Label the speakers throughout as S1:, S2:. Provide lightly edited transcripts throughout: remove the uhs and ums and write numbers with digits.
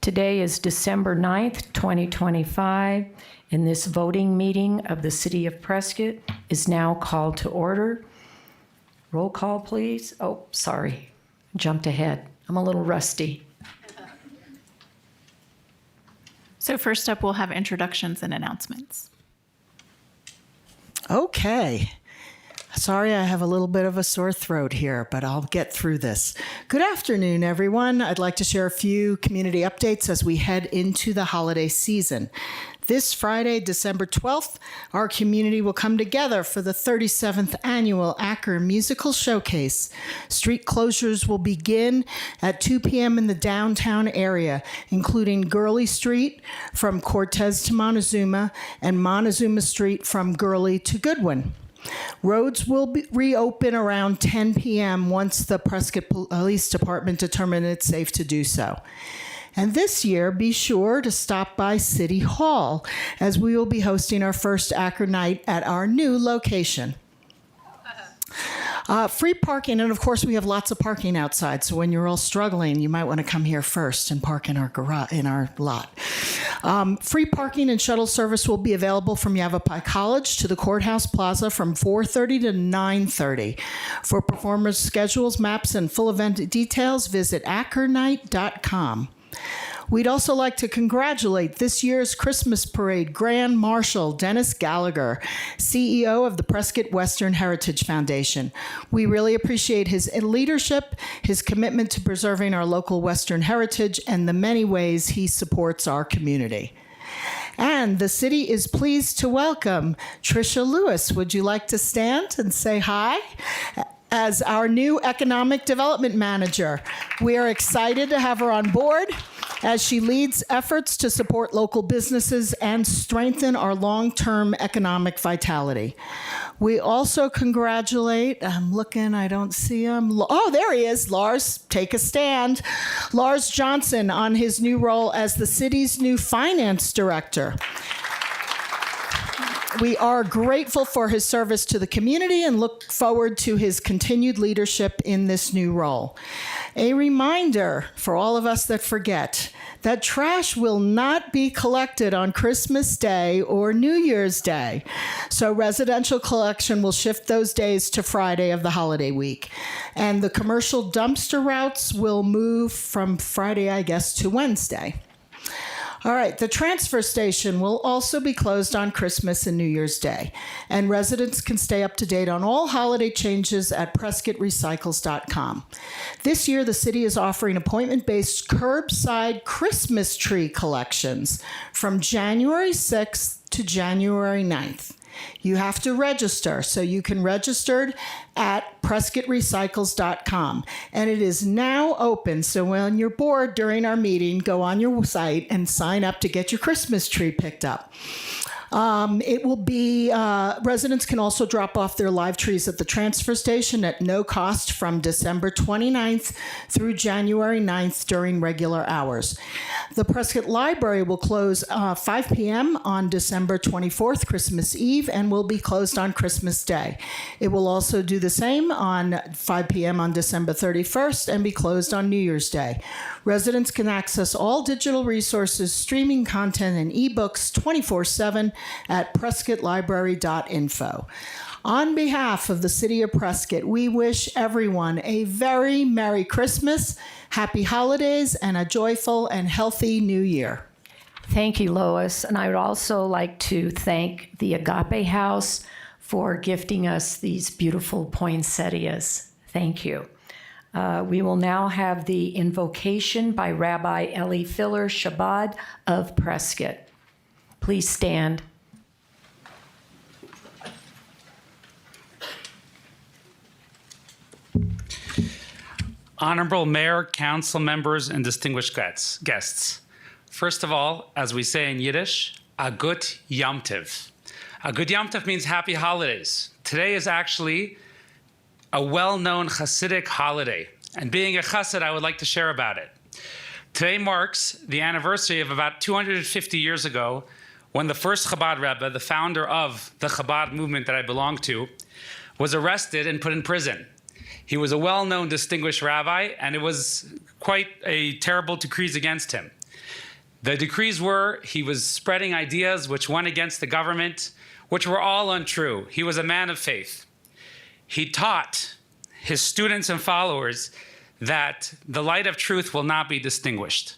S1: Today is December 9th, 2025, and this voting meeting of the City of Prescott is now called to order. Roll call, please. Oh, sorry, jumped ahead. I'm a little rusty.
S2: So first up, we'll have introductions and announcements.
S3: Okay. Sorry, I have a little bit of a sore throat here, but I'll get through this. Good afternoon, everyone. I'd like to share a few community updates as we head into the holiday season. This Friday, December 12th, our community will come together for the 37th annual A.R.S Musical Showcase. Street closures will begin at 2 p.m. in the downtown area, including Gurley Street from Cortez to Montezuma and Montezuma Street from Gurley to Goodwin. Roads will reopen around 10 p.m. once the Prescott Police Department determines it's safe to do so. And this year, be sure to stop by City Hall, as we will be hosting our first A.R.S night at our new location. Free parking, and of course we have lots of parking outside, so when you're all struggling, you might want to come here first and park in our garage, in our lot. Free parking and shuttle service will be available from Yavapai College to the Courthouse Plaza from 4:30 to 9:30. For performers' schedules, maps, and full event details, visit acrnight.com. We'd also like to congratulate this year's Christmas Parade Grand Marshal Dennis Gallagher, CEO of the Prescott Western Heritage Foundation. We really appreciate his leadership, his commitment to preserving our local Western heritage, and the many ways he supports our community. And the city is pleased to welcome Tricia Lewis. Would you like to stand and say hi? As our new Economic Development Manager, we are excited to have her on board as she leads efforts to support local businesses and strengthen our long-term economic vitality. We also congratulate, I'm looking, I don't see him. Oh, there he is, Lars, take a stand. Lars Johnson on his new role as the city's new finance director. We are grateful for his service to the community and look forward to his continued leadership in this new role. A reminder for all of us that forget that trash will not be collected on Christmas Day or New Year's Day. So residential collection will shift those days to Friday of the holiday week. And the commercial dumpster routes will move from Friday, I guess, to Wednesday. All right, the transfer station will also be closed on Christmas and New Year's Day, and residents can stay up to date on all holiday changes at PrescottRecycles.com. This year, the city is offering appointment-based curbside Christmas tree collections from January 6th to January 9th. You have to register, so you can register at PrescottRecycles.com. And it is now open, so when you're bored during our meeting, go on your site and sign up to get your Christmas tree picked up. It will be, residents can also drop off their live trees at the transfer station at no cost from December 29th through January 9th during regular hours. The Prescott Library will close 5 p.m. on December 24th, Christmas Eve, and will be closed on Christmas Day. It will also do the same on 5 p.m. on December 31st and be closed on New Year's Day. Residents can access all digital resources, streaming content, and ebooks 24/7 at prescottlibrary.info. On behalf of the City of Prescott, we wish everyone a very Merry Christmas, Happy Holidays, and a joyful and healthy New Year.
S1: Thank you, Lois. And I would also like to thank the Agape House for gifting us these beautiful poinsettias. Thank you. We will now have the invocation by Rabbi Eli Filler Shabbat of Prescott. Please stand.
S4: Honorable Mayor, council members, and distinguished guests. First of all, as we say in Yiddish, a gut Yom Tov. A good Yom Tov means happy holidays. Today is actually a well-known Hasidic holiday. And being a Chassid, I would like to share about it. Today marks the anniversary of about 250 years ago when the first Chabad Rebbe, the founder of the Chabad movement that I belong to, was arrested and put in prison. He was a well-known, distinguished rabbi, and it was quite a terrible decrees against him. The decrees were he was spreading ideas which went against the government, which were all untrue. He was a man of faith. He taught his students and followers that the light of truth will not be distinguished.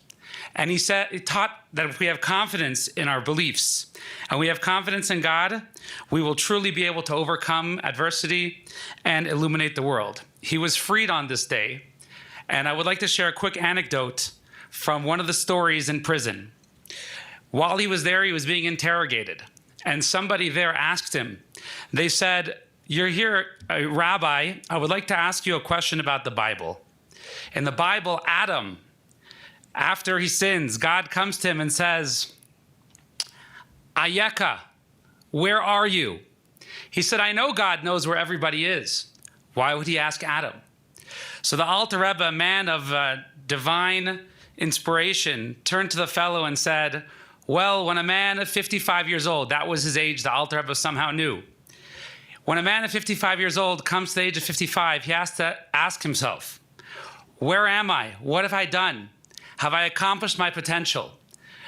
S4: And he taught that if we have confidence in our beliefs and we have confidence in God, we will truly be able to overcome adversity and illuminate the world. He was freed on this day. And I would like to share a quick anecdote from one of the stories in prison. While he was there, he was being interrogated. And somebody there asked him, they said, "You're here, Rabbi, I would like to ask you a question about the Bible." In the Bible, Adam, after he sins, God comes to him and says, "Ayeka, where are you?" He said, "I know God knows where everybody is." Why would he ask Adam? So the Alter Rebbe, a man of divine inspiration, turned to the fellow and said, "Well, when a man of 55 years old," that was his age, the Alter Rebbe somehow knew. When a man of 55 years old comes to the age of 55, he has to ask himself, where am I? What have I done? Have I accomplished my potential?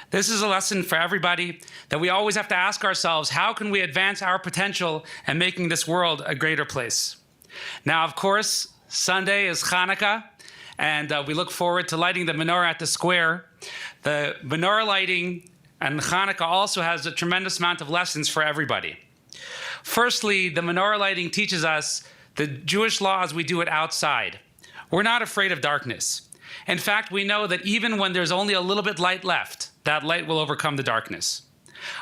S4: This is a lesson for everybody that we always have to ask ourselves, how can we advance our potential and making this world a greater place? Now, of course, Sunday is Hanukkah, and we look forward to lighting the menorah at the square. The menorah lighting and Hanukkah also has a tremendous amount of lessons for everybody. Firstly, the menorah lighting teaches us the Jewish law as we do it outside. We're not afraid of darkness. In fact, we know that even when there's only a little bit light left, that light will overcome the darkness.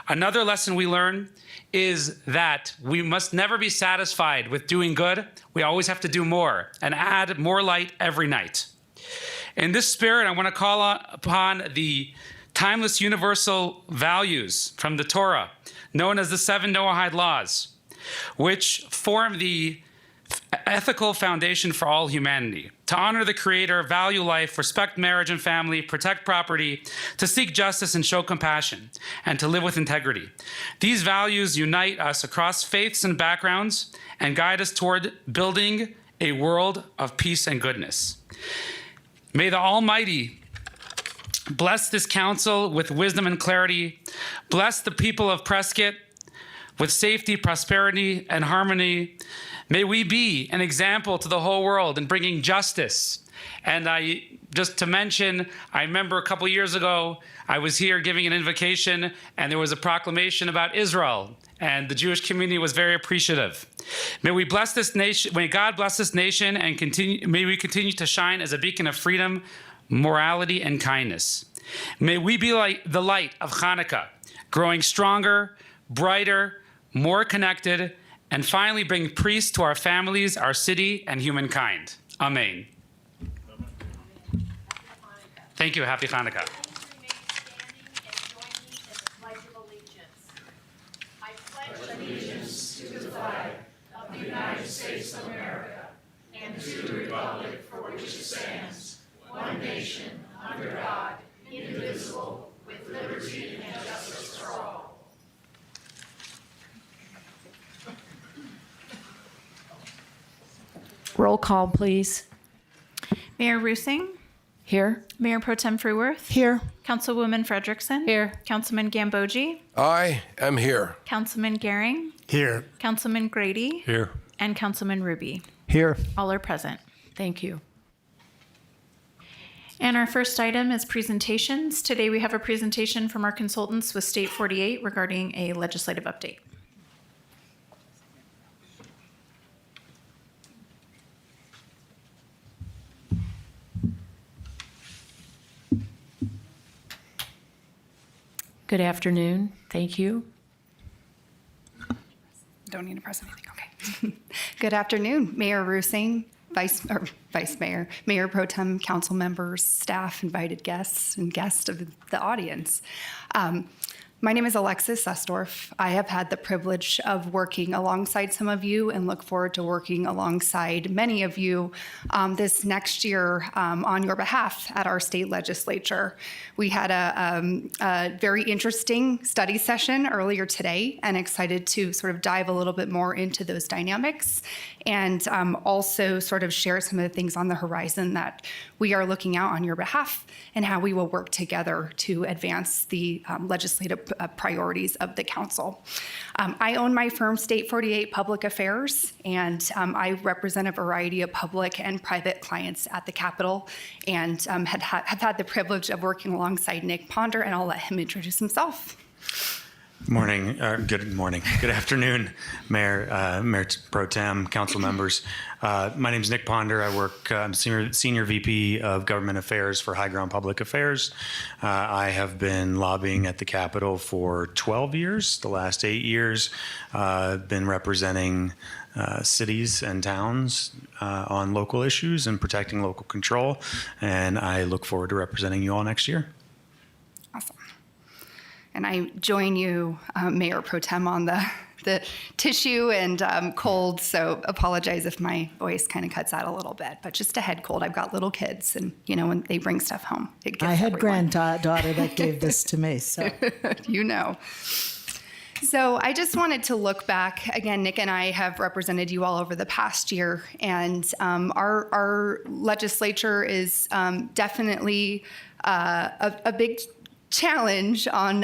S4: Another lesson we learn is that we must never be satisfied with doing good. We always have to do more and add more light every night. In this spirit, I want to call upon the timeless universal values from the Torah, known as the 7 Noahide laws, which form the ethical foundation for all humanity. To honor the Creator, value life, respect marriage and family, protect property, to seek justice and show compassion, and to live with integrity. These values unite us across faiths and backgrounds and guide us toward building a world of peace and goodness. May the Almighty bless this council with wisdom and clarity. Bless the people of Prescott with safety, prosperity, and harmony. May we be an example to the whole world in bringing justice. And just to mention, I remember a couple years ago, I was here giving an invocation, and there was a proclamation about Israel, and the Jewish community was very appreciative. May we bless this nation. May God bless this nation, and may we continue to shine as a beacon of freedom, morality, and kindness. May we be like the light of Hanukkah, growing stronger, brighter, more connected, and finally bring peace to our families, our city, and humankind. Amen. Thank you. Happy Hanukkah.
S1: I pledge allegiance to the flag of the United States of America and to the republic for which it stands, one nation, under God, indivisible, with liberty and justice for all. Roll call, please.
S2: Mayor Rusing,
S1: Here.
S2: Mayor Pro Tem Fruworth,
S3: Here.
S2: Councilwoman Frederickson,
S1: Here.
S2: Councilman Gambogi,
S5: I am here.
S2: Councilman Gehring,
S5: Here.
S2: Councilman Grady,
S5: Here.
S2: and Councilman Ruby.
S5: Here.
S2: All are present.
S1: Thank you.
S2: And our first item is presentations. Today we have a presentation from our consultants with State 48 regarding a legislative update.
S1: Good afternoon. Thank you.
S6: Don't need to press anything. Okay. Good afternoon, Mayor Rusing, Vice Mayor, Mayor Pro Tem, council members, staff, invited guests, and guests of the audience. My name is Alexis Susdorf. I have had the privilege of working alongside some of you and look forward to working alongside many of you this next year on your behalf at our state legislature. We had a very interesting study session earlier today and excited to sort of dive a little bit more into those dynamics and also sort of share some of the things on the horizon that we are looking out on your behalf and how we will work together to advance the legislative priorities of the council. I own my firm, State 48 Public Affairs, and I represent a variety of public and private clients at the Capitol, and have had the privilege of working alongside Nick Ponder, and I'll let him introduce himself.
S5: Good morning. Good afternoon, Mayor Pro Tem, council members. My name is Nick Ponder. I work, I'm Senior VP of Government Affairs for High Ground Public Affairs. I have been lobbying at the Capitol for 12 years. The last 8 years, been representing cities and towns on local issues and protecting local control. And I look forward to representing you all next year.
S6: Awesome. And I join you, Mayor Pro Tem, on the tissue and cold, so apologize if my voice kind of cuts out a little bit, but just a head cold. I've got little kids, and when they bring stuff home, it gets
S3: I had
S6: everyone.
S3: granddaughter that gave this to me, so.
S6: So I just wanted to look back. Again, Nick and I have represented you all over the past year, and our legislature is definitely a big challenge on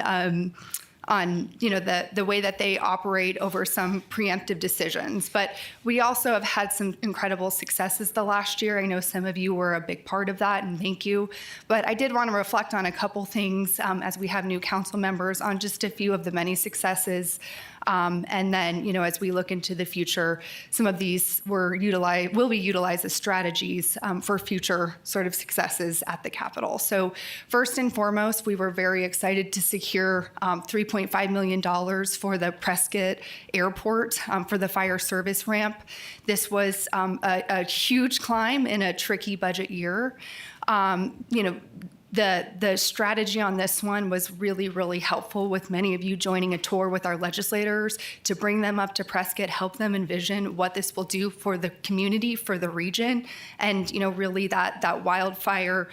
S6: the way that they operate over some preemptive decisions. But we also have had some incredible successes the last year. I know some of you were a big part of that, and thank you. But I did want to reflect on a couple things as we have new council members on just a few of the many successes. And then, as we look into the future, some of these will be utilized as strategies for future sort of successes at the Capitol. So first and foremost, we were very excited to secure $3.5 million for the Prescott Airport for the fire service ramp. This was a huge climb in a tricky budget year. The strategy on this one was really, really helpful, with many of you joining a tour with our legislators to bring them up to Prescott, help them envision what this will do for the community, for the region, and really that wildfire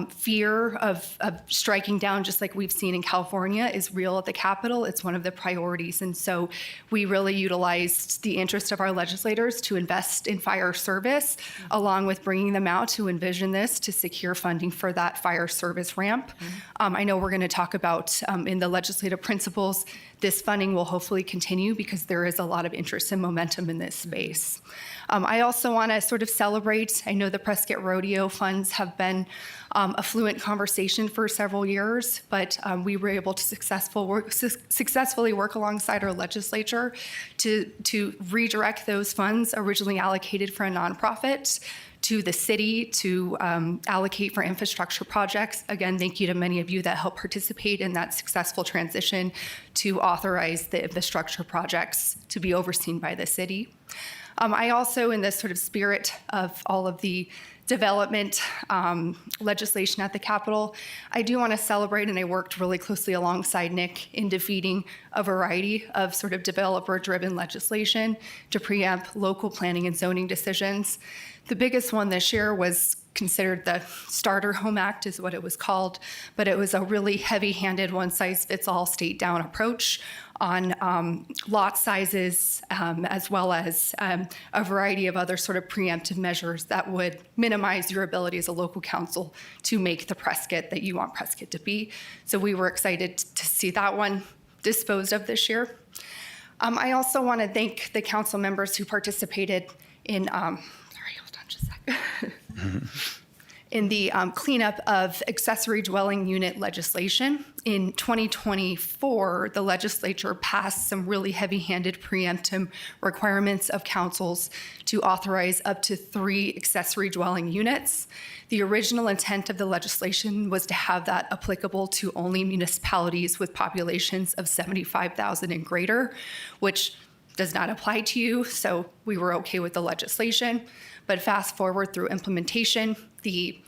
S6: fear of striking down, just like we've seen in California, is real at the Capitol. It's one of the priorities. And so we really utilized the interest of our legislators to invest in fire service, along with bringing them out to envision this, to secure funding for that fire service ramp. I know we're going to talk about in the legislative principles, this funding will hopefully continue because there is a lot of interest and momentum in this space. I also want to sort of celebrate, I know the Prescott Rodeo funds have been a fluent conversation for several years, but we were able to successfully work alongside our legislature to redirect those funds originally allocated for a nonprofit to the city to allocate for infrastructure projects. Again, thank you to many of you that helped participate in that successful transition to authorize the infrastructure projects to be overseen by the city. I also, in this sort of spirit of all of the development legislation at the Capitol, I do want to celebrate, and I worked really closely alongside Nick in defeating a variety of sort of developer-driven legislation to preempt local planning and zoning decisions. The biggest one this year was considered the Starter Home Act, is what it was called, but it was a really heavy-handed, one-size-fits-all state-down approach on lot sizes, as well as a variety of other sort of preemptive measures that would minimize your ability as a local council to make the Prescott that you want Prescott to be. So we were excited to see that one disposed of this year. I also want to thank the council members who participated in, in the cleanup of accessory dwelling unit legislation. In 2024, the legislature passed some really heavy-handed preemptive requirements of councils to authorize up to 3 accessory dwelling units. The original intent of the legislation was to have that applicable to only municipalities with populations of 75,000 and greater, which does not apply to you, so we were okay with the legislation. But fast forward through implementation, the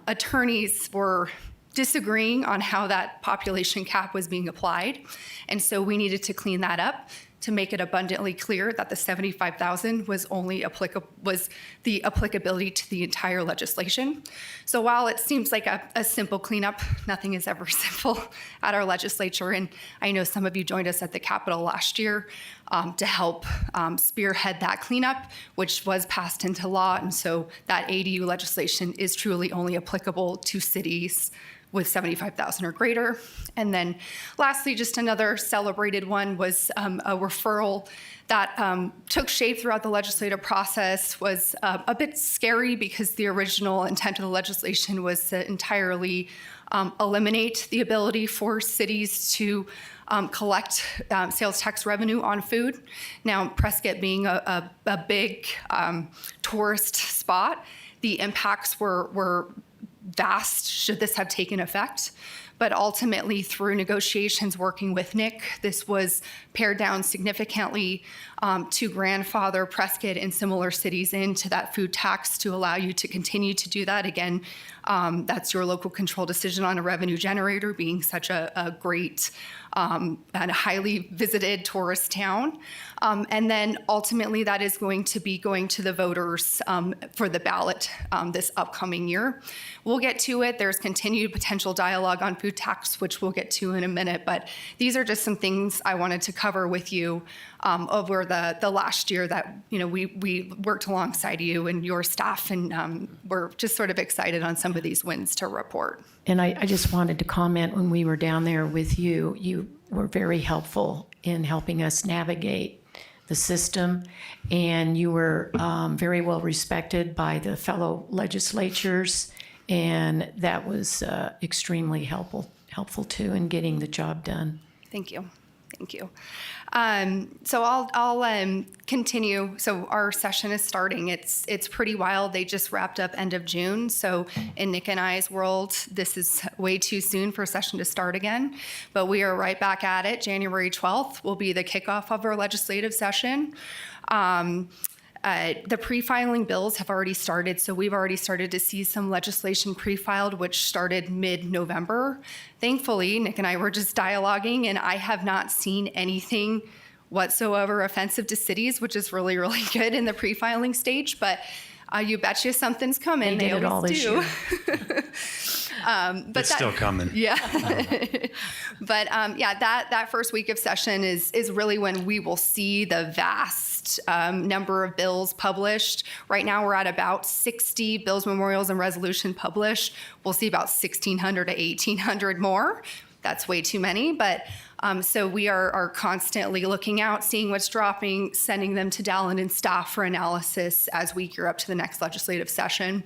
S6: attorneys were disagreeing on how that population cap was being applied. And so we needed to clean that up to make it abundantly clear that the 75,000 was the applicability to the entire legislation. So while it seems like a simple cleanup, nothing is ever simple at our legislature. And I know some of you joined us at the Capitol last year to help spearhead that cleanup, which was passed into law. And so that ADU legislation is truly only applicable to cities with 75,000 or greater. And then lastly, just another celebrated one was a referral that took shape throughout the legislative process, was a bit scary because the original intent of the legislation was to entirely eliminate the ability for cities to collect sales tax revenue on food. Now, Prescott being a big tourist spot, the impacts were vast should this have taken effect. But ultimately, through negotiations working with Nick, this was pared down significantly to grandfather Prescott and similar cities into that food tax to allow you to continue to do that. Again, that's your local control decision on a revenue generator, being such a great and highly visited tourist town. And then ultimately that is going to be going to the voters for the ballot this upcoming year. We'll get to it. There's continued potential dialogue on food tax, which we'll get to in a minute. But these are just some things I wanted to cover with you over the last year that we worked alongside you and your staff, and we're just sort of excited on some of these wins to report.
S1: And I just wanted to comment, when we were down there with you, you were very helpful in helping us navigate the system, and you were very well respected by the fellow legislatures, and that was extremely helpful too in getting the job done.
S6: Thank you. Thank you. So I'll continue. So our session is starting. It's pretty wild. They just wrapped up end of June. So in Nick and I's world, this is way too soon for a session to start again. But we are right back at it. January 12th will be the kickoff of our legislative session. The pre-filing bills have already started, so we've already started to see some legislation pre-filed, which started mid-November. Thankfully, Nick and I were just dialoguing, and I have not seen anything whatsoever offensive to cities, which is really, really good in the pre-filing stage, but you betcha something's coming.
S1: They did it all this year.
S6: But
S5: It's still coming.
S6: Yeah. But that first week of session is really when we will see the vast number of bills published. Right now we're at about 60 bills, memorials, and resolution published. We'll see about 1,600 to 1,800 more. That's way too many, but so we are constantly looking out, seeing what's dropping, sending them to Dallin and staff for analysis as we gear up to the next legislative session.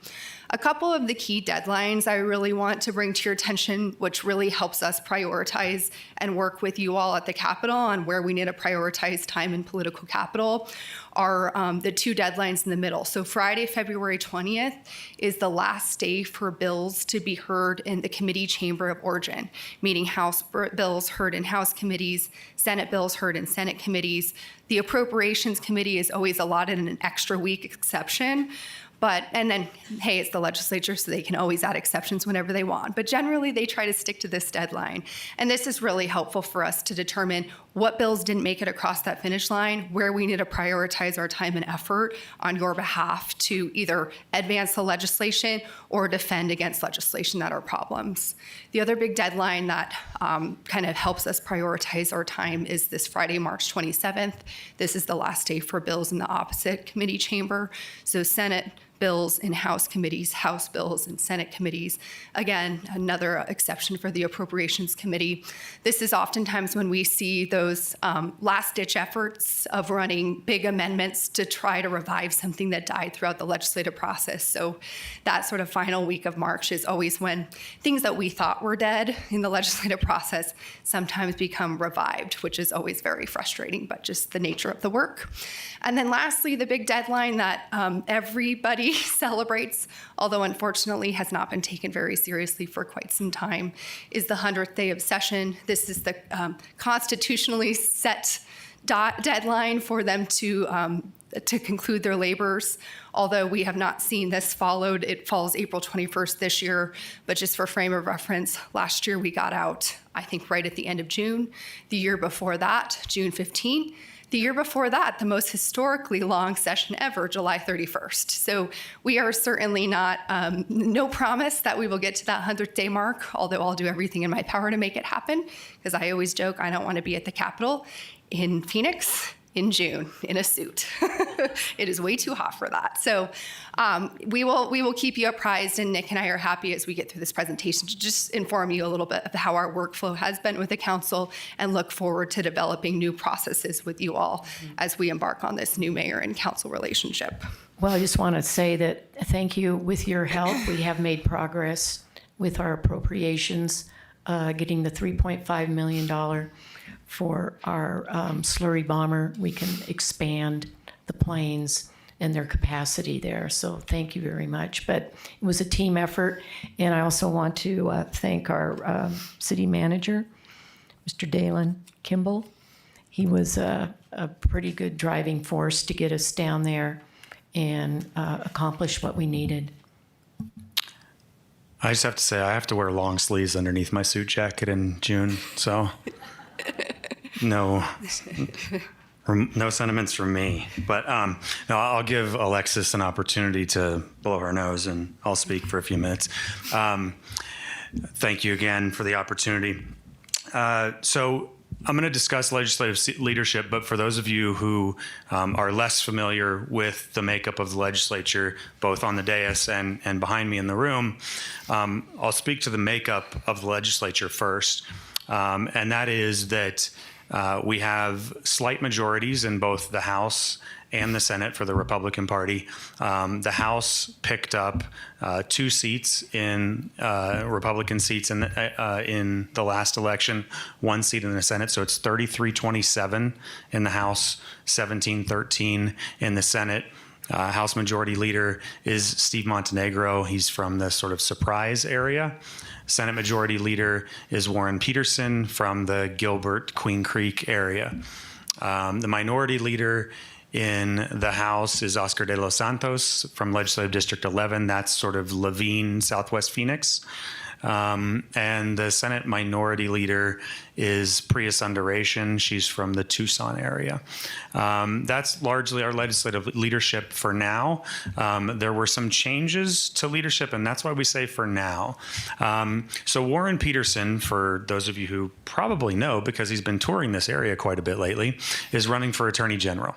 S6: A couple of the key deadlines I really want to bring to your attention, which really helps us prioritize and work with you all at the Capitol on where we need to prioritize time in political capital, are the two deadlines in the middle. So Friday, February 20th is the last day for bills to be heard in the committee chamber of origin, meaning House bills heard in House committees, Senate bills heard in Senate committees. The Appropriations Committee is always allotted an extra week exception. And then, hey, it's the legislature, so they can always add exceptions whenever they want. But generally, they try to stick to this deadline. And this is really helpful for us to determine what bills didn't make it across that finish line, where we need to prioritize our time and effort on your behalf to either advance the legislation or defend against legislation that are problems. The other big deadline that kind of helps us prioritize our time is this Friday, March 27th. This is the last day for bills in the opposite committee chamber. So Senate bills in House committees, House bills in Senate committees. Again, another exception for the Appropriations Committee. This is oftentimes when we see those last-ditch efforts of running big amendments to try to revive something that died throughout the legislative process. So that sort of final week of March is always when things that we thought were dead in the legislative process sometimes become revived, which is always very frustrating, but just the nature of the work. And then lastly, the big deadline that everybody celebrates, although unfortunately has not been taken very seriously for quite some time, is the 100th day of session. This is the constitutionally set deadline for them to to conclude their labors. Although we have not seen this followed, it falls April 21st this year. But just for frame of reference, last year we got out, I think, right at the end of June. The year before that, June 15. The year before that, the most historically long session ever, July 31st. So we are certainly not, no promise that we will get to that 100th day mark, although I'll do everything in my power to make it happen, because I always joke I don't want to be at the Capitol in Phoenix in June in a suit. It is way too hot for that. So we will keep you apprised, and Nick and I are happy as we get through this presentation to just inform you a little bit of how our workflow has been with the council, and look forward to developing new processes with you all as we embark on this new mayor and council relationship.
S1: Well, I just want to say that thank you. With your help, we have made progress with our appropriations, getting the $3.5 million for our slurry bomber. We can expand the planes and their capacity there. So thank you very much. But it was a team effort. And I also want to thank our city manager, Mr. Dalen Kimball. He was a pretty good driving force to get us down there and accomplish what we needed.
S5: I just have to say, I have to wear long sleeves underneath my suit jacket in June, so no sentiments from me. But no, I'll give Alexis an opportunity to blow her nose, and I'll speak for a few minutes. Thank you again for the opportunity. So I'm going to discuss legislative leadership, but for those of you who are less familiar with the makeup of the legislature, both on the dais and behind me in the room, I'll speak to the makeup of the legislature first. And that is that we have slight majorities in both the House and the Senate for the Republican Party. The House picked up 2 seats in Republican seats in the last election, 1 seat in the Senate. So it's 33-27 in the House, 17-13 in the Senate. House Majority Leader is Steve Montenegro. He's from the sort of Surprise area. Senate Majority Leader is Warren Peterson from the Gilbert, Queen Creek area. The Minority Leader in the House is Oscar de los Santos from Legislative District 11. That's sort of Levine, Southwest Phoenix. And the Senate Minority Leader is Priya Sundaration. She's from the Tucson area. That's largely our legislative leadership for now. There were some changes to leadership, and that's why we say for now. So Warren Peterson, for those of you who probably know, because he's been touring this area quite a bit lately, is running for Attorney General.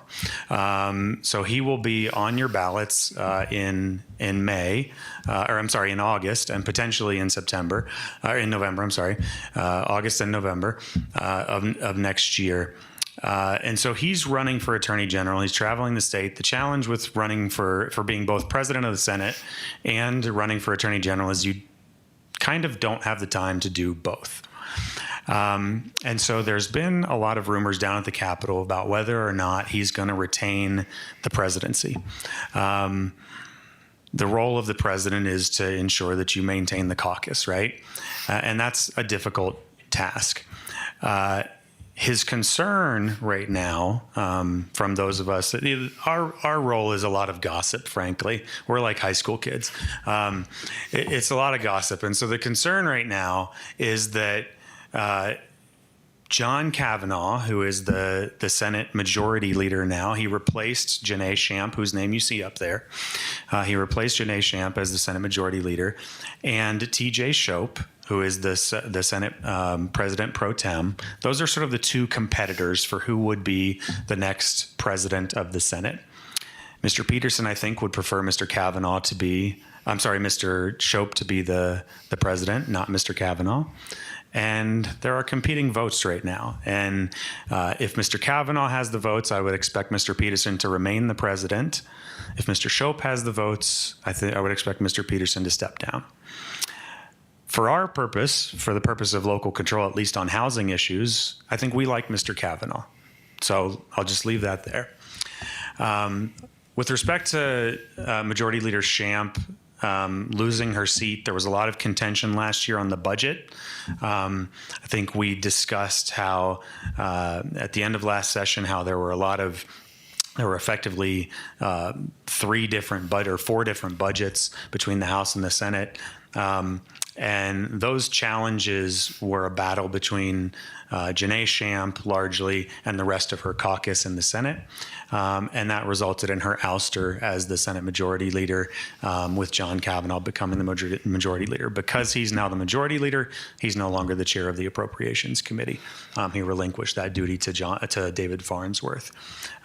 S5: So he will be on your ballots in May, in August, and potentially in September, or in November, August and November of next year. And so he's running for Attorney General. He's traveling the state. The challenge with running for being both President of the Senate and running for Attorney General is you kind of don't have the time to do both. And so there's been a lot of rumors down at the Capitol about whether or not he's going to retain the presidency. The role of the president is to ensure that you maintain the caucus, right? And that's a difficult task. His concern right now, from those of us, our role is a lot of gossip, frankly. We're like high school kids. It's a lot of gossip. And so the concern right now is that John Kavanaugh, who is the Senate Majority Leader now, he replaced Janae Shamp, whose name you see up there. He replaced Janae Shamp as the Senate Majority Leader. And T.J. Shope, who is the Senate President Pro Tem. Those are sort of the 2 competitors for who would be the next president of the Senate. Mr. Peterson, I think, would prefer Mr. Shope to be the president, not Mr. Kavanaugh. And there are competing votes right now. And if Mr. Kavanaugh has the votes, I would expect Mr. Peterson to remain the president. If Mr. Shope has the votes, I would expect Mr. Peterson to step down. For our purpose, for the purpose of local control, at least on housing issues, I think we like Mr. Kavanaugh. So I'll just leave that there. With respect to Majority Leader Shamp losing her seat, there was a lot of contention last year on the budget. I think we discussed how, at the end of last session, how there were a lot of there were effectively four different budgets between the House and the Senate. And those challenges were a battle between Janae Shamp largely and the rest of her caucus in the Senate. And that resulted in her ouster as the Senate Majority Leader, with John Kavanaugh becoming the Majority Leader. Because he's now the Majority Leader, he's no longer the chair of the Appropriations Committee. He relinquished that duty to David Farnsworth.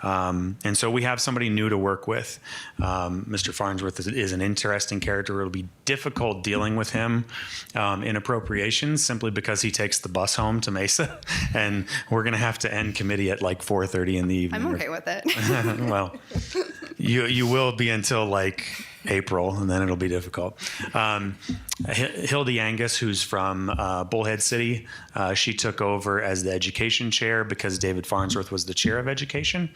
S5: And so we have somebody new to work with. Mr. Farnsworth is an interesting character. It'll be difficult dealing with him in appropriations simply because he takes the bus home to Mesa, and we're going to have to end committee at like 4:30 in the evening.
S6: I'm okay with it.
S5: Well, you will be until like April, and then it'll be difficult. Hildy Angus, who's from Bullhead City, she took over as the education chair because David Farnsworth was the chair of education.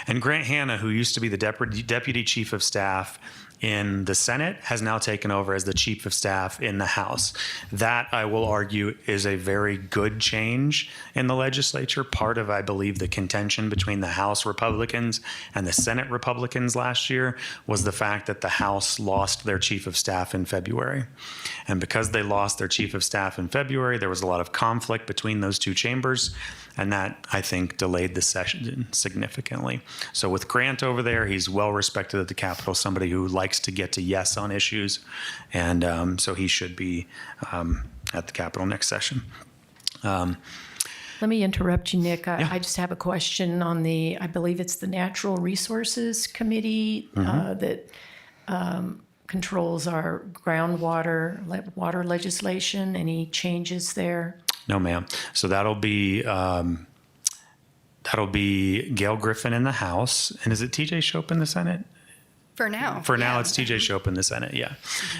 S5: And Grant Hanna, who used to be the deputy chief of staff in the Senate, has now taken over as the chief of staff in the House. That, I will argue, is a very good change in the legislature. Part of, I believe, the contention between the House Republicans and the Senate Republicans last year was the fact that the House lost their chief of staff in February. And because they lost their chief of staff in February, there was a lot of conflict between those two chambers. And that, I think, delayed the session significantly. So with Grant over there, he's well respected at the Capitol, somebody who likes to get to yes on issues. And so he should be at the Capitol next session.
S1: Let me interrupt you, Nick.
S5: Yeah.
S1: I just have a question on I believe it's the Natural Resources Committee that controls our water legislation. Any changes there?
S5: No, ma'am. So that'll be Gail Griffin in the House. And is it TJ Shope in the Senate?
S6: For now.
S5: For now, it's TJ Shope in the Senate, yeah.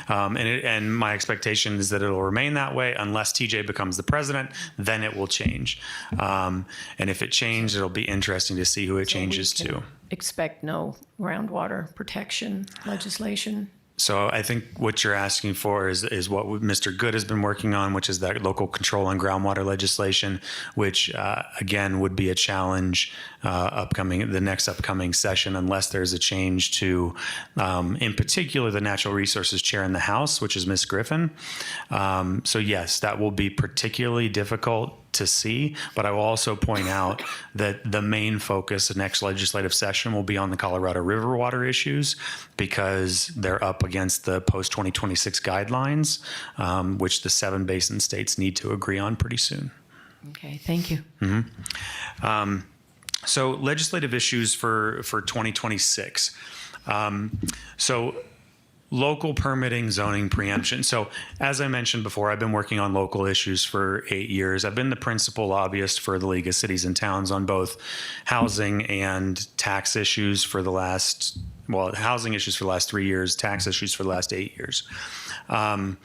S5: And my expectation is that it'll remain that way unless TJ becomes the president, then it will change. And if it changes, it'll be interesting to see who it changes to.
S1: Expect no groundwater protection legislation?
S5: So I think what you're asking for is what Mr. Good has been working on, which is that local control on groundwater legislation, which again would be a challenge the next upcoming session, unless there's a change to, in particular, the Natural Resources Chair in the House, which is Ms. Griffin. So yes, that will be particularly difficult to see, but I will also point out that the main focus of next legislative session will be on the Colorado River water issues, because they're up against the post-2026 guidelines, which the 7 basin states need to agree on pretty soon.
S1: Okay, thank you.
S5: So legislative issues for 2026. So local permitting, zoning, preemption. So as I mentioned before, I've been working on local issues for 8 years. I've been the principal lobbyist for the League of Cities and Towns on both housing and tax issues for the last, housing issues for the last 3 years, tax issues for the last 8 years. The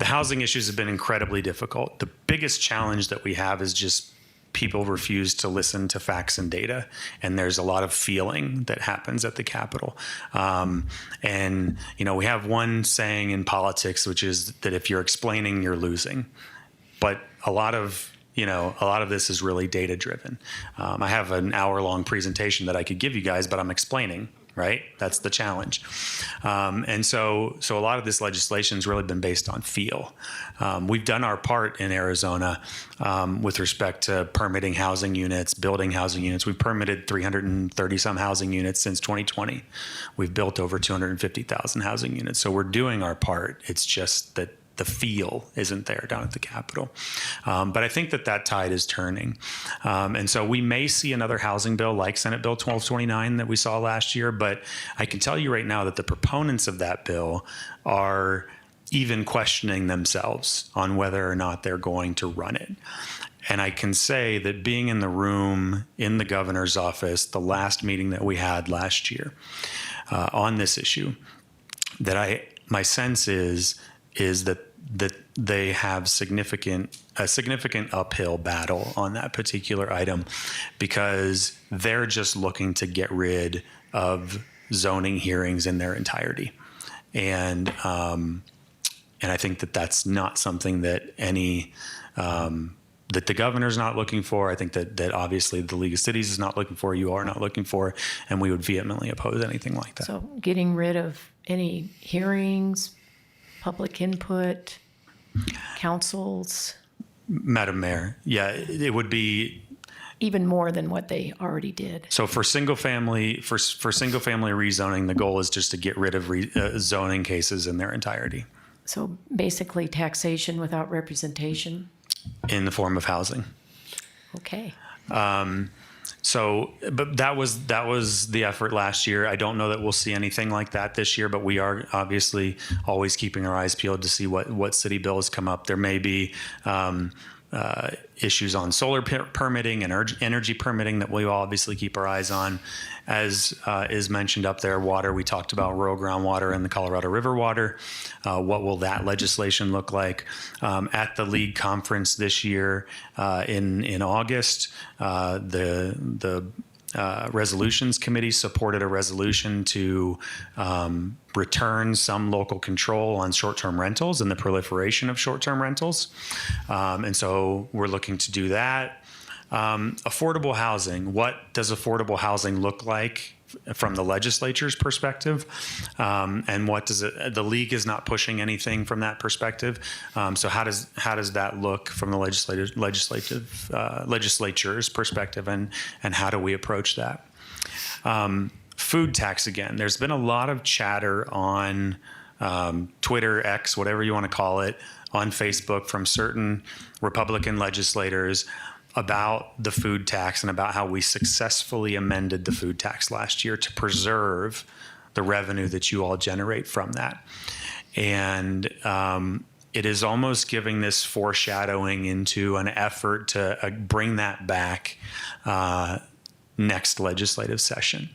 S5: housing issues have been incredibly difficult. The biggest challenge that we have is just people refuse to listen to facts and data, and there's a lot of feeling that happens at the Capitol. And we have one saying in politics, which is that if you're explaining, you're losing. But a lot of this is really data driven. I have an hour-long presentation that I could give you guys, but I'm explaining. Right? That's the challenge. And so a lot of this legislation has really been based on feel. We've done our part in Arizona with respect to permitting housing units, building housing units. We've permitted 330 some housing units since 2020. We've built over 250,000 housing units. So we're doing our part. It's just that the feel isn't there down at the Capitol. But I think that tide is turning. And so we may see another housing bill like Senate Bill 1229 that we saw last year. But I can tell you right now that the proponents of that bill are even questioning themselves on whether or not they're going to run it. And I can say that being in the room in the governor's office, the last meeting that we had last year on this issue, my sense is that they have a significant uphill battle on that particular item, because they're just looking to get rid of zoning hearings in their entirety. And I think that that's not something that any that the governor's not looking for. I think that obviously the League of Cities is not looking for, you are not looking for, and we would vehemently oppose anything like that.
S1: So getting rid of any hearings, public input, councils,
S5: Madam Mayor, yeah, it would be.
S1: even more than what they already did.
S5: So for single family rezoning, the goal is just to get rid of zoning cases in their entirety
S1: So basically taxation without representation.
S5: in the form of housing.
S1: Okay.
S5: So, but that was the effort last year. I don't know that we'll see anything like that this year, but we are obviously always keeping our eyes peeled to see what city bills come up. There may be issues on solar permitting and energy permitting that we will obviously keep our eyes on. As is mentioned up there, water, we talked about rural groundwater and the Colorado River water. What will that legislation look like? At the League conference this year in August, the Resolutions Committee supported a resolution to return some local control on short-term rentals and the proliferation of short-term rentals. And so we're looking to do that. Affordable housing. What does affordable housing look like from the legislature's perspective? And what does it, the League is not pushing anything from that perspective. So how does that look from the legislature's perspective, and how do we approach that? Food tax again. There's been a lot of chatter on Twitter, X, whatever you want to call it, on Facebook from certain Republican legislators about the food tax and about how we successfully amended the food tax last year to preserve the revenue that you all generate from that. And it is almost giving this foreshadowing into an effort to bring that back next legislative session.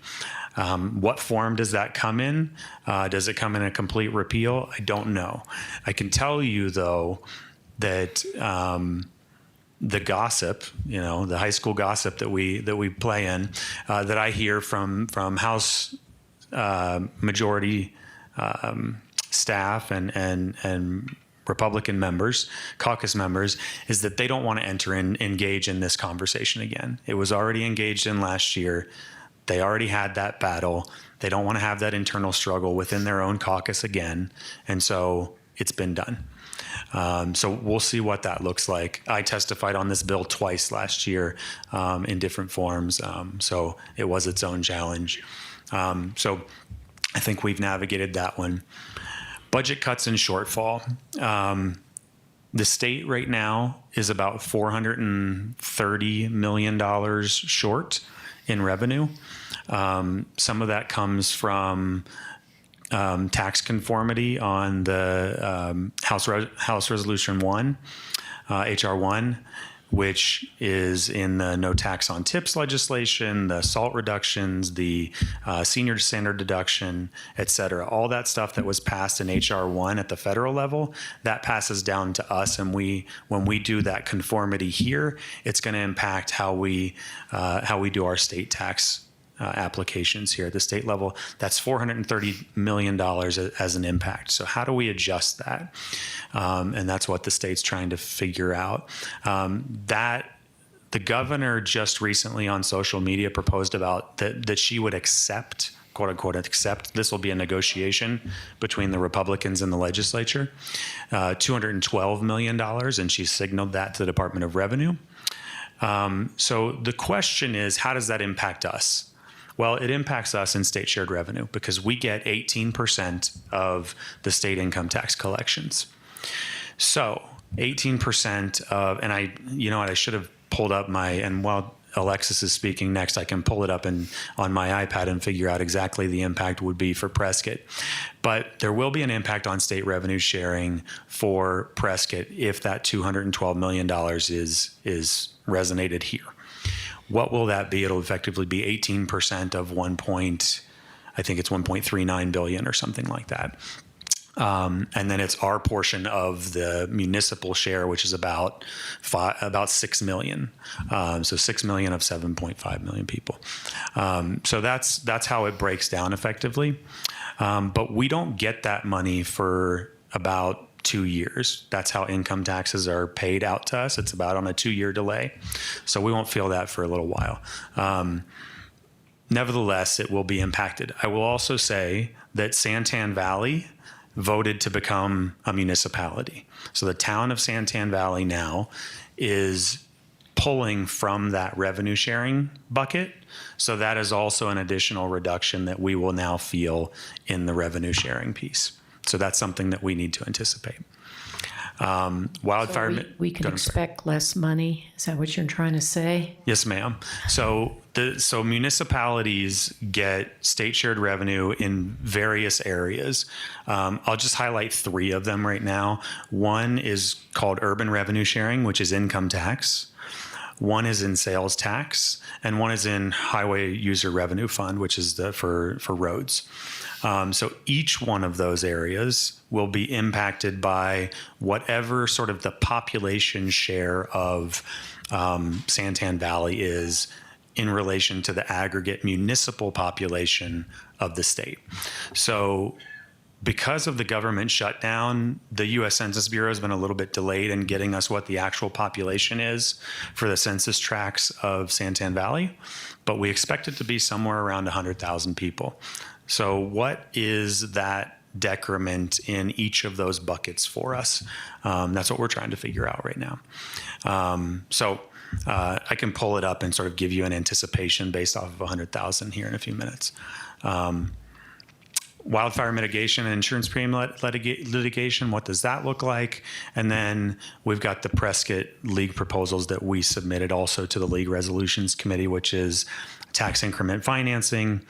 S5: What form does that come in? Does it come in a complete repeal? I don't know. I can tell you, though, that the gossip, the high school gossip that we play in, that I hear from House majority staff and Republican members, caucus members, is that they don't want to engage in this conversation again. It was already engaged in last year. They already had that battle. They don't want to have that internal struggle within their own caucus again. And so it's been done. So we'll see what that looks like. I testified on this bill twice last year in different forms. So it was its own challenge. So I think we've navigated that one. Budget cuts and shortfall. The state right now is about $430 million short in revenue. Some of that comes from tax conformity on the House Resolution 1, H.R. 1, which is in the no tax on tips legislation, the SALT reductions, the senior standard deduction, et cetera. All that stuff that was passed in H.R. 1 at the federal level, that passes down to us. And when we do that conformity here, it's going to impact how we do our state tax applications here at the state level. That's $430 million as an impact. So how do we adjust that? And that's what the state's trying to figure out. That the governor just recently on social media proposed about that she would accept, quote unquote, accept. This will be a negotiation between the Republicans and the legislature, $212 million. And she signaled that to the Department of Revenue. So the question is, how does that impact us? Well, it impacts us in state shared revenue because we get 18% of the state income tax collections. So 18% of, and I should have pulled up and while Alexis is speaking next, I can pull it up on my iPad and figure out exactly the impact would be for Prescott. But there will be an impact on state revenue sharing for Prescott if that $212 million is resonated here. What will that be? It'll effectively be 18% of I think it's 1.39 billion or something like that. And then it's our portion of the municipal share, which is about 6 million. So 6 million of 7.5 million people. So that's how it breaks down effectively. But we don't get that money for about 2 years. That's how income taxes are paid out to us. It's about on a 2-year delay. So we won't feel that for a little while. Nevertheless, it will be impacted. I will also say that Santan Valley voted to become a municipality. So the town of Santan Valley now is pulling from that revenue sharing bucket. So that is also an additional reduction that we will now feel in the revenue sharing piece. So that's something that we need to anticipate. Wildfire.
S1: We can expect less money. Is that what you're trying to say?
S5: Yes, ma'am. So municipalities get state shared revenue in various areas. I'll just highlight 3 of them right now. One is called urban revenue sharing, which is income tax. One is in sales tax, and one is in highway user revenue fund, which is for roads. So each one of those areas will be impacted by whatever sort of the population share of Santan Valley is in relation to the aggregate municipal population of the state. So because of the government shutdown, the U.S. Census Bureau has been a little bit delayed in getting us what the actual population is for the census tracts of Santan Valley, but we expect it to be somewhere around 100,000 people. So what is that decrement in each of those buckets for us? That's what we're trying to figure out right now. I can pull it up and sort of give you an anticipation based off of 100,000 here in a few minutes. Wildfire mitigation and insurance premium litigation, what does that look like? And then we've got the Prescott League proposals that we submitted also to the League Resolutions Committee, which is tax increment financing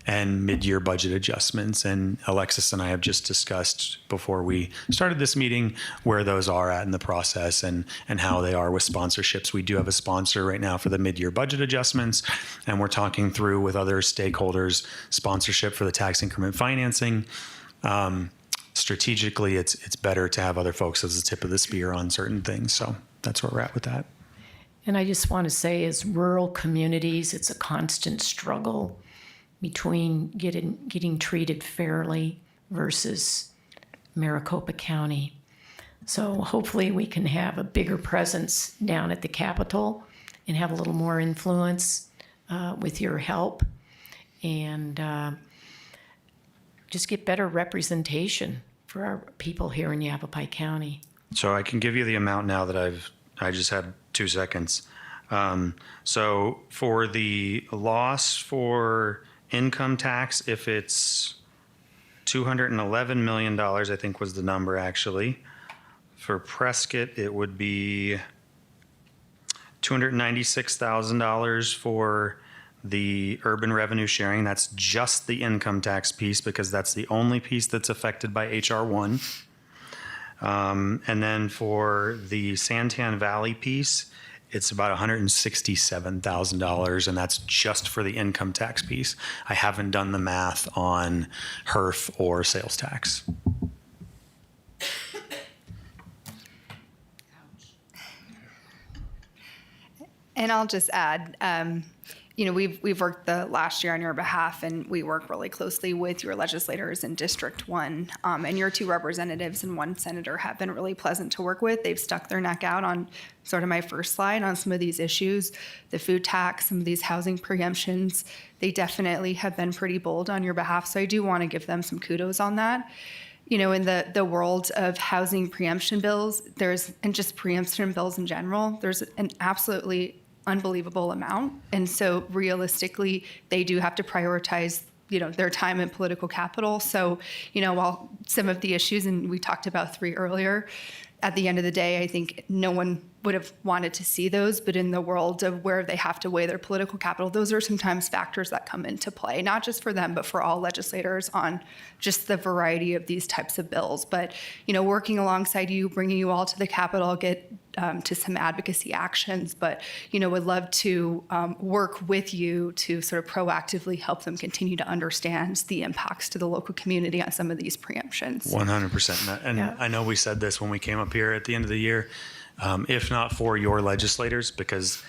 S5: and mid-year budget adjustments. And Alexis and I have just discussed before we started this meeting where those are at in the process and how they are with sponsorships. We do have a sponsor right now for the mid-year budget adjustments, and we're talking through with other stakeholders sponsorship for the tax increment financing. Strategically, it's better to have other folks as the tip of the spear on certain things. So that's where we're at with that.
S1: And I just want to say, as rural communities, it's a constant struggle between getting treated fairly versus Maricopa County. So hopefully we can have a bigger presence down at the Capitol and have a little more influence with your help, and just get better representation for our people here in Yavapai County.
S5: So I can give you the amount now that I just had 2 seconds. So for the loss for income tax, if it's $211 million, I think was the number actually. For Prescott, it would be $296,000 for the urban revenue sharing. That's just the income tax piece because that's the only piece that's affected by H.R. 1. And then for the Santan Valley piece, it's about $167,000, and that's just for the income tax piece. I haven't done the math on HERF or sales tax.
S6: And I'll just add, we've worked the last year on your behalf, and we work really closely with your legislators in District 1. And your 2 representatives and 1 senator have been really pleasant to work with. They've stuck their neck out on sort of my first slide on some of these issues, the food tax, some of these housing preemptions. They definitely have been pretty bold on your behalf. So I do want to give them some kudos on that. In the world of housing preemption bills, and just preemption bills in general, there's an absolutely unbelievable amount. And so realistically, they do have to prioritize, their time and political capital. So, while some of the issues, and we talked about 3 earlier, at the end of the day, I think no one would have wanted to see those, but in the world of where they have to weigh their political capital, those are sometimes factors that come into play, not just for them, but for all legislators on just the variety of these types of bills. But, working alongside you, bringing you all to the Capitol, I'll get to some advocacy actions, but, would love to work with you to sort of proactively help them continue to understand the impacts to the local community on some of these preemptions.
S5: 100%. And yeah. I know we said this when we came up here at the end of the year, if not for your legislators, because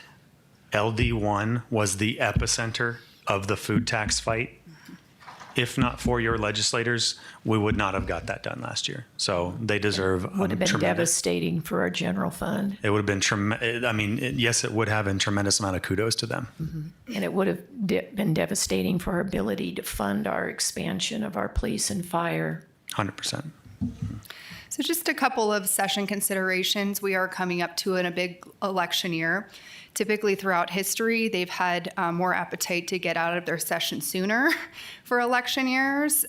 S5: LD1 was the epicenter of the food tax fight. if not for your legislators, we would not have got that done last year. So they deserve
S1: Would have been
S5: tremendous.
S1: devastating for our general fund,
S5: It would have been tremendous. I mean, yes, it would have, and tremendous amount of kudos to them.
S1: and it would have been devastating for our ability to fund our expansion of our police and fire.
S5: 100%.
S6: So just a couple of session considerations. We are coming up to a big election year. Typically throughout history, they've had more appetite to get out of their session sooner for election years.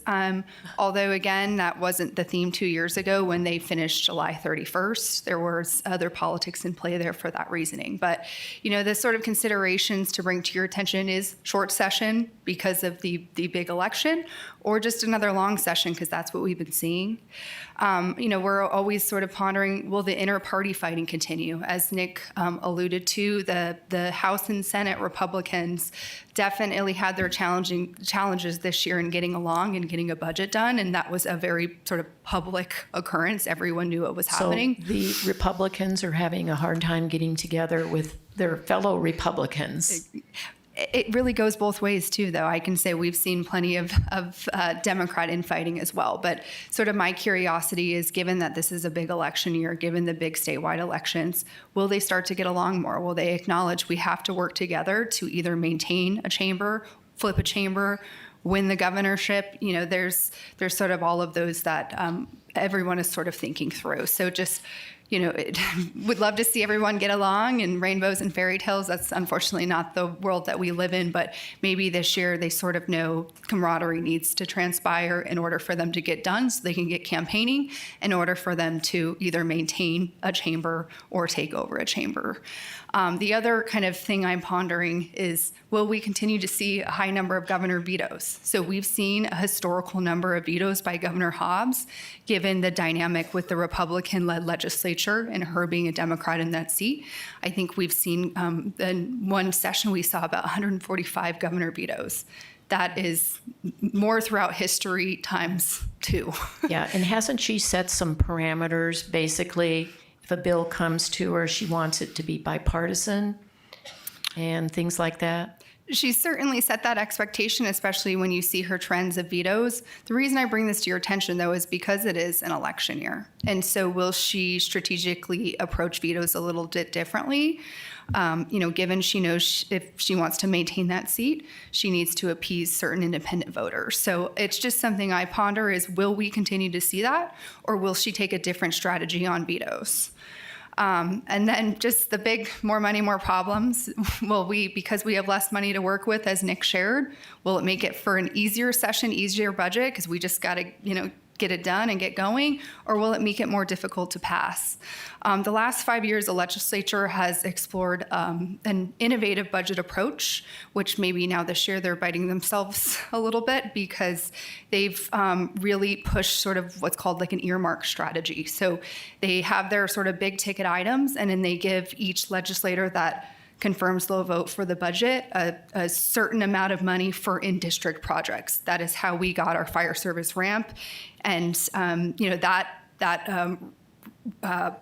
S6: Although, again, that wasn't the theme 2 years ago when they finished July 31st. There was other politics in play there for that reasoning. But, the sort of considerations to bring to your attention is short session because of the big election, or just another long session because that's what we've been seeing. We're always sort of pondering, will the inter-party fighting continue? As Nick alluded to, the House and Senate Republicans definitely had their challenges this year in getting along and getting a budget done, and that was a very sort of public occurrence. Everyone knew what was happening.
S1: So the Republicans are having a hard time getting together with their fellow Republicans.
S6: It really goes both ways, too, though. I can say we've seen plenty of Democrat infighting as well. But sort of my curiosity is, given that this is a big election year, given the big statewide elections, will they start to get along more? Will they acknowledge we have to work together to either maintain a chamber, flip a chamber, win the governorship? There's sort of all of those that everyone is sort of thinking through. So just would love to see everyone get along and rainbows and fairy tales. That's unfortunately not the world that we live in, but maybe this year they sort of know camaraderie needs to transpire in order for them to get done so they can get campaigning, in order for them to either maintain a chamber or take over a chamber. The other kind of thing I'm pondering is, will we continue to see a high number of governor vetoes? So we've seen a historical number of vetoes by Governor Hobbs, given the dynamic with the Republican-led legislature and her being a Democrat in that seat. I think we've seen in one session we saw about 145 governor vetoes. That is more throughout history times 2.
S1: Yeah, and hasn't she set some parameters? Basically, if a bill comes to her, she wants it to be bipartisan and things like that.
S6: She's certainly set that expectation, especially when you see her trends of vetoes. The reason I bring this to your attention, though, is because it is an election year. And so will she strategically approach vetoes a little bit differently? Given she knows if she wants to maintain that seat, she needs to appease certain independent voters. So it's just something I ponder is, will we continue to see that, or will she take a different strategy on vetoes? And then just the big more money, more problems. Will we, because we have less money to work with, as Nick shared, will it make it for an easier session, easier budget because we just got to, get it done and get going, or will it make it more difficult to pass? The last 5 years, the legislature has explored an innovative budget approach, which maybe now this year they're biting themselves a little bit because they've really pushed sort of what's called like an earmark strategy. So they have their sort of big ticket items, and then they give each legislator that confirms they'll vote for the budget a certain amount of money for in-district projects. That is how we got our fire service ramp. And,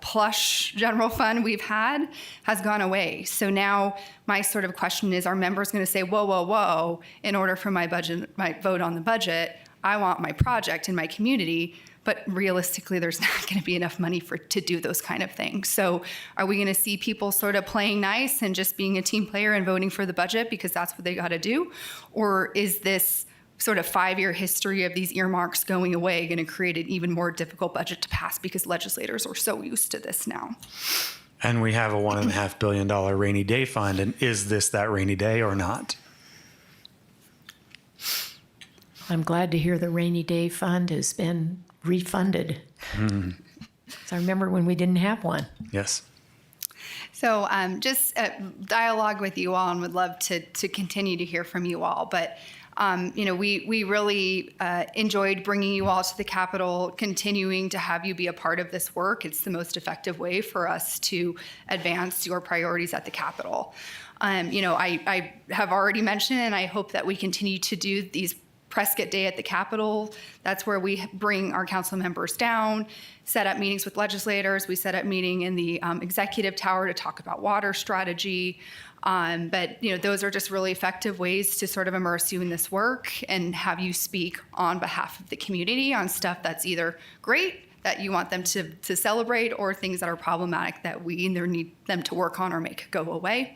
S6: plush general fund we've had has gone away. So now my sort of question is, are members going to say, whoa, in order for my vote on the budget, I want my project in my community, but realistically, there's not going to be enough money to do those kind of things. So are we going to see people sort of playing nice and just being a team player and voting for the budget because that's what they got to do? Or is this sort of 5-year history of these earmarks going away going to create an even more difficult budget to pass because legislators are so used to this now?
S5: And we have a $1.5 billion rainy day fund. And is this that rainy day or not?
S1: I'm glad to hear the rainy day fund has been refunded. So I remember when we didn't have one.
S5: Yes.
S6: So just dialogue with you all, and would love to continue to hear from you all. But we really enjoyed bringing you all to the Capitol, continuing to have you be a part of this work. It's the most effective way for us to advance your priorities at the Capitol. I have already mentioned, and I hope that we continue to do these Prescott Day at the Capitol. That's where we bring our council members down, set up meetings with legislators. We set up meeting in the executive tower to talk about water strategy. But those are just really effective ways to sort of immerse you in this work and have you speak on behalf of the community on stuff that's either great that you want them to celebrate, or things that are problematic that we either need them to work on or make go away.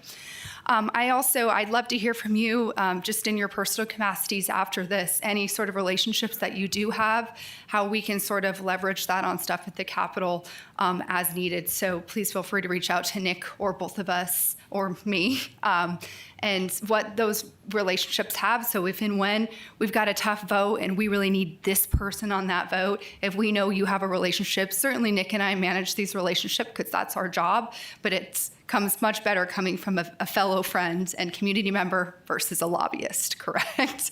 S6: I'd love to hear from you, just in your personal capacities after this, any sort of relationships that you do have, how we can sort of leverage that on stuff at the Capitol as needed. So please feel free to reach out to Nick or both of us or me, and what those relationships have. So if and when we've got a tough vote and we really need this person on that vote, if we know you have a relationship, certainly Nick and I manage these relationships because that's our job, but it comes much better coming from a fellow friend and community member versus a lobbyist, correct?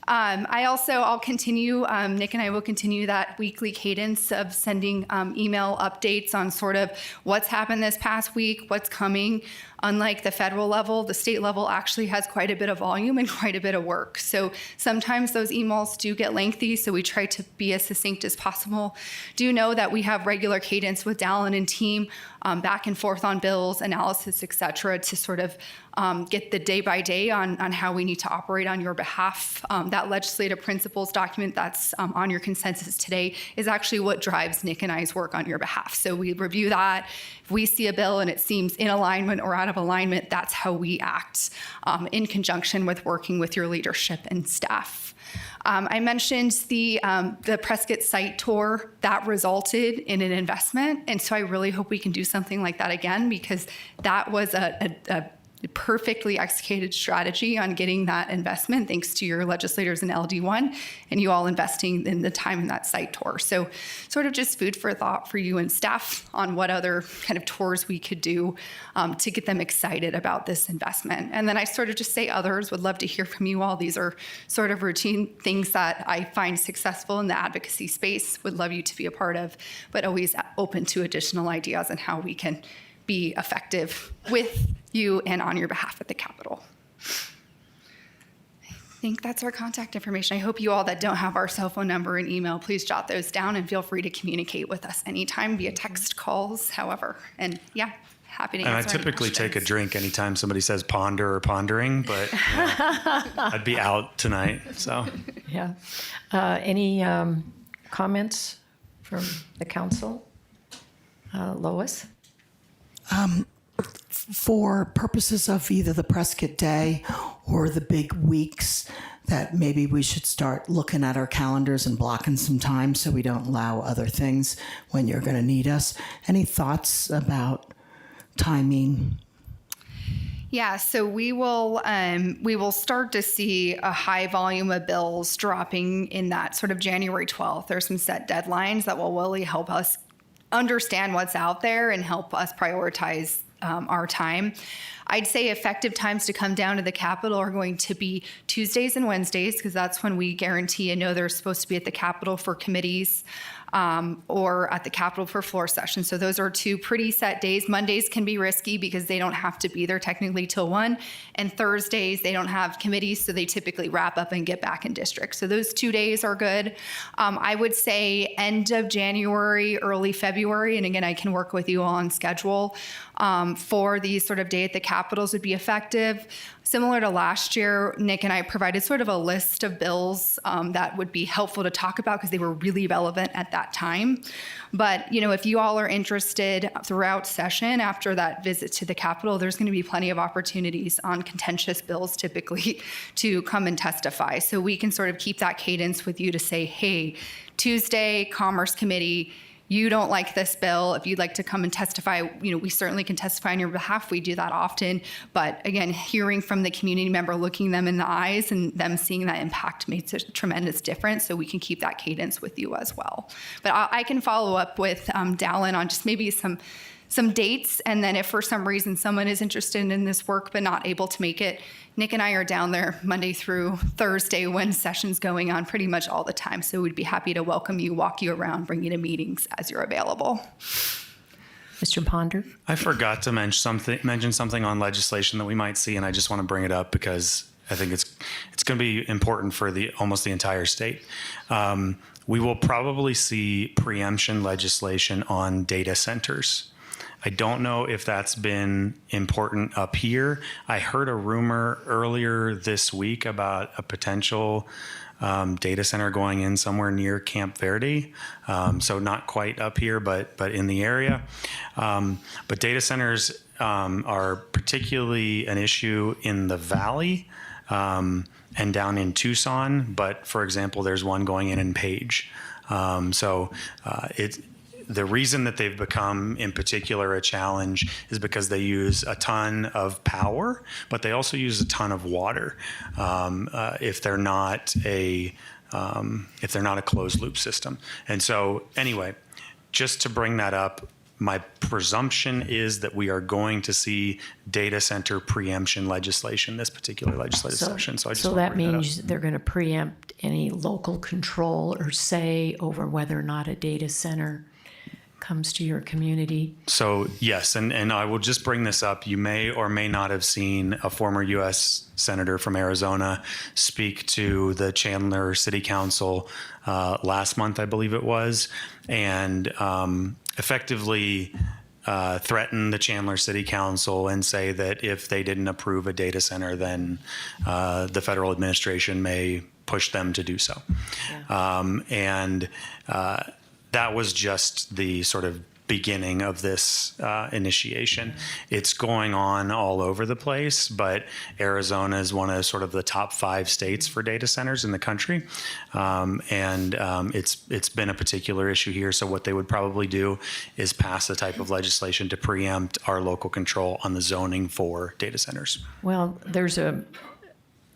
S6: I'll continue, Nick and I will continue that weekly cadence of sending email updates on sort of what's happened this past week, what's coming. Unlike the federal level, the state level actually has quite a bit of volume and quite a bit of work. So sometimes those emails do get lengthy, so we try to be as succinct as possible. Do know that we have regular cadence with Dallin and team, back and forth on bills, analysis, et cetera, to sort of get the day by day on how we need to operate on your behalf. That legislative principles document that's on your consensus today is actually what drives Nick and I's work on your behalf. So we review that. If we see a bill and it seems in alignment or out of alignment, that's how we act in conjunction with working with your leadership and staff. I mentioned the Prescott site tour that resulted in an investment, and so I really hope we can do something like that again, because that was a perfectly executed strategy on getting that investment, thanks to your legislators in LD1 and you all investing in the time in that site tour. So sort of just food for thought for you and staff on what other kind of tours we could do to get them excited about this investment. And then I sort of just say others, would love to hear from you all. These are sort of routine things that I find successful in the advocacy space, would love you to be a part of, but always open to additional ideas on how we can be effective with you and on your behalf at the Capitol. I think that's our contact information. I hope you all that don't have our cell phone number and email, please jot those down and feel free to communicate with us anytime via text, calls, however. And yeah, happy to answer.
S5: And I
S6: any
S5: typically take a
S6: questions.
S5: drink anytime somebody says ponder or pondering, but I'd be out tonight, so.
S1: Yeah. Any comments from the council? Lois?
S3: For purposes of either the Prescott Day or the big weeks, that maybe we should start looking at our calendars and blocking some time so we don't allow other things when you're going to need us. Any thoughts about timing?
S6: Yeah, so we will start to see a high volume of bills dropping in that sort of January 12th. There's some set deadlines that will really help us understand what's out there and help us prioritize our time. I'd say effective times to come down to the Capitol are going to be Tuesdays and Wednesdays, because that's when we guarantee and know they're supposed to be at the Capitol for committees or at the Capitol for floor session. So those are two pretty set days. Mondays can be risky because they don't have to be there technically till 1. And Thursdays, they don't have committees, so they typically wrap up and get back in district. So those 2 days are good. I would say end of January, early February, and again, I can work with you all on schedule for these sort of day at the Capitals would be effective. Similar to last year, Nick and I provided sort of a list of bills that would be helpful to talk about because they were really relevant at that time. But, if you all are interested throughout session after that visit to the Capitol, there's going to be plenty of opportunities on contentious bills typically to come and testify. So we can sort of keep that cadence with you to say, hey, Tuesday, Commerce Committee, you don't like this bill. If you'd like to come and testify, we certainly can testify on your behalf. We do that often. But again, hearing from the community member, looking them in the eyes and them seeing that impact makes a tremendous difference. So we can keep that cadence with you as well. But I can follow up with Dallin on just maybe some dates. And then if for some reason someone is interested in this work but not able to make it, Nick and I are down there Monday through Thursday when session's going on pretty much all the time. So we'd be happy to welcome you, walk you around, bring you to meetings as you're available.
S1: Mr. Ponder?
S5: I forgot to mention something on legislation that we might see, and I just want to bring it up because I think it's going to be important for almost the entire state. We will probably see preemption legislation on data centers. I don't know if that's been important up here. I heard a rumor earlier this week about a potential data center going in somewhere near Camp Verde. So not quite up here, but in the area. But data centers are particularly an issue in the valley and down in Tucson. But for example, there's one going in Page. The reason that they've become in particular a challenge is because they use a ton of power, but they also use a ton of water if they're not a closed loop system. And so anyway, just to bring that up, my presumption is that we are going to see data center preemption legislation this particular legislative session. So I just
S1: so
S5: wanted to
S1: that
S5: bring
S1: means they're going to preempt any local control or say over whether or not a data center comes to your community.
S5: So yes, and I will just bring this up. You may or may not have seen a former U.S. Senator from Arizona speak to the Chandler City Council last month, I believe it was, and effectively threaten the Chandler City Council and say that if they didn't approve a data center, then the federal administration may push them to do so. Yeah. That was just the sort of beginning of this initiation. It's going on all over the place, but Arizona is one of sort of the top 5 states for data centers in the country. It's been a particular issue here. So what they would probably do is pass the type of legislation to preempt our local control on the zoning for data centers.
S1: Well,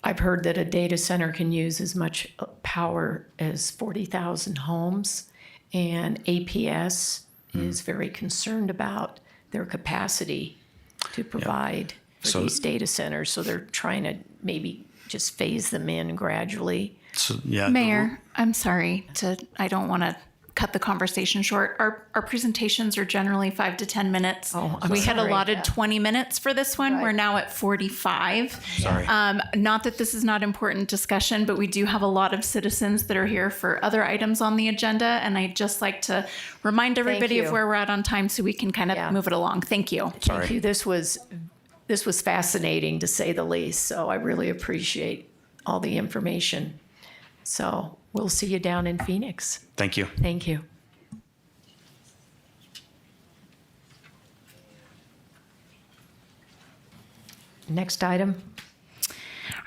S1: I've heard that a data center can use as much power as 40,000 homes, and APS is very concerned about their capacity to provide for these data centers. So they're trying to maybe just phase them in gradually.
S5: So, yeah.
S2: Mayor, I'm sorry I don't want to cut the conversation short. Our presentations are generally 5 to 10 minutes.
S1: Oh, I'm
S2: we had
S1: sorry.
S2: allotted 20 minutes for this one.
S1: Right.
S2: We're now at 45.
S5: Sorry.
S2: Not that this is not important discussion, but we do have a lot of citizens that are here for other items on the agenda. And I'd just like to remind everybody of
S1: you.
S2: where we're at on time so we can kind of move it along. Thank you.
S1: Thank you. This was fascinating, to say the least. So I really appreciate all the information. So we'll see you down in Phoenix.
S5: Thank you.
S1: Thank you. Next item.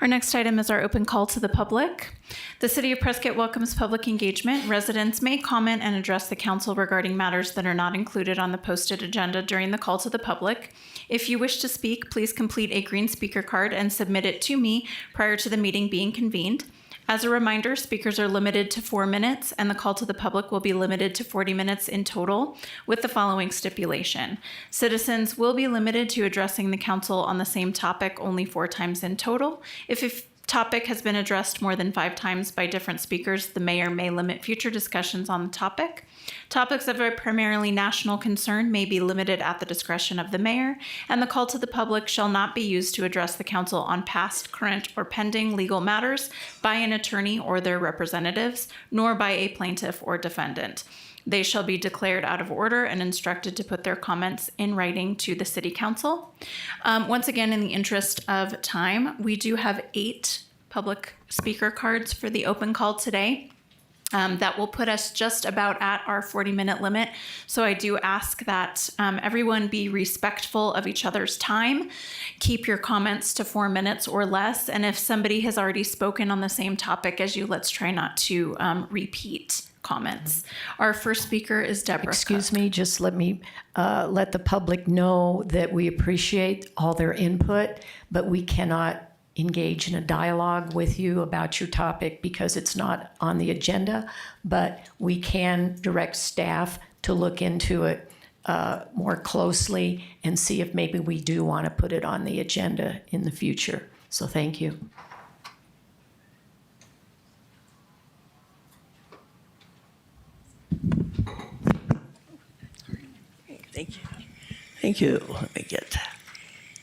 S2: Our next item is our open call to the public. The City of Prescott welcomes public engagement. Residents may comment and address the council regarding matters that are not included on the posted agenda during the call to the public. If you wish to speak, please complete a green speaker card and submit it to me prior to the meeting being convened. As a reminder, speakers are limited to 4 minutes, and the call to the public will be limited to 40 minutes in total, with the following stipulation. Citizens will be limited to addressing the council on the same topic only 4 times in total. If a topic has been addressed more than 5 times by different speakers, the mayor may limit future discussions on the topic. Topics of a primarily national concern may be limited at the discretion of the mayor, and the call to the public shall not be used to address the council on past, current, or pending legal matters by an attorney or their representatives, nor by a plaintiff or defendant. They shall be declared out of order and instructed to put their comments in writing to the City Council. Once again, in the interest of time, we do have 8 public speaker cards for the open call today. That will put us just about at our 40-minute limit. So I do ask that everyone be respectful of each other's time. Keep your comments to 4 minutes or less. And if somebody has already spoken on the same topic as you, let's try not to repeat comments. Our first speaker is Deborah.
S1: Excuse me, just let me let the public know that we appreciate all their input, but we cannot engage in a dialogue with you about your topic because it's not on the agenda, but we can direct staff to look into it more closely and see if maybe we do want to put it on the agenda in the future. So thank you.
S7: Thank you. Thank you. Let me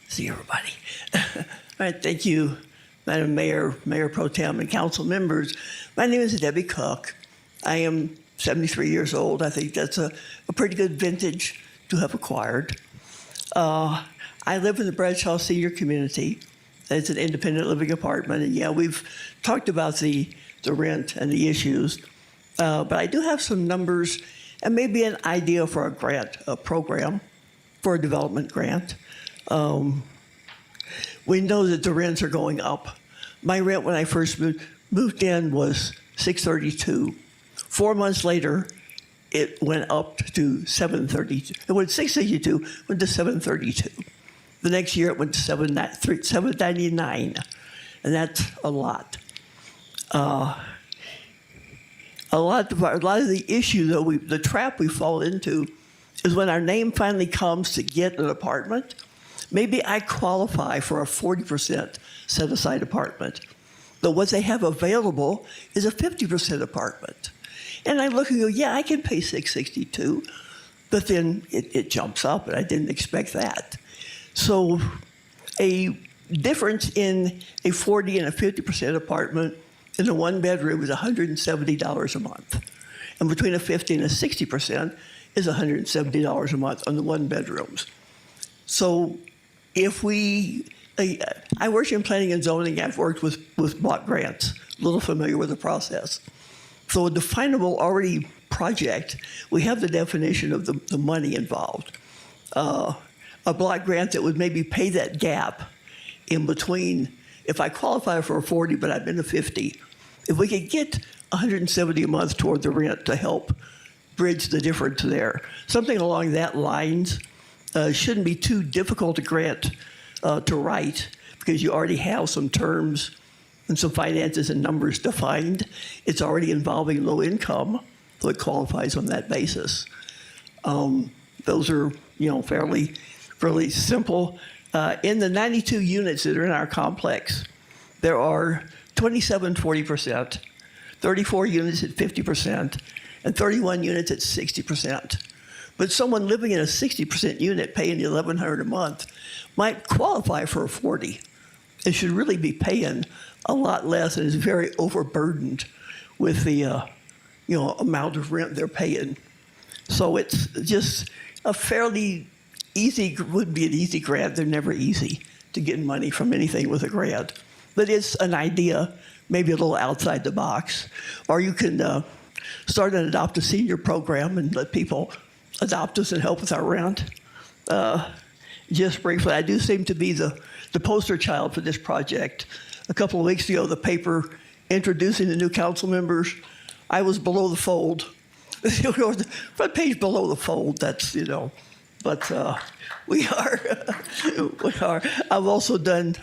S7: see everybody. All right, thank you, Madam Mayor, Mayor Pro Tem, and council members. My name is Debbie Cook. I am 73 years old. I think that's a pretty good vintage to have acquired. I live in the Bradshaw Senior Community. It's an independent living apartment. And yeah, we've talked about the rent and the issues. But I do have some numbers and maybe an idea for a grant, a program for a development grant. We know that the rents are going up. My rent when I first moved in was $632. 4 months later, it went up to $732. It went $662, went to $732. The next year, it went to $799, and that's a lot. A lot of the issue, though, the trap we fall into, is when our name finally comes to get an apartment. Maybe I qualify for a 40% set-aside apartment, but what they have available is a 50% apartment. And I look and go, yeah, I can pay $662, but then it jumps up, and I didn't expect that. So a difference in a 40 and a 50% apartment in a one-bedroom is $170 a month. And between a 50 and a 60% is $170 a month on the one-bedrooms. So if I work in planning and zoning, I've worked with block grants, a little familiar with the process. So a definable already project, we have the definition of the money involved. A block grant that would maybe pay that gap in between, if I qualify for a 40 but I've been a 50, if we could get $170 a month toward the rent to help bridge the difference there, something along that lines shouldn't be too difficult to grant to write because you already have some terms and some finances and numbers defined. It's already involving low income, so it qualifies on that basis. Those are, fairly simple. In the 92 units that are in our complex, there are 27 40%, 34 units at 50%, and 31 units at 60%. But someone living in a 60% unit paying $1,100 a month might qualify for a 40. They should really be paying a lot less and is very overburdened with the amount of rent they're paying. So it's just a fairly would be an easy grant. They're never easy to get money from anything with a grant. But it's an idea, maybe a little outside the box. Or you can start an Adopt a Senior program and let people adopt us and help with our rent. Just briefly, I do seem to be the poster child for this project. A couple of weeks ago, the paper introducing the new council members, I was below the fold. The front page below the fold, that's, but we are. I've also done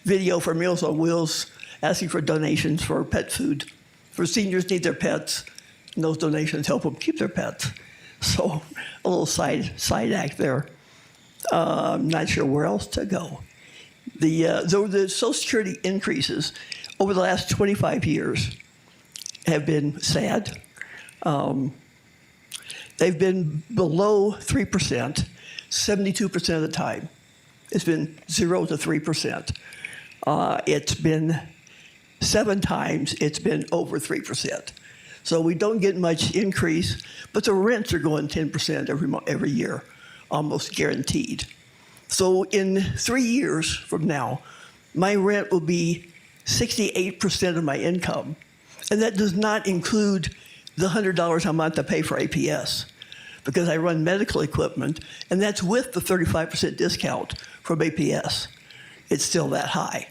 S7: video for Meals on Wheels, asking for donations for pet food. For seniors need their pets, and those donations help them keep their pets. So a little side act there. I'm not sure where else to go. The Social Security increases over the last 25 years have been sad. They've been below 3%, 72% of the time. It's been 0 to 3%. It's been 7 times, it's been over 3%. So we don't get much increase, but the rents are going 10% every year, almost guaranteed. So in 3 years from now, my rent will be 68% of my income. And that does not include the $100 a month I pay for APS, because I run medical equipment, and that's with the 35% discount from APS. It's still that high.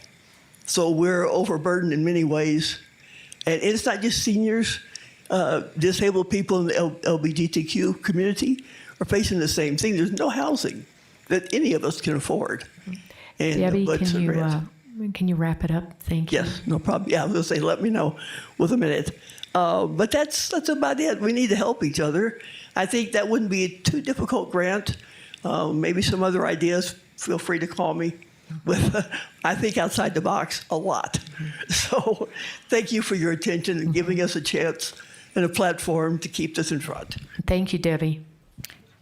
S7: So we're overburdened in many ways. And it's not just seniors. Disabled people in the LGBTQ community are facing the same thing. There's no housing that any of us can afford. And
S1: Debbie, can you wrap it up? Thank you.
S7: Yes, no problem. Yeah, I was going to say, let me know with a minute. But that's about it. We need to help each other. I think that wouldn't be a too difficult grant. Maybe some other ideas, feel free to call me. I think outside the box a lot. So thank you for your attention and giving us a chance and a platform to keep this in front.
S1: Thank you, Debbie.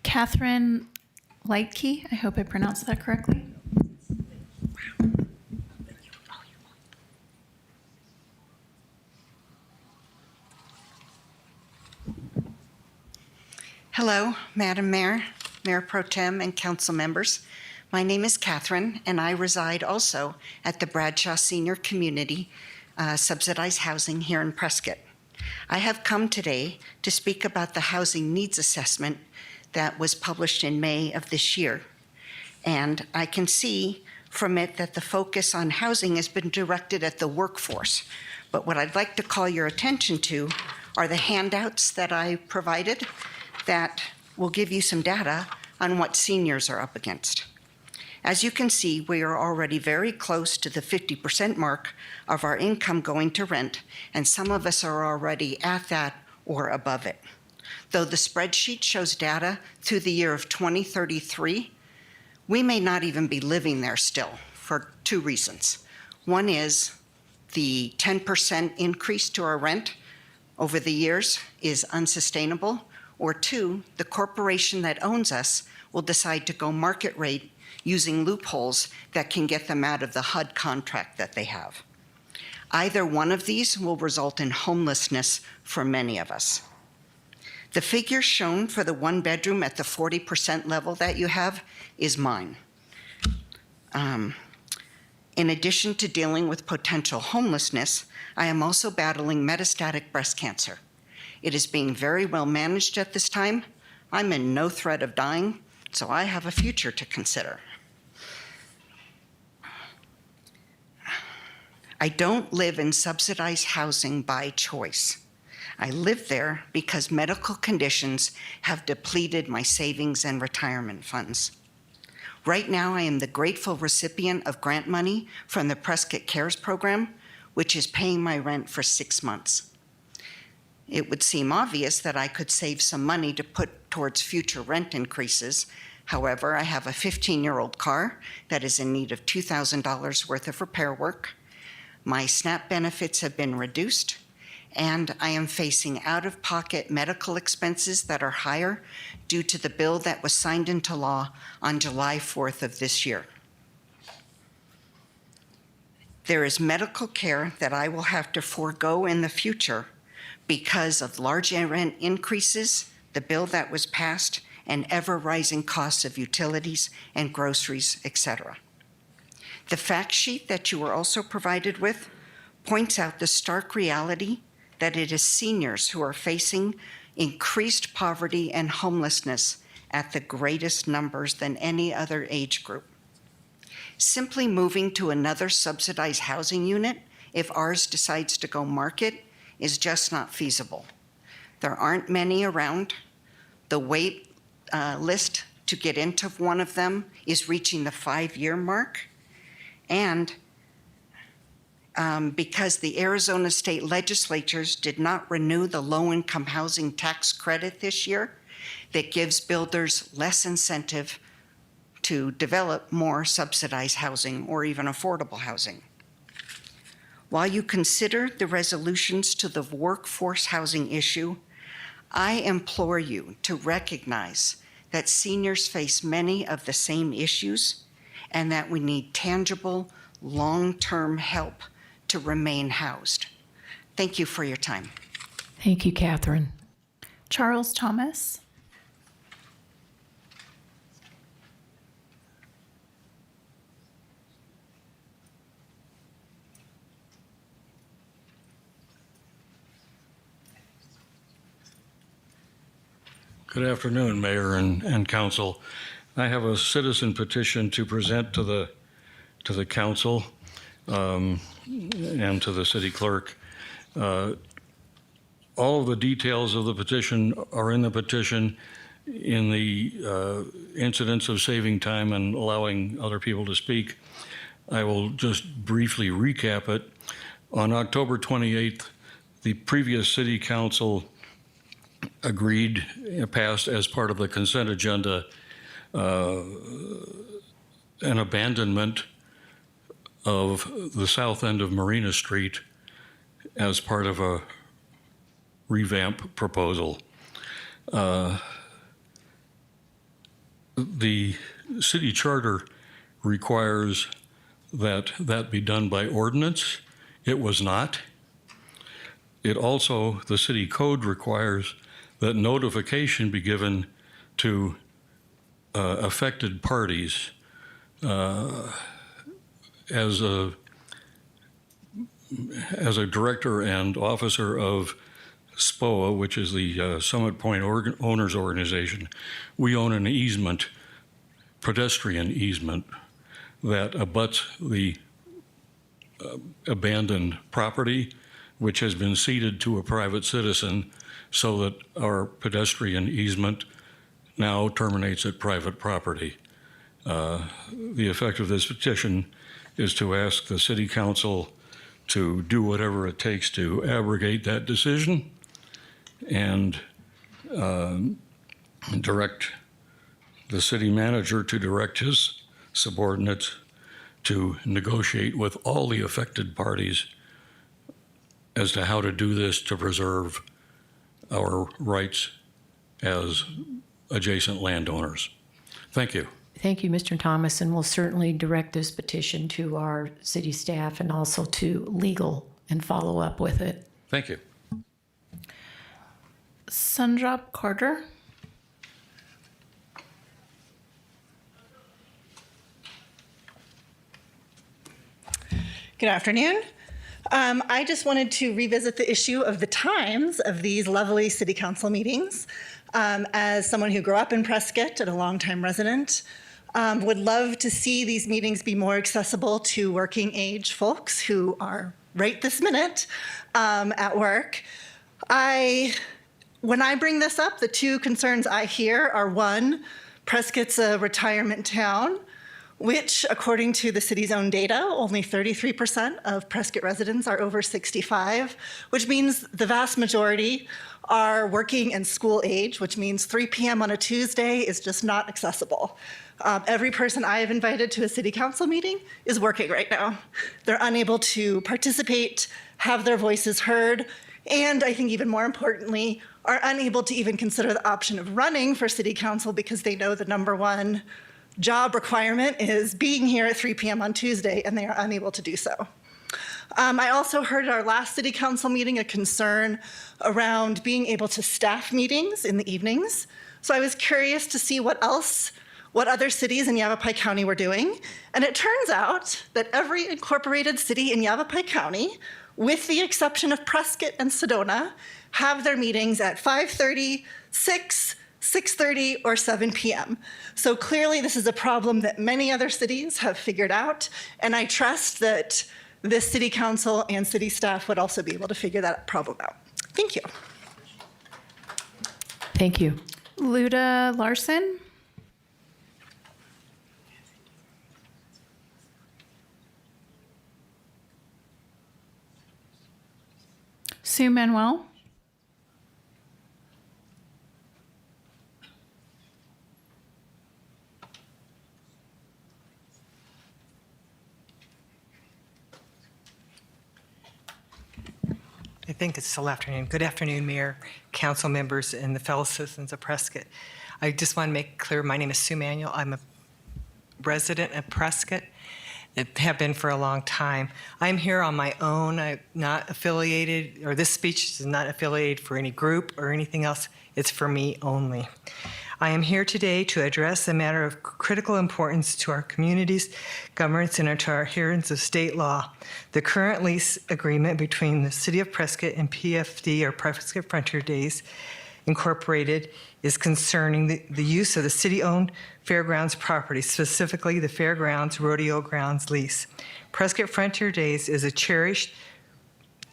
S2: Catherine Lightke, I hope I pronounced that correctly.
S8: Hello, Madam Mayor, Mayor Pro Tem, and council members. My name is Catherine, and I reside also at the Bradshaw Senior Community Subsidized Housing here in Prescott. I have come today to speak about the housing needs assessment that was published in May of this year. And I can see from it that the focus on housing has been directed at the workforce. But what I'd like to call your attention to are the handouts that I provided that will give you some data on what seniors are up against. As you can see, we are already very close to the 50% mark of our income going to rent, and some of us are already at that or above it. Though the spreadsheet shows data through the year of 2033, we may not even be living there still for two reasons. One is the 10% increase to our rent over the years is unsustainable, or two, the corporation that owns us will decide to go market rate using loopholes that can get them out of the HUD contract that they have. Either one of these will result in homelessness for many of us. The figure shown for the one bedroom at the 40% level that you have is mine. In addition to dealing with potential homelessness, I am also battling metastatic breast cancer. It is being very well managed at this time. I'm in no threat of dying, so I have a future to consider. I don't live in subsidized housing by choice. I live there because medical conditions have depleted my savings and retirement funds. Right now, I am the grateful recipient of grant money from the Prescott CARES program, which is paying my rent for 6 months. It would seem obvious that I could save some money to put towards future rent increases. However, I have a 15-year-old car that is in need of $2,000 worth of repair work. My SNAP benefits have been reduced, and I am facing out-of-pocket medical expenses that are higher due to the bill that was signed into law on July 4th of this year. There is medical care that I will have to forego in the future because of large rent increases, the bill that was passed, and ever-rising costs of utilities and groceries, etc. The fact sheet that you were also provided with points out the stark reality that it is seniors who are facing increased poverty and homelessness at the greatest numbers than any other age group. Simply moving to another subsidized housing unit, if A.R.S decides to go market, is just not feasible. There aren't many around. The wait list to get into one of them is reaching the 5-year mark. And because the Arizona state legislatures did not renew the low-income housing tax credit this year, that gives builders less incentive to develop more subsidized housing or even affordable housing. While you consider the resolutions to the workforce housing issue, I implore you to recognize that seniors face many of the same issues and that we need tangible, long-term help to remain housed. Thank you for your time.
S1: Thank you, Catherine.
S2: Charles Thomas.
S9: Good afternoon, Mayor and Council. I have a citizen petition to present to the Council and to the City Clerk. All of the details of the petition are in the petition in the incidents of saving time and allowing other people to speak. I will just briefly recap it. On October 28th, the previous City Council passed as part of the consent agenda an abandonment of the south end of Marina Street as part of a revamp proposal. The city charter requires that that be done by ordinance. It was not. It also, the city code requires that notification be given to affected parties as a director and officer of SPOA, which is the Summit Point Owners Organization. We own an easement, pedestrian easement, that abuts the abandoned property, which has been ceded to a private citizen, so that our pedestrian easement now terminates at private property. The effect of this petition is to ask the City Council to do whatever it takes to abrogate that decision and direct the city manager to direct his subordinates to negotiate with all the affected parties as to how to do this to preserve our rights as adjacent landowners. Thank you.
S1: Thank you, Mr. Thomas, and we'll certainly direct this petition to our city staff and also to legal and follow up with it.
S9: Thank you.
S2: Sundrab Carter.
S10: Good afternoon. I just wanted to revisit the issue of the times of these lovely city council meetings. As someone who grew up in Prescott and a longtime resident, would love to see these meetings be more accessible to working age folks who are right this minute at work. When I bring this up, the two concerns I hear are, one, Prescott's a retirement town, which, according to the city's own data, only 33% of Prescott residents are over 65, which means the vast majority are working and school age, which means 3 p.m. on a Tuesday is just not accessible. Every person I have invited to a city council meeting is working right now. They're unable to participate, have their voices heard, and I think even more importantly, are unable to even consider the option of running for city council because they know the number one job requirement is being here at 3 p.m. on Tuesday, and they are unable to do so. I also heard at our last city council meeting a concern around being able to staff meetings in the evenings. So I was curious to see what other cities in Yavapai County were doing. And it turns out that every incorporated city in Yavapai County, with the exception of Prescott and Sedona, have their meetings at 5:30, 6, 6:30, or 7 p.m. So clearly this is a problem that many other cities have figured out, and I trust that this city council and city staff would also be able to figure that problem out. Thank you.
S1: Thank you.
S2: Luda Larson. Sue Manuel.
S11: I think it's still afternoon. Good afternoon, Mayor, council members, and the fellow citizens of Prescott. I just want to make clear, my name is Sue Manuel. I'm a resident of Prescott and have been for a long time. I'm here on my own. I'm not affiliated, or this speech is not affiliated for any group or anything else. It's for me only. I am here today to address a matter of critical importance to our communities, governments, and to our adherence of state law. The current lease agreement between the City of Prescott and PFD, or Prescott Frontier Days Incorporated, is concerning the use of the city-owned fairgrounds property, specifically the Fairgrounds Rodeo Grounds lease. Prescott Frontier Days is a cherished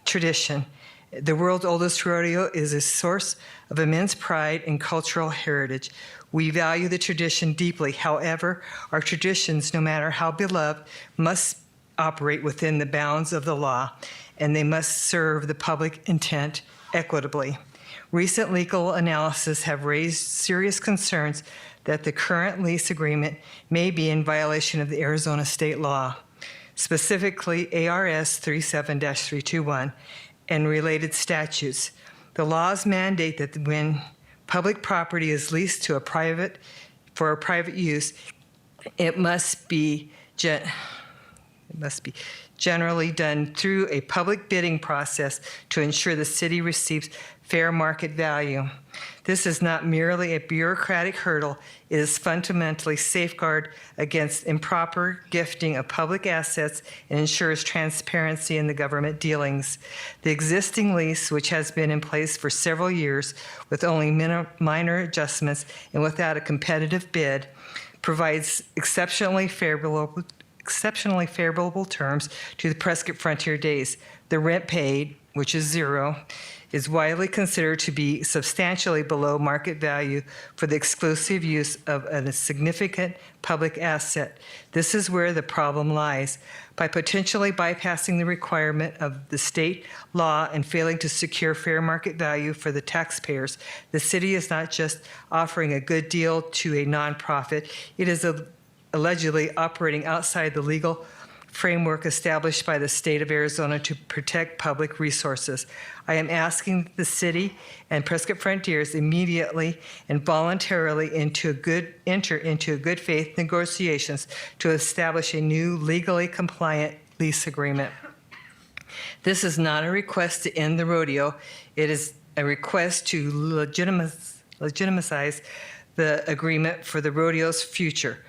S11: tradition. The world's oldest rodeo is a source of immense pride and cultural heritage. We value the tradition deeply. However, our traditions, no matter how beloved, must operate within the bounds of the law, and they must serve the public intent equitably. Recent legal analysis have raised serious concerns that the current lease agreement may be in violation of the Arizona state law, specifically A.R.S. 37-321 and related statutes. The laws mandate that when public property is leased to for a private use, it must be generally done through a public bidding process to ensure the city receives fair market value. This is not merely a bureaucratic hurdle, it is fundamentally safeguard against improper gifting of public assets and ensures transparency in the government dealings. The existing lease, which has been in place for several years with only minor adjustments and without a competitive bid, provides exceptionally favorable terms to the Prescott Frontier Days. The rent paid, which is zero, is widely considered to be substantially below market value for the exclusive use of a significant public asset. This is where the problem lies. By potentially bypassing the requirement of the state law and failing to secure fair market value for the taxpayers, the city is not just offering a good deal to a nonprofit, it is allegedly operating outside the legal framework established by the state of Arizona to protect public resources. I am asking the city and Prescott Frontiers immediately and voluntarily enter into good faith negotiations to establish a new legally compliant lease agreement. This is not a request to end the rodeo. It is a request to legitimize the agreement for the rodeo's future.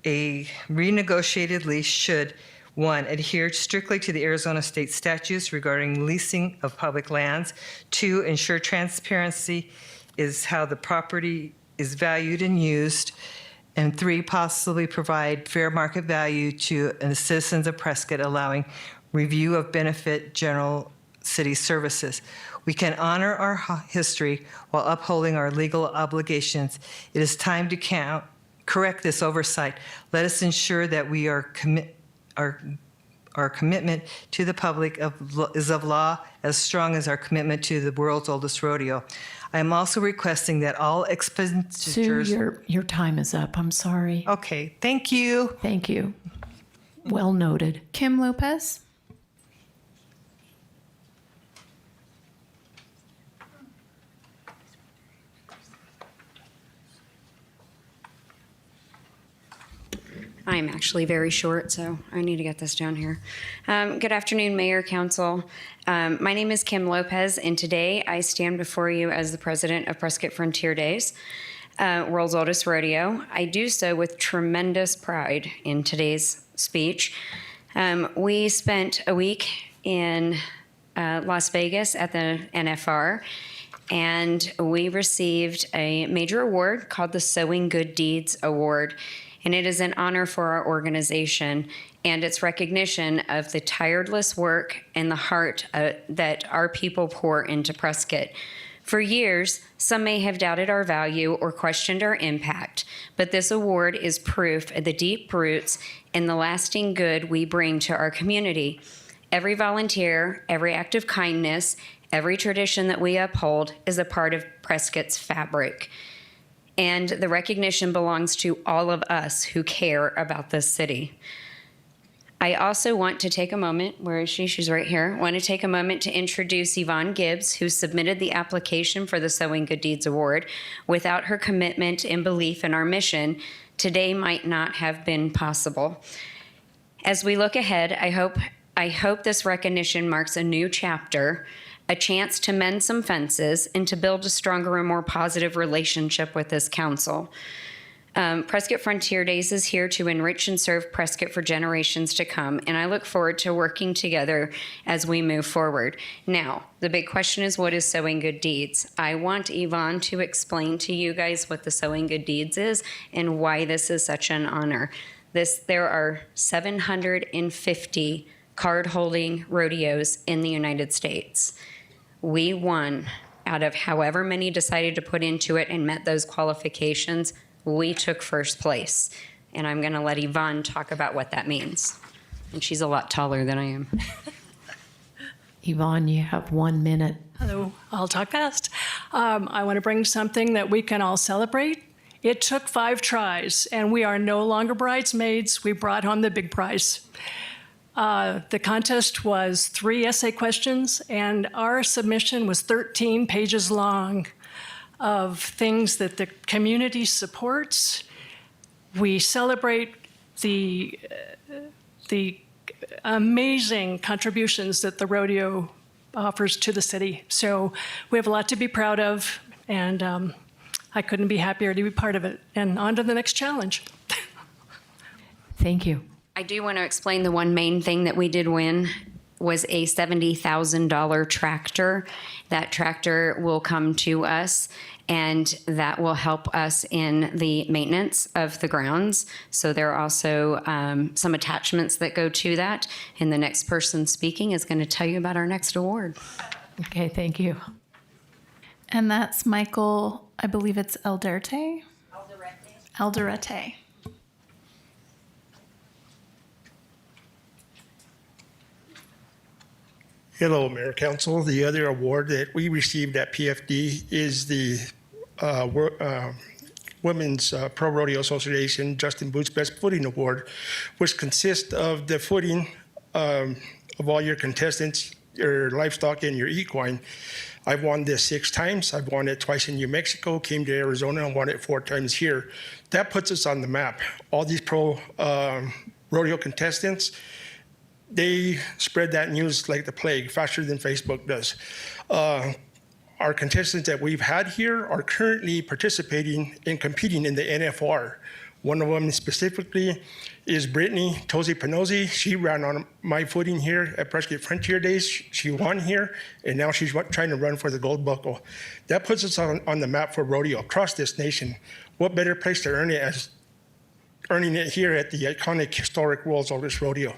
S11: A renegotiated lease should, 1, adhere strictly to the Arizona state statutes regarding leasing of public lands. 2, ensure transparency is how the property is valued and used. And 3, possibly provide fair market value to the citizens of Prescott, allowing review of benefit general city services. We can honor our history while upholding our legal obligations. It is time to correct this oversight. Let us ensure that we are our commitment to the public is of law as strong as our commitment to the world's oldest rodeo. I am also requesting that all expenditures...
S1: Sue, your time is up. I'm sorry.
S11: Okay, thank you.
S1: Thank you. Well noted.
S2: Kim Lopez.
S12: I'm actually very short, so I need to get this down here. Good afternoon, Mayor, Council. My name is Kim Lopez, and today I stand before you as the president of Prescott Frontier Days, world's oldest rodeo. I do so with tremendous pride in today's speech. We spent a week in Las Vegas at the NFR, and we received a major award called the Sowing Good Deeds Award. And it is an honor for our organization and its recognition of the tireless work and the heart that our people pour into Prescott. For years, some may have doubted our value or questioned our impact, but this award is proof of the deep roots and the lasting good we bring to our community. Every volunteer, every act of kindness, every tradition that we uphold is a part of Prescott's fabric. And the recognition belongs to all of us who care about this city. I also want to take a moment, where is she? She's right here. I want to take a moment to introduce Yvonne Gibbs, who submitted the application for the Sowing Good Deeds Award. Without her commitment and belief in our mission, today might not have been possible. As we look ahead, I hope this recognition marks a new chapter, a chance to mend some fences and to build a stronger and more positive relationship with this council. Prescott Frontier Days is here to enrich and serve Prescott for generations to come, and I look forward to working together as we move forward. Now, the big question is, what is Sowing Good Deeds? I want Yvonne to explain to you guys what the Sowing Good Deeds is and why this is such an honor. There are 750 card-holding rodeos in the United States. We won out of however many decided to put into it and met those qualifications. We took first place. And I'm going to let Yvonne talk about what that means. And she's a lot taller than I am.
S1: Yvonne, you have 1 minute.
S13: Hello, I'll talk fast. I want to bring something that we can all celebrate. It took 5 tries, and we are no longer bridesmaids. We brought home the big prize. The contest was 3 essay questions, and our submission was 13 pages long of things that the community supports. We celebrate the amazing contributions that the rodeo offers to the city. So we have a lot to be proud of, and I couldn't be happier to be part of it. And on to the next challenge.
S1: Thank you.
S12: I do want to explain the one main thing that we did win was a $70,000 tractor. That tractor will come to us, and that will help us in the maintenance of the grounds. So there are also some attachments that go to that. And the next person speaking is going to tell you about our next award.
S1: Okay, thank you.
S2: And that's Michael, I believe it's Alderete? Alderete.
S14: Hello, Mayor Council. The other award that we received at PFD is the Women's Pro Rodeo Association Justin Boots Best Footing Award, which consists of the footing of all your contestants, your livestock, and your equine. I've won this 6 times. I've won it twice in New Mexico, came to Arizona, and won it 4 times here. That puts us on the map. All these pro rodeo contestants, they spread that news like the plague, faster than Facebook does. Our contestants that we've had here are currently participating and competing in the NFR. One of them specifically is Brittany Tosi Panozzi. She ran on my footing here at Prescott Frontier Days. She won here, and now she's trying to run for the gold buckle. That puts us on the map for rodeo across this nation. What better place to earn it as earning it here at the iconic historic World's Oldest Rodeo?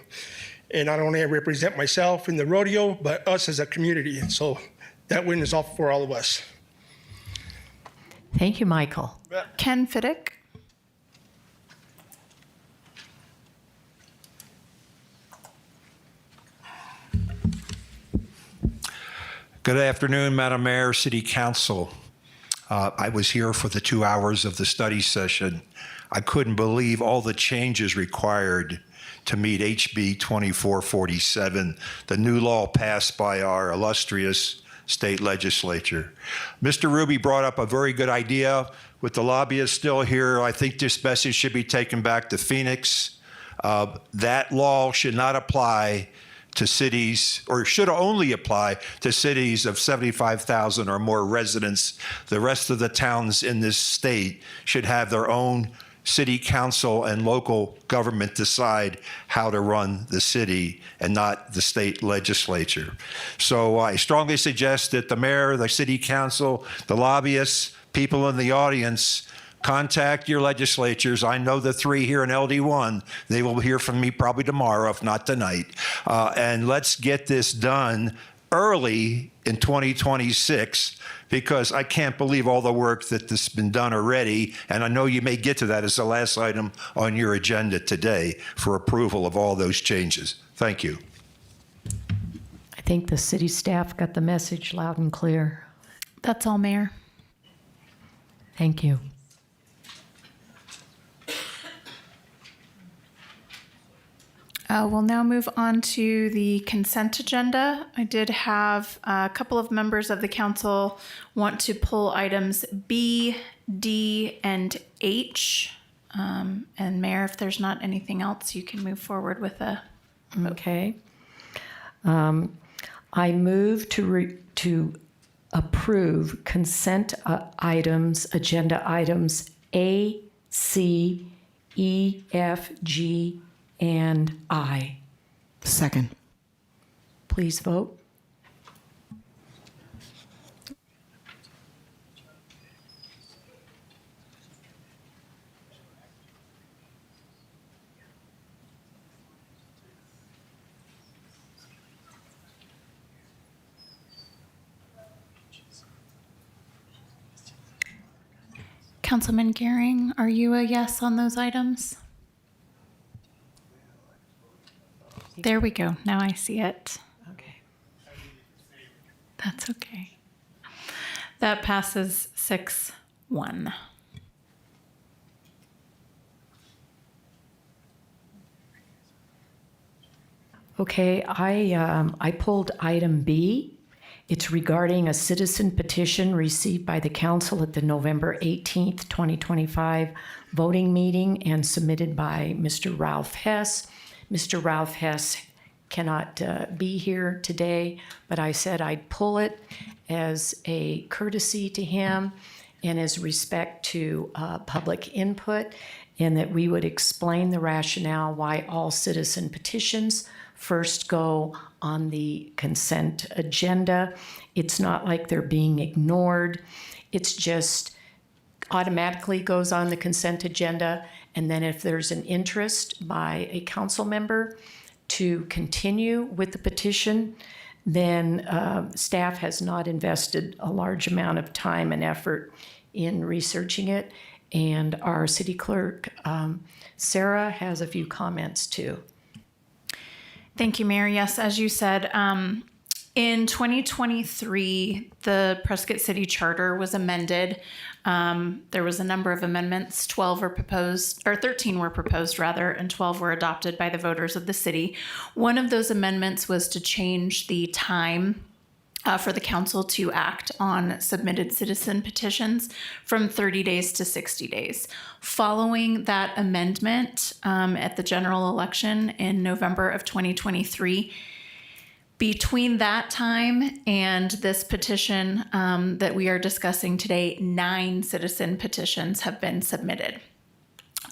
S14: And not only I represent myself in the rodeo, but us as a community. So that win is all for all of us.
S1: Thank you, Michael.
S2: Ken Fiddick.
S15: Good afternoon, Madam Mayor, City Council. I was here for the 2 hours of the study session. I couldn't believe all the changes required to meet HB 2447, the new law passed by our illustrious state legislature. Mr. Ruby brought up a very good idea. With the lobbyists still here, I think this message should be taken back to Phoenix. That law should not apply to cities, or should only apply to cities of 75,000 or more residents. The rest of the towns in this state should have their own city council and local government decide how to run the city and not the state legislature. So I strongly suggest that the mayor, the city council, the lobbyists, people in the audience, contact your legislatures. I know the 3 here in LD1. They will hear from me probably tomorrow, if not tonight. And let's get this done early in 2026, because I can't believe all the work that's been done already. And I know you may get to that as the last item on your agenda today for approval of all those changes. Thank you.
S1: I think the city staff got the message loud and clear.
S2: That's all, Mayor.
S1: Thank you.
S2: We'll now move on to the consent agenda. I did have a couple of members of the council want to pull items B, D, and H. And Mayor, if there's not anything else, you can move forward with a vote.
S1: Okay. I move to approve consent items, agenda items A, C, E, F, G, and I.
S3: Second.
S1: Please vote.
S2: Councilman Gehring, are you a yes on those items? There we go. Now I see it.
S1: Okay.
S2: That's okay. That passes 6-1.
S1: Okay, I pulled item B. It's regarding a citizen petition received by the council at the November 18th, 2025 voting meeting and submitted by Mr. Ralph Hess. Mr. Ralph Hess cannot be here today, but I said I'd pull it as a courtesy to him and as respect to public input, and that we would explain the rationale why all citizen petitions first go on the consent agenda. It's not like they're being ignored. It's just automatically goes on the consent agenda. And then if there's an interest by a council member to continue with the petition, then staff has not invested a large amount of time and effort in researching it. And our city clerk, Sarah, has a few comments too.
S2: Thank you, Mayor. Yes, as you said, in 2023, the Prescott City Charter was amended. There was a number of amendments. 13 were proposed, and 12 were adopted by the voters of the city. One of those amendments was to change the time for the council to act on submitted citizen petitions from 30 days to 60 days. Following that amendment at the general election in November of 2023, between that time and this petition that we are discussing today, 9 citizen petitions have been submitted.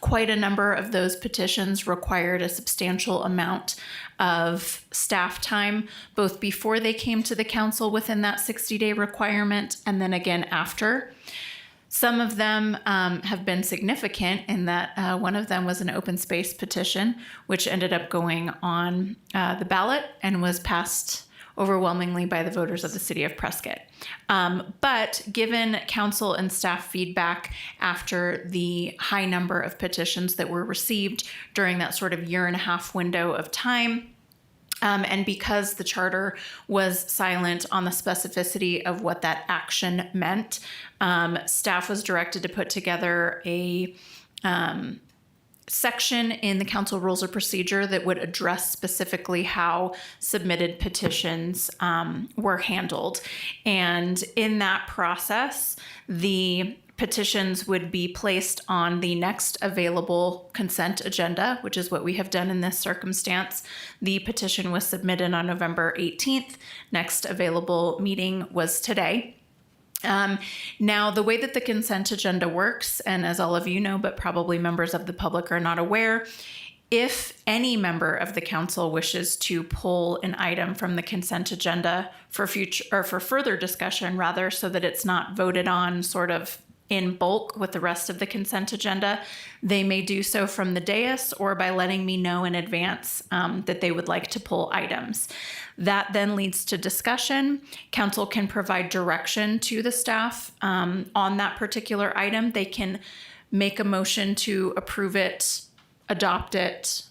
S2: Quite a number of those petitions required a substantial amount of staff time, both before they came to the council within that 60-day requirement, and then again after. Some of them have been significant in that one of them was an open space petition, which ended up going on the ballot and was passed overwhelmingly by the voters of the city of Prescott. But given council and staff feedback after the high number of petitions that were received during that sort of 1.5 year window of time, and because the charter was silent on the specificity of what that action meant, staff was directed to put together a section in the council rules of procedure that would address specifically how submitted petitions were handled. And in that process, the petitions would be placed on the next available consent agenda, which is what we have done in this circumstance. The petition was submitted on November 18th. Next available meeting was today. Now, the way that the consent agenda works, and as all of you know, but probably members of the public are not aware, if any member of the council wishes to pull an item from the consent agenda for future or for further discussion, rather, so that it's not voted on sort of in bulk with the rest of the consent agenda, they may do so from the dais or by letting me know in advance that they would like to pull items. That then leads to discussion. Council can provide direction to the staff on that particular item. They can make a motion to approve it, adopt it,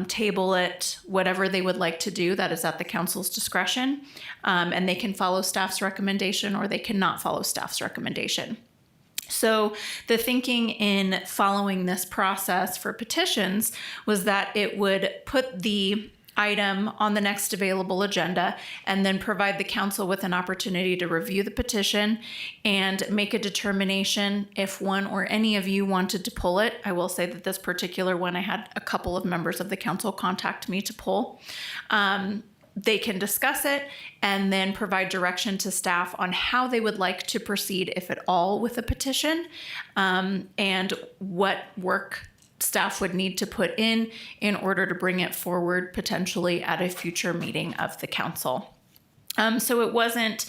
S2: table it, whatever they would like to do. That is at the council's discretion. And they can follow staff's recommendation or they cannot follow staff's recommendation. So the thinking in following this process for petitions was that it would put the item on the next available agenda and then provide the council with an opportunity to review the petition and make a determination if one or any of you wanted to pull it. I will say that this particular one, I had a couple of members of the council contact me to pull. They can discuss it and then provide direction to staff on how they would like to proceed, if at all, with a petition, and what work staff would need to put in order to bring it forward potentially at a future meeting of the council. So it wasn't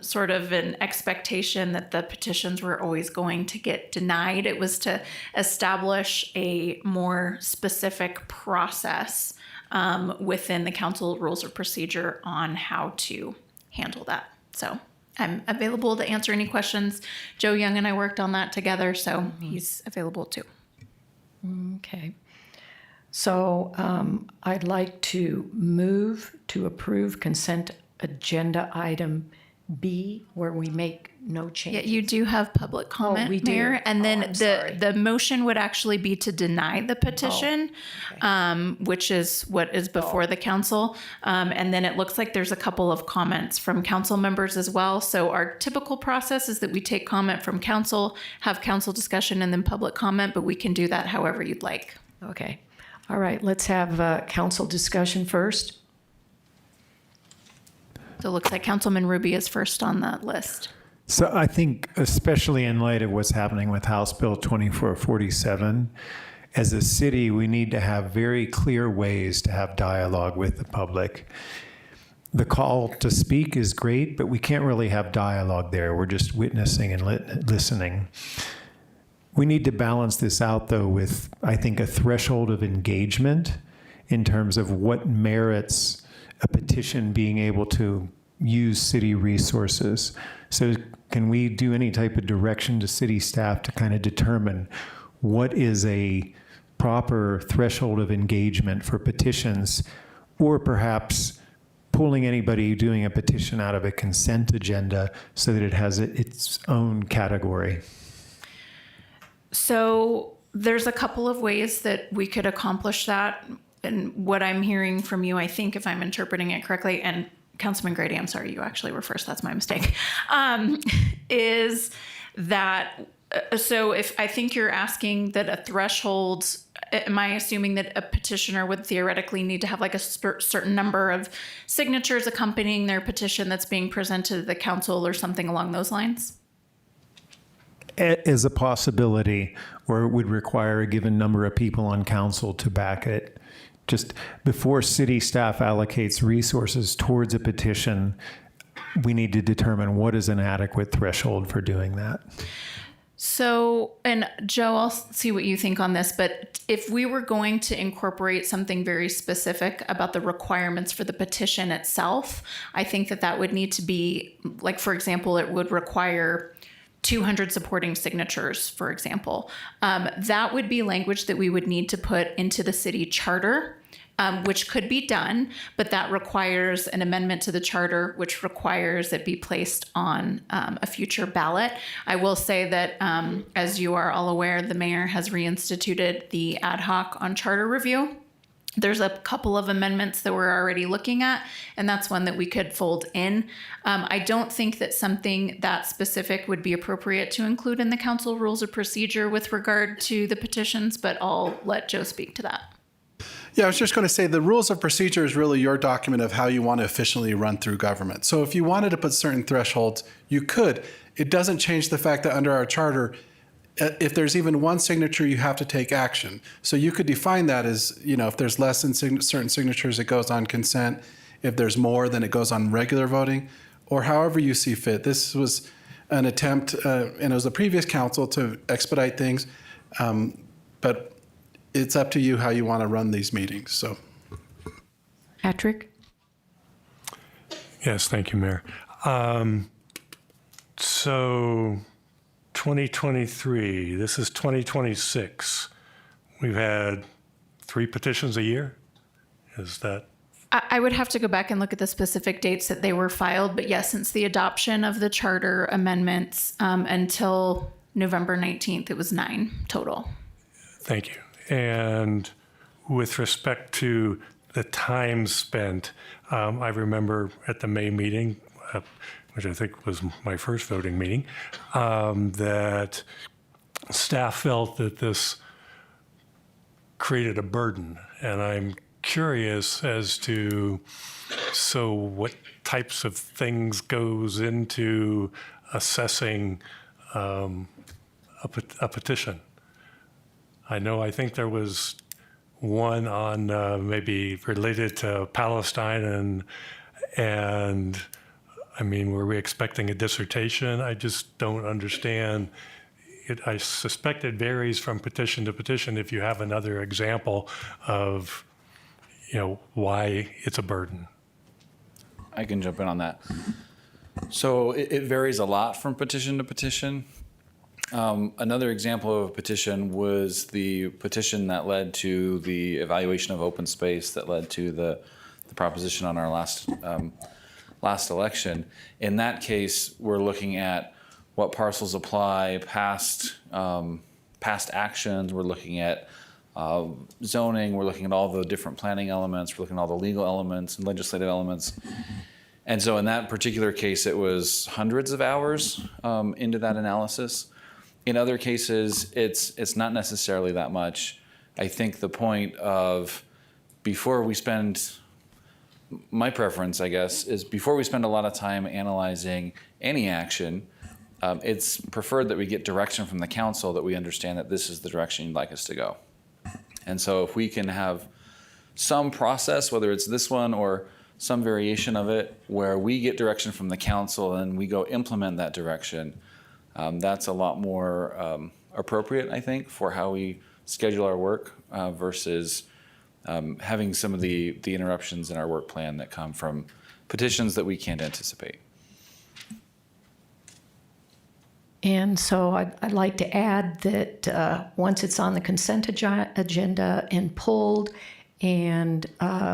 S2: sort of an expectation that the petitions were always going to get denied. It was to establish a more specific process within the council rules of procedure on how to handle that. So I'm available to answer any questions. Joe Young and I worked on that together, so he's available too.
S1: Okay. So I'd like to move to approve consent agenda item B, where we make no changes.
S2: Yeah, you do have public comment,
S1: we do.
S2: Mayor. And then
S1: I'm sorry.
S2: the motion would actually be to deny the petition, which is what is before the council. And then it looks like there's a couple of comments from council members as well. So our typical process is that we take comment from council, have council discussion, and then public comment, but we can do that however you'd like.
S1: Okay. All right, let's have council discussion first.
S2: So it looks like Councilman Ruby is first on that list.
S16: So I think, especially in light of what's happening with House Bill 2447, as a city, we need to have very clear ways to have dialogue with the public. The call to speak is great, but we can't really have dialogue there. We're just witnessing and listening. We need to balance this out, though, with, I think, a threshold of engagement in terms of what merits a petition being able to use city resources. So can we do any type of direction to city staff to kind of determine what is a proper threshold of engagement for petitions, or perhaps pulling anybody doing a petition out of a consent agenda so that it has its own category?
S2: So there's a couple of ways that we could accomplish that. And what I'm hearing from you, I think, if I'm interpreting it correctly, and Councilman Grady, I'm sorry, you actually were first, that's my mistake, is that, so if I think you're asking that a threshold, am I assuming that a petitioner would theoretically need to have like a certain number of signatures accompanying their petition that's being presented to the council or something along those lines?
S16: As a possibility, or it would require a given number of people on council to back it. Just before city staff allocates resources towards a petition, we need to determine what is an adequate threshold for doing that.
S2: So, and Joe, I'll see what you think on this, but if we were going to incorporate something very specific about the requirements for the petition itself, I think that that would need to be, like, for example, it would require 200 supporting signatures, for example. That would be language that we would need to put into the city charter, which could be done, but that requires an amendment to the charter, which requires it be placed on a future ballot. I will say that, as you are all aware, the mayor has reinstituted the ad hoc on charter review. There's a couple of amendments that we're already looking at, and that's one that we could fold in. I don't think that something that specific would be appropriate to include in the council rules of procedure with regard to the petitions, but I'll let Joe speak to that.
S17: Yeah, I was just going to say the rules of procedure is really your document of how you want to efficiently run through government. So if you wanted to put certain thresholds, you could. It doesn't change the fact that under our charter, if there's even one signature, you have to take action. So you could define that as, you know, if there's less than certain signatures, it goes on consent. If there's more, then it goes on regular voting, or however you see fit. This was an attempt, and it was the previous council, to expedite things, but it's up to you how you want to run these meetings. So,
S1: Patrick?
S18: Yes, thank you, Mayor. So 2023, this is 2026. We've had 3 petitions a year. Is that?
S2: I would have to go back and look at the specific dates that they were filed, but yes, since the adoption of the charter amendments until November 19th, it was 9 total.
S18: Thank you. And with respect to the time spent, I remember at the May meeting, which I think was my first voting meeting, that staff felt that this created a burden. And I'm curious as to, so what types of things goes into assessing a petition? I think there was one on maybe related to Palestine and I mean, were we expecting a dissertation? I just don't understand. I suspect it varies from petition to petition if you have another example of, you know, why it's a burden.
S19: I can jump in on that. So it varies a lot from petition to petition. Another example of a petition was the petition that led to the evaluation of open space that led to the proposition on our last election. In that case, we're looking at what parcels apply, past actions. We're looking at zoning. We're looking at all the different planning elements. We're looking at all the legal elements and legislative elements. And so in that particular case, it was hundreds of hours into that analysis. In other cases, it's not necessarily that much. I think the point of before we spend my preference, I guess, is before we spend a lot of time analyzing any action, it's preferred that we get direction from the council that we understand that this is the direction you'd like us to go. And so if we can have some process, whether it's this one or some variation of it, where we get direction from the council and we go implement that direction, that's a lot more appropriate, I think, for how we schedule our work versus having some of the interruptions in our work plan that come from petitions that we can't anticipate.
S1: And so I'd like to add that once it's on the consent agenda and pulled, and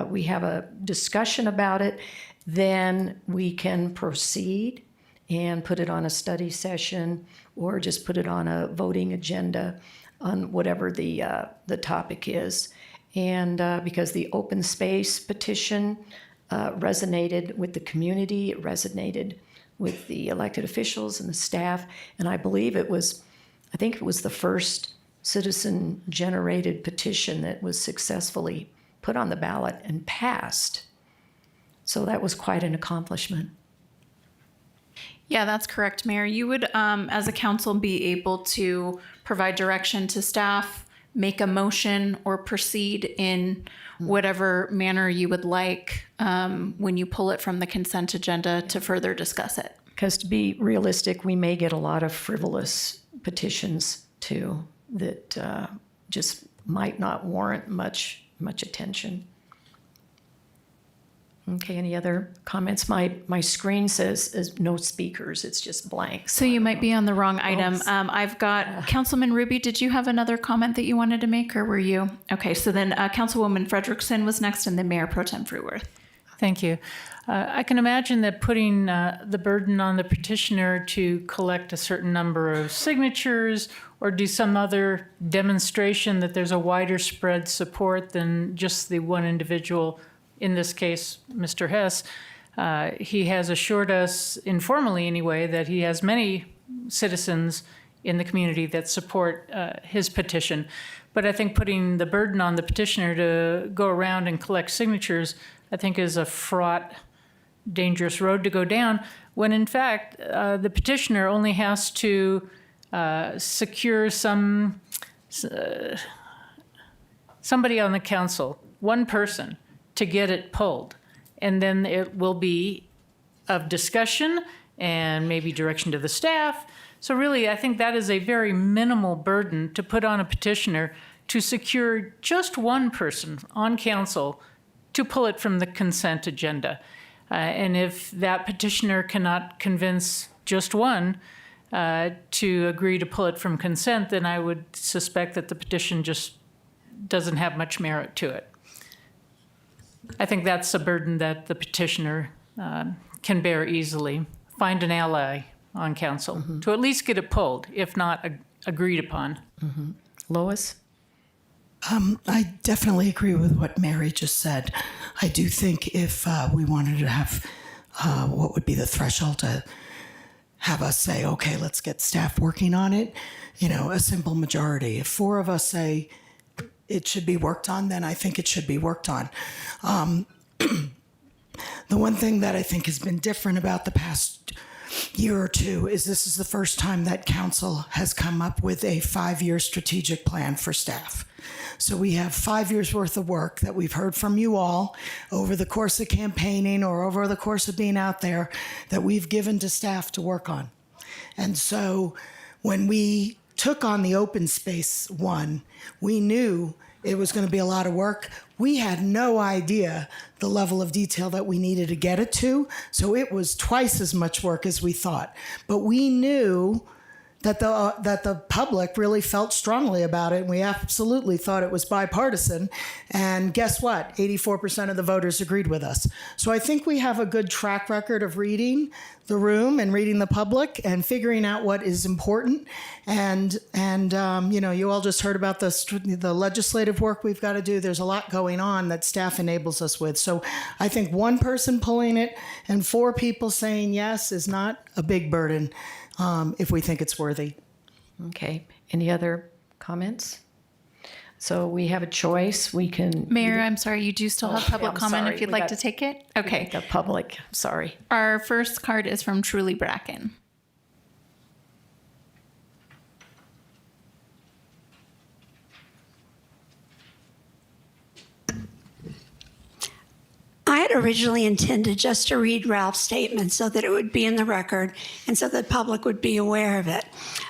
S1: we have a discussion about it, then we can proceed and put it on a study session or just put it on a voting agenda on whatever the topic is. And because the open space petition resonated with the community, it resonated with the elected officials and the staff, and I think it was the first citizen-generated petition that was successfully put on the ballot and passed. So that was quite an accomplishment.
S2: Yeah, that's correct, Mayor. You would, as a council, be able to provide direction to staff, make a motion, or proceed in whatever manner you would like when you pull it from the consent agenda to further discuss it.
S1: Because to be realistic, we may get a lot of frivolous petitions too that just might not warrant much attention. Okay, any other comments? My screen says no speakers. It's just blank.
S2: So you might be on the wrong item. I've got Councilman Ruby. Did you have another comment that you wanted to make, or were you? Okay, so then Councilwoman Frederickson was next, and then Mayor Pro Tem Fruworth.
S20: Thank you. I can imagine that putting the burden on the petitioner to collect a certain number of signatures or do some other demonstration that there's a wider spread support than just the one individual, in this case, Mr. Hess. He has assured us, informally anyway, that he has many citizens in the community that support his petition. But I think putting the burden on the petitioner to go around and collect signatures, I think, is a fraught, dangerous road to go down, when in fact the petitioner only has to secure somebody on the council, one person, to get it pulled. And then it will be of discussion and maybe direction to the staff. So really, I think that is a very minimal burden to put on a petitioner to secure just one person on council to pull it from the consent agenda. And if that petitioner cannot convince just one to agree to pull it from consent, then I would suspect that the petition just doesn't have much merit to it. I think that's a burden that the petitioner can bear easily. Find an ally on council to at least get it pulled, if not agreed upon.
S1: Lois?
S3: I definitely agree with what Mary just said. I do think if we wanted to have what would be the threshold to have us say, okay, let's get staff working on it, a simple majority. If 4 of us say it should be worked on, then I think it should be worked on. The one thing that I think has been different about the past year or two is this is the first time that council has come up with a 5-year strategic plan for staff. So we have 5 years worth of work that we've heard from you all over the course of campaigning or over the course of being out there that we've given to staff to work on. And so when we took on the open space one, we knew it was going to be a lot of work. We had no idea the level of detail that we needed to get it to, so it was twice as much work as we thought. But we knew that the public really felt strongly about it, and we absolutely thought it was bipartisan. And guess what? 84% of the voters agreed with us. So I think we have a good track record of reading the room and reading the public and figuring out what is important. And you all just heard about the legislative work we've got to do. There's a lot going on that staff enables us with. So I think one person pulling it and 4 people saying yes is not a big burden. If we think it's worthy.
S1: Okay. Any other comments? So we have a choice. We can.
S2: Mayor, I'm sorry, you do still have public
S1: I'm
S2: comment
S1: sorry.
S2: if you'd
S1: We
S2: like
S1: got-
S2: to take it? Okay.
S1: The public, sorry.
S2: Our first card is from Truly Bracken.
S21: I had originally intended just to read Ralph's statement so that it would be in the record and so the public would be aware of it.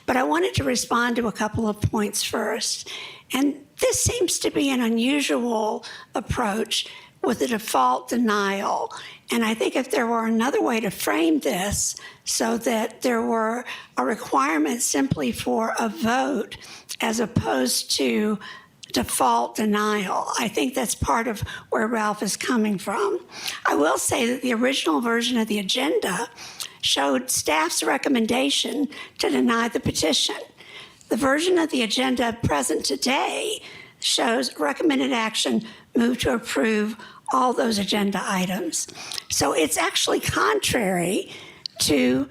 S21: But I wanted to respond to a couple of points first. And this seems to be an unusual approach with a default denial. And I think if there were another way to frame this so that there were a requirement simply for a vote as opposed to default denial, I think that's part of where Ralph is coming from. I will say that the original version of the agenda showed staff's recommendation to deny the petition. The version of the agenda present today shows recommended action move to approve all those agenda items. So it's actually contrary to,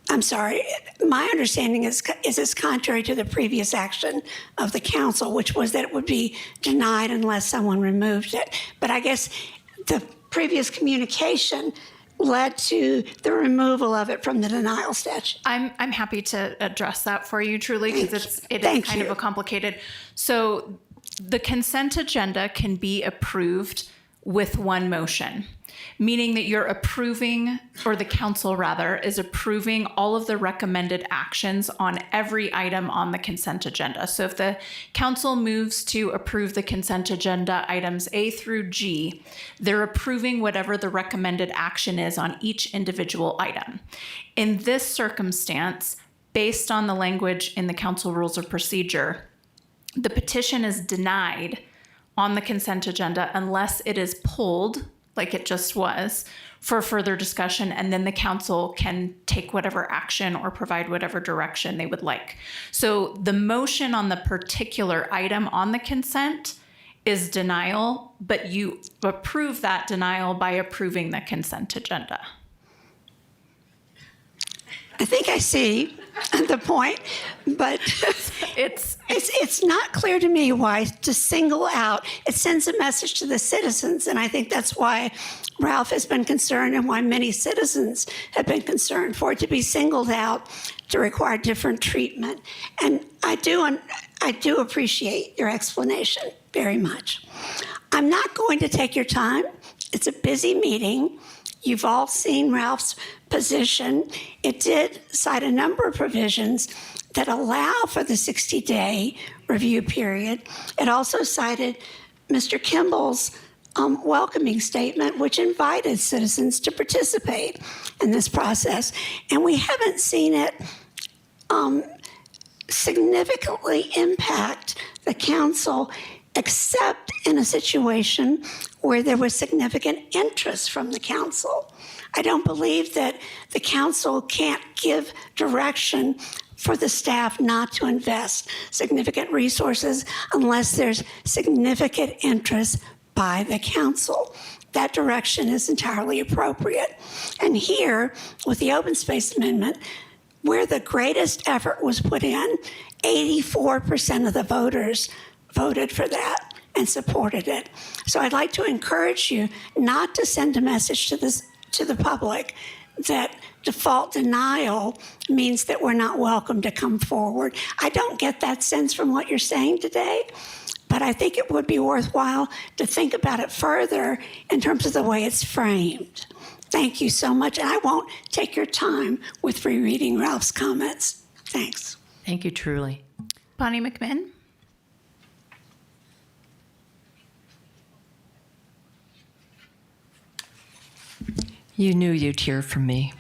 S21: I'm sorry, my understanding is it's contrary to the previous action of the council, which was that it would be denied unless someone removed it. But I guess the previous communication led to the removal of it from the denial statute.
S2: I'm happy to address that for you, Truly, because it is kind of a complicated. So the consent agenda can be approved with one motion, meaning that you're approving, or the council rather, is approving all of the recommended actions on every item on the consent agenda. So if the council moves to approve the consent agenda items A through G, they're approving whatever the recommended action is on each individual item. In this circumstance, based on the language in the council rules of procedure, the petition is denied on the consent agenda unless it is pulled, like it just was, for further discussion, and then the council can take whatever action or provide whatever direction they would like. So the motion on the particular item on the consent is denial, but you approve that denial by approving the consent agenda.
S21: I think I see the point, but it's not clear to me why to single out. It sends a message to the citizens, and I think that's why Ralph has been concerned and why many citizens have been concerned for it to be singled out to require different treatment. And I do appreciate your explanation very much. I'm not going to take your time. It's a busy meeting. You've all seen Ralph's position. It did cite a number of provisions that allow for the 60-day review period. It also cited Mr. Kimball's welcoming statement, which invited citizens to participate in this process. And we haven't seen it significantly impact the council, except in a situation where there was significant interest from the council. I don't believe that the council can't give direction for the staff not to invest significant resources unless there's significant interest by the council. That direction is entirely appropriate. And here, with the open space amendment, where the greatest effort was put in, 84% of the voters voted for that and supported it. So I'd like to encourage you not to send a message to the public that default denial means that we're not welcome to come forward. I don't get that sense from what you're saying today, but I think it would be worthwhile to think about it further in terms of the way it's framed. Thank you so much, and I won't take your time with rereading Ralph's comments. Thanks.
S1: Thank you, Truly.
S2: Bonnie McMinn.
S22: You knew you'd hear from me.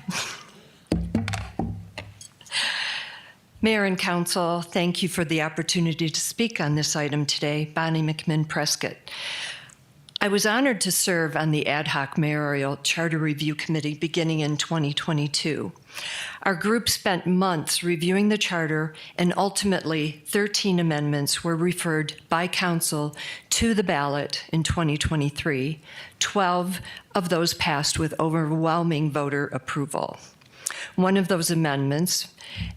S22: Mayor and Council, thank you for the opportunity to speak on this item today. Bonnie McMinn, Prescott. I was honored to serve on the Ad Hoc Mayoral Charter Review Committee beginning in 2022. Our group spent months reviewing the charter, and ultimately 13 amendments were referred by council to the ballot in 2023. 12 of those passed with overwhelming voter approval. One of those amendments,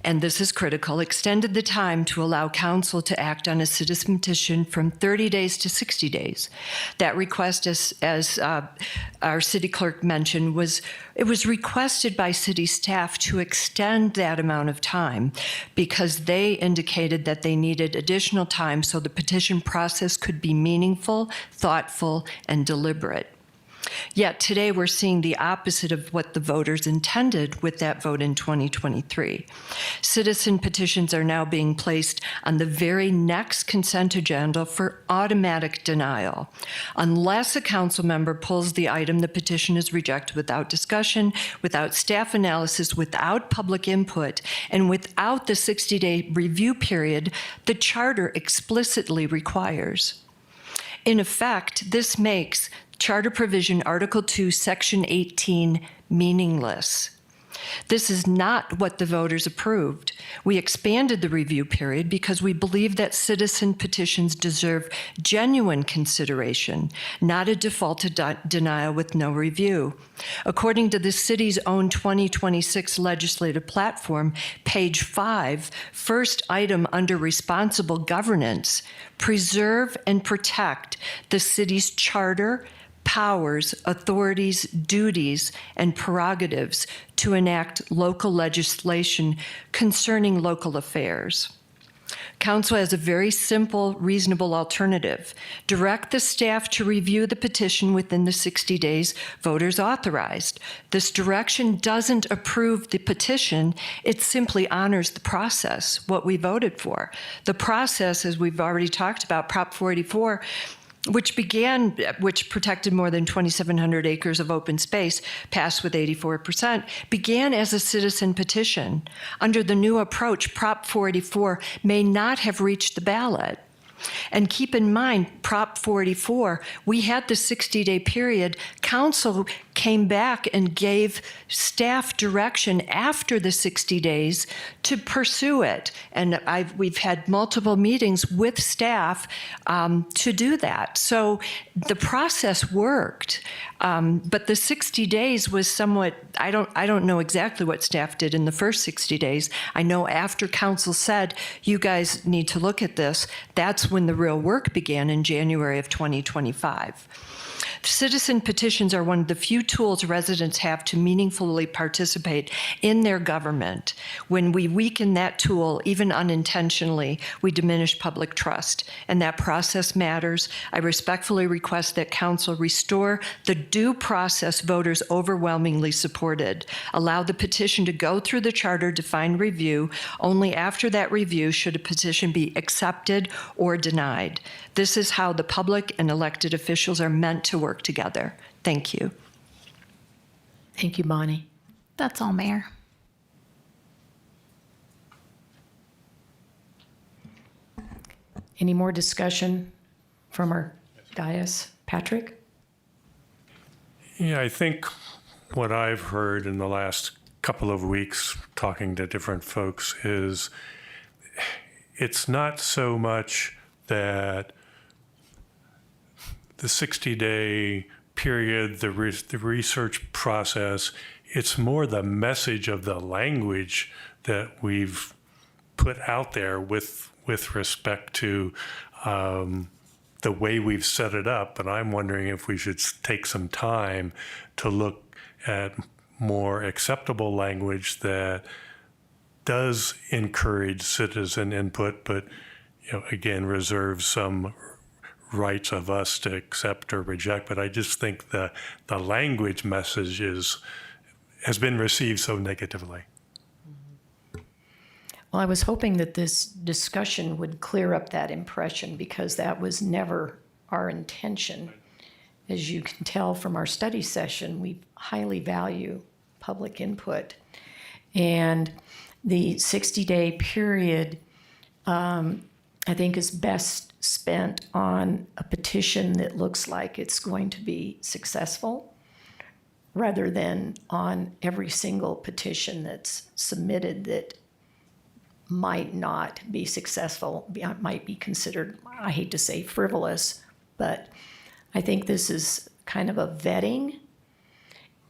S22: and this is critical, extended the time to allow council to act on a citizen petition from 30 days to 60 days. That request, as our city clerk mentioned, was requested by city staff to extend that amount of time because they indicated that they needed additional time so the petition process could be meaningful, thoughtful, and deliberate. Yet today we're seeing the opposite of what the voters intended with that vote in 2023. Citizen petitions are now being placed on the very next consent agenda for automatic denial. Unless a council member pulls the item, the petition is rejected without discussion, without staff analysis, without public input, and without the 60-day review period the charter explicitly requires. In effect, this makes Charter Provision Article 2, Section 18 meaningless. This is not what the voters approved. We expanded the review period because we believe that citizen petitions deserve genuine consideration, not a defaulted denial with no review. According to the city's own 2026 legislative platform, page 5, first item under responsible governance, preserve and protect the city's charter, powers, authorities, duties, and prerogatives to enact local legislation concerning local affairs. Council has a very simple, reasonable alternative. Direct the staff to review the petition within the 60 days voters authorized. This direction doesn't approve the petition, it simply honors the process, what we voted for. The process, as we've already talked about, Prop 484, which protected more than 2,700 acres of open space, passed with 84%, began as a citizen petition. Under the new approach, Prop 484 may not have reached the ballot. And keep in mind, Prop 484, we had the 60-day period. Council came back and gave staff direction after the 60 days to pursue it. And we've had multiple meetings with staff to do that. So the process worked. But the 60 days was somewhat, I don't know exactly what staff did in the first 60 days. I know after council said, you guys need to look at this, that's when the real work began in January of 2025. Citizen petitions are one of the few tools residents have to meaningfully participate in their government. When we weaken that tool, even unintentionally, we diminish public trust, and that process matters. I respectfully request that council restore the due process voters overwhelmingly supported. Allow the petition to go through the charter-defined review. Only after that review should a petition be accepted or denied. This is how the public and elected officials are meant to work together. Thank you.
S1: Thank you, Bonnie.
S2: That's all, Mayor.
S1: Any more discussion from our dais? Patrick?
S18: Yeah, I think what I've heard in the last couple of weeks talking to different folks is it's not so much that the 60-day period, the research process, it's more the message of the language that we've put out there with respect to the way we've set it up. And I'm wondering if we should take some time to look at more acceptable language that does encourage citizen input, but again, reserves some rights of us to accept or reject. But I just think the language message has been received so negatively.
S1: Well, I was hoping that this discussion would clear up that impression because that was never our intention. As you can tell from our study session, we highly value public input. And the 60-day period, I think, is best spent on a petition that looks like it's going to be successful rather than on every single petition that's submitted that might not be successful, might be considered, I hate to say frivolous, but I think this is kind of a vetting.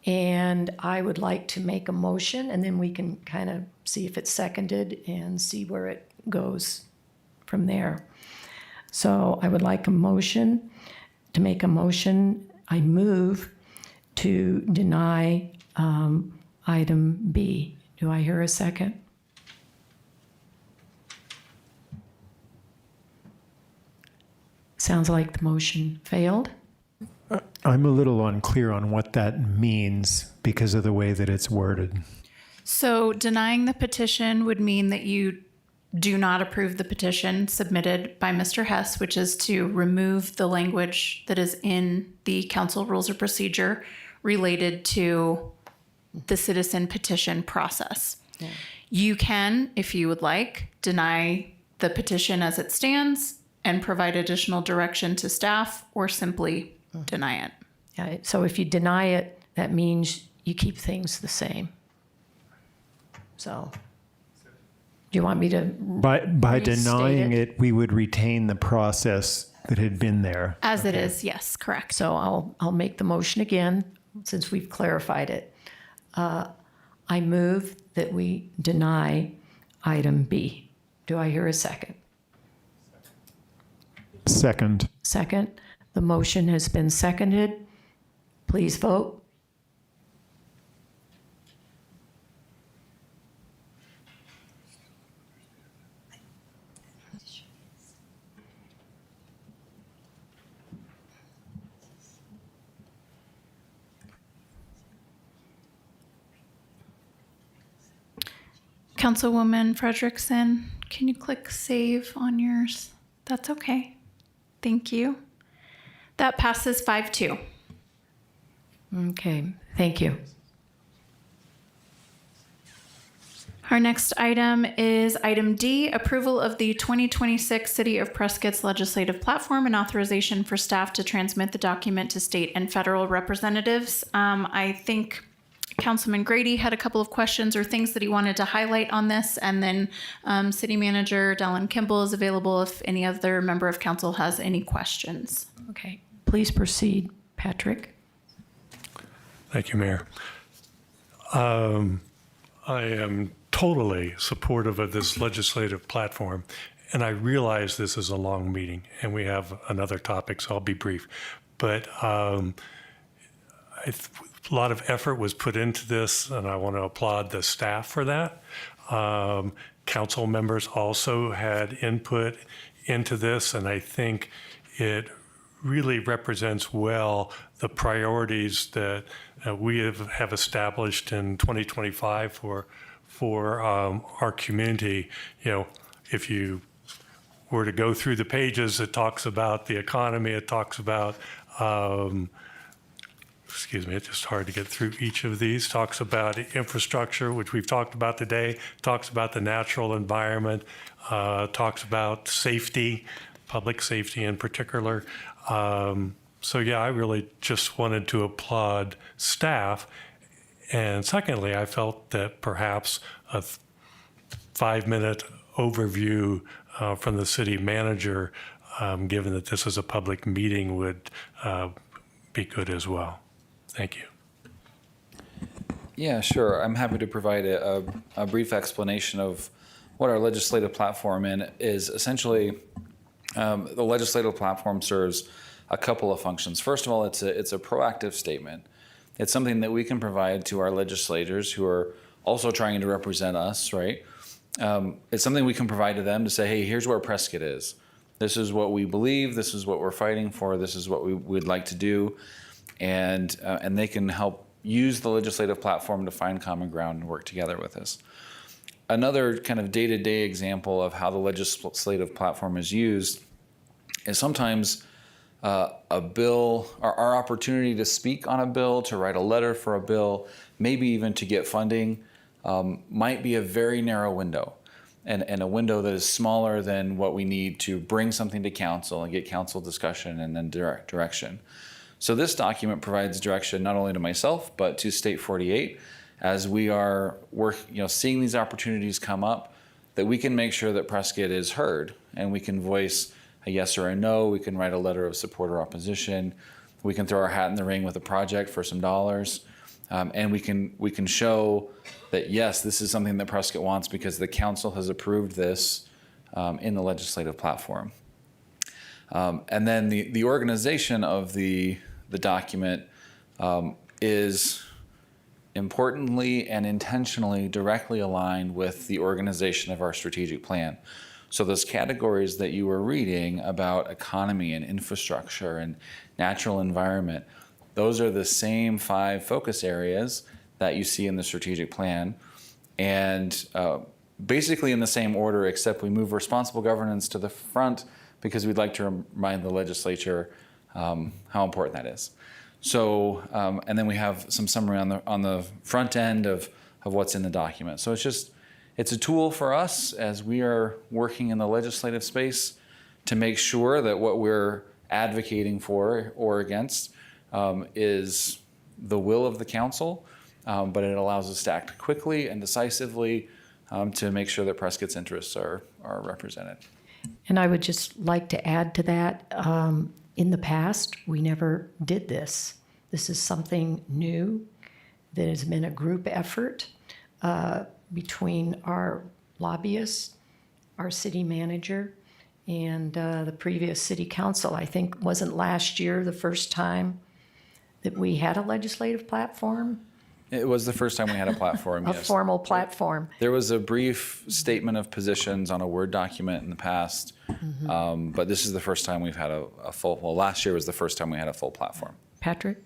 S1: And I would like to make a motion, and then we can kind of see if it's seconded and see where it goes from there. So I would like a motion, to make a motion. I move to deny item B. Do I hear a second? Sounds like the motion failed.
S16: I'm a little unclear on what that means because of the way that it's worded.
S2: So denying the petition would mean that you do not approve the petition submitted by Mr. Hess, which is to remove the language that is in the council rules of procedure related to the citizen petition process.
S1: Yeah.
S2: You can, if you would like, deny the petition as it stands and provide additional direction to staff, or simply deny it.
S1: Yeah, so if you deny it, that means you keep things the same. So, do you want me to
S16: By
S1: restate
S16: denying it, we would retain the process that had been there.
S2: As it is, yes, correct.
S1: So I'll make the motion again, since we've clarified it. I move that we deny item B. Do I hear a second?
S16: Second.
S1: Second. The motion has been seconded. Please vote.
S2: Councilwoman Frederickson, can you click save on yours? That's okay. Thank you. That passes 5-2.
S1: Okay, thank you.
S2: Our next item is item D, approval of the 2026 City of Prescott's legislative platform and authorization for staff to transmit the document to state and federal representatives. I think Councilman Grady had a couple of questions or things that he wanted to highlight on this, and then City Manager Dallin Kimball is available if any other member of council has any questions.
S1: Okay, please proceed, Patrick.
S18: Thank you, Mayor. I am totally supportive of this legislative platform, and I realize this is a long meeting and we have another topic, so I'll be brief. But a lot of effort was put into this, and I want to applaud the staff for that. Council members also had input into this, and I think it really represents well the priorities that we have established in 2025 for our community. You know, if you were to go through the pages, it talks about the economy, it talks about excuse me, it's just hard to get through each of these. Talks about infrastructure, which we've talked about today, talks about the natural environment, talks about safety, public safety in particular. So yeah, I really just wanted to applaud staff. And secondly, I felt that perhaps a 5-minute overview from the city manager, given that this is a public meeting, would be good as well. Thank you.
S19: Yeah, sure. I'm happy to provide a brief explanation of what our legislative platform is. Essentially, the legislative platform serves a couple of functions. First of all, it's a proactive statement. It's something that we can provide to our legislators who are also trying to represent us, right? It's something we can provide to them to say, hey, here's where Prescott is. This is what we believe. This is what we're fighting for. This is what we would like to do. And they can help use the legislative platform to find common ground and work together with us. Another kind of day-to-day example of how the legislative platform is used is sometimes a bill, or our opportunity to speak on a bill, to write a letter for a bill, maybe even to get funding, might be a very narrow window, and a window that is smaller than what we need to bring something to council and get council discussion and then direction. So this document provides direction not only to myself, but to State 48 as we are seeing these opportunities come up, that we can make sure that Prescott is heard and we can voice a yes or a no. We can write a letter of support or opposition. We can throw our hat in the ring with a project for some dollars. And we can show that, yes, this is something that Prescott wants because the council has approved this in the legislative platform. And then the organization of the document is importantly and intentionally directly aligned with the organization of our strategic plan. So those categories that you were reading about economy and infrastructure and natural environment, those are the same 5 focus areas that you see in the strategic plan, and basically in the same order, except we move responsible governance to the front because we'd like to remind the legislature how important that is. So, and then we have some summary on the front end of what's in the document. So it's a tool for us as we are working in the legislative space to make sure that what we're advocating for or against is the will of the council, but it allows us to act quickly and decisively to make sure that Prescott's interests are represented.
S1: And I would just like to add to that, in the past, we never did this. This is something new that has been a group effort between our lobbyists, our city manager, and the previous city council. I think wasn't last year the first time that we had a legislative platform?
S19: It was the first time we had a platform,
S1: A
S19: yes.
S1: formal platform.
S19: There was a brief statement of positions on a Word document in the past, but this is the first time we've had a full, well, last year was the first time we had a full platform.
S1: Patrick?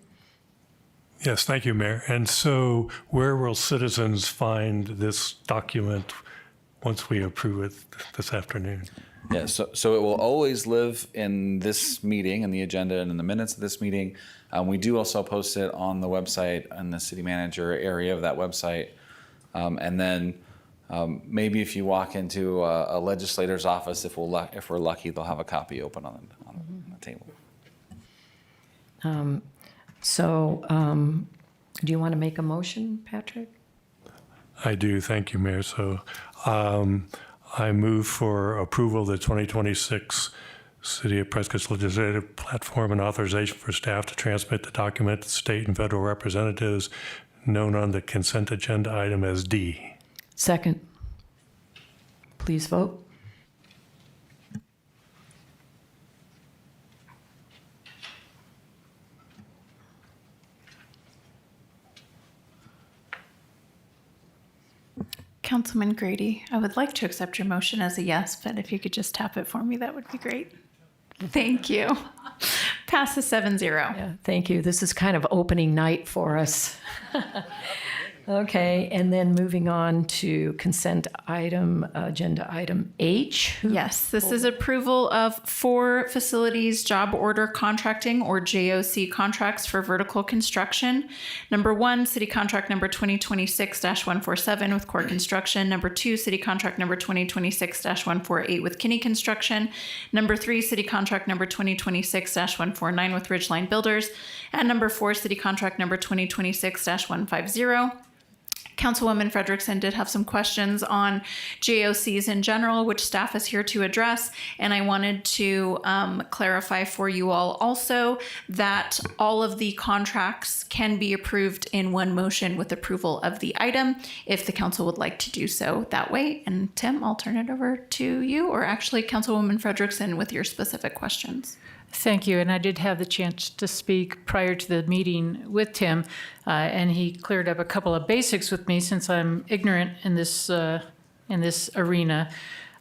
S18: Yes, thank you, Mayor. And so where will citizens find this document once we approve it this afternoon?
S19: Yeah, so it will always live in this meeting, in the agenda and in the minutes of this meeting. We do also post it on the website, on the city manager area of that website. And then maybe if you walk into a legislator's office, if we're lucky, they'll have a copy open on the table.
S1: Do you want to make a motion, Patrick?
S18: I do, thank you, Mayor. So I move for approval of the 2026 City of Prescott's legislative platform and authorization for staff to transmit the document to state and federal representatives known on the consent agenda item as D.
S1: Second. Please vote.
S2: Councilman Grady, I would like to accept your motion as a yes, but if you could just tap it for me, that would be great. Thank you. Passes 7-0.
S1: Yeah, thank you. This is kind of opening night for us. Okay, and then moving on to consent item, agenda item H.
S2: Yes, this is approval of 4 facilities job order contracting or JOC contracts for vertical construction. Number 1, city contract number 2026-147 with Core Construction. Number 2, city contract number 2026-148 with Kinney Construction. Number 3, city contract number 2026-149 with Ridgeline Builders. And number 4, city contract number 2026-150. Councilwoman Frederickson did have some questions on JOCs in general, which staff is here to address. And I wanted to clarify for you all also that all of the contracts can be approved in one motion with approval of the item if the council would like to do so that way. And Tim, I'll turn it over to you, or actually Councilwoman Frederickson with your specific questions.
S20: Thank you. And I did have the chance to speak prior to the meeting with Tim, and he cleared up a couple of basics with me since I'm ignorant in this arena.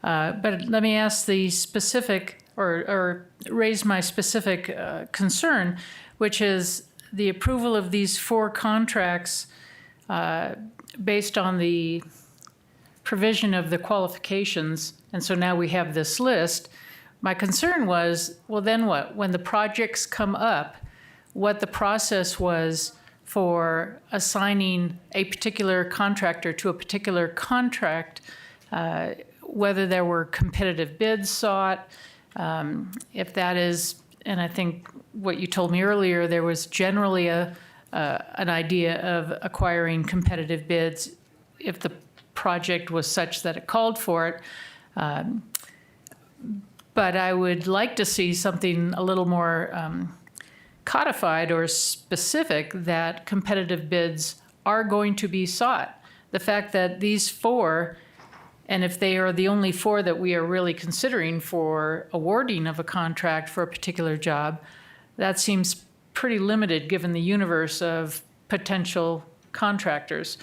S20: But let me ask the specific, or raise my specific concern, which is the approval of these 4 contracts based on the provision of the qualifications. And so now we have this list. My concern was, well, then what? When the projects come up, what the process was for assigning a particular contractor to a particular contract, whether there were competitive bids sought, if that is, and I think what you told me earlier, there was generally an idea of acquiring competitive bids if the project was such that it called for it. But I would like to see something a little more codified or specific that competitive bids are going to be sought. The fact that these 4, and if they are the only 4 that we are really considering for awarding of a contract for a particular job, that seems pretty limited given the universe of potential contractors.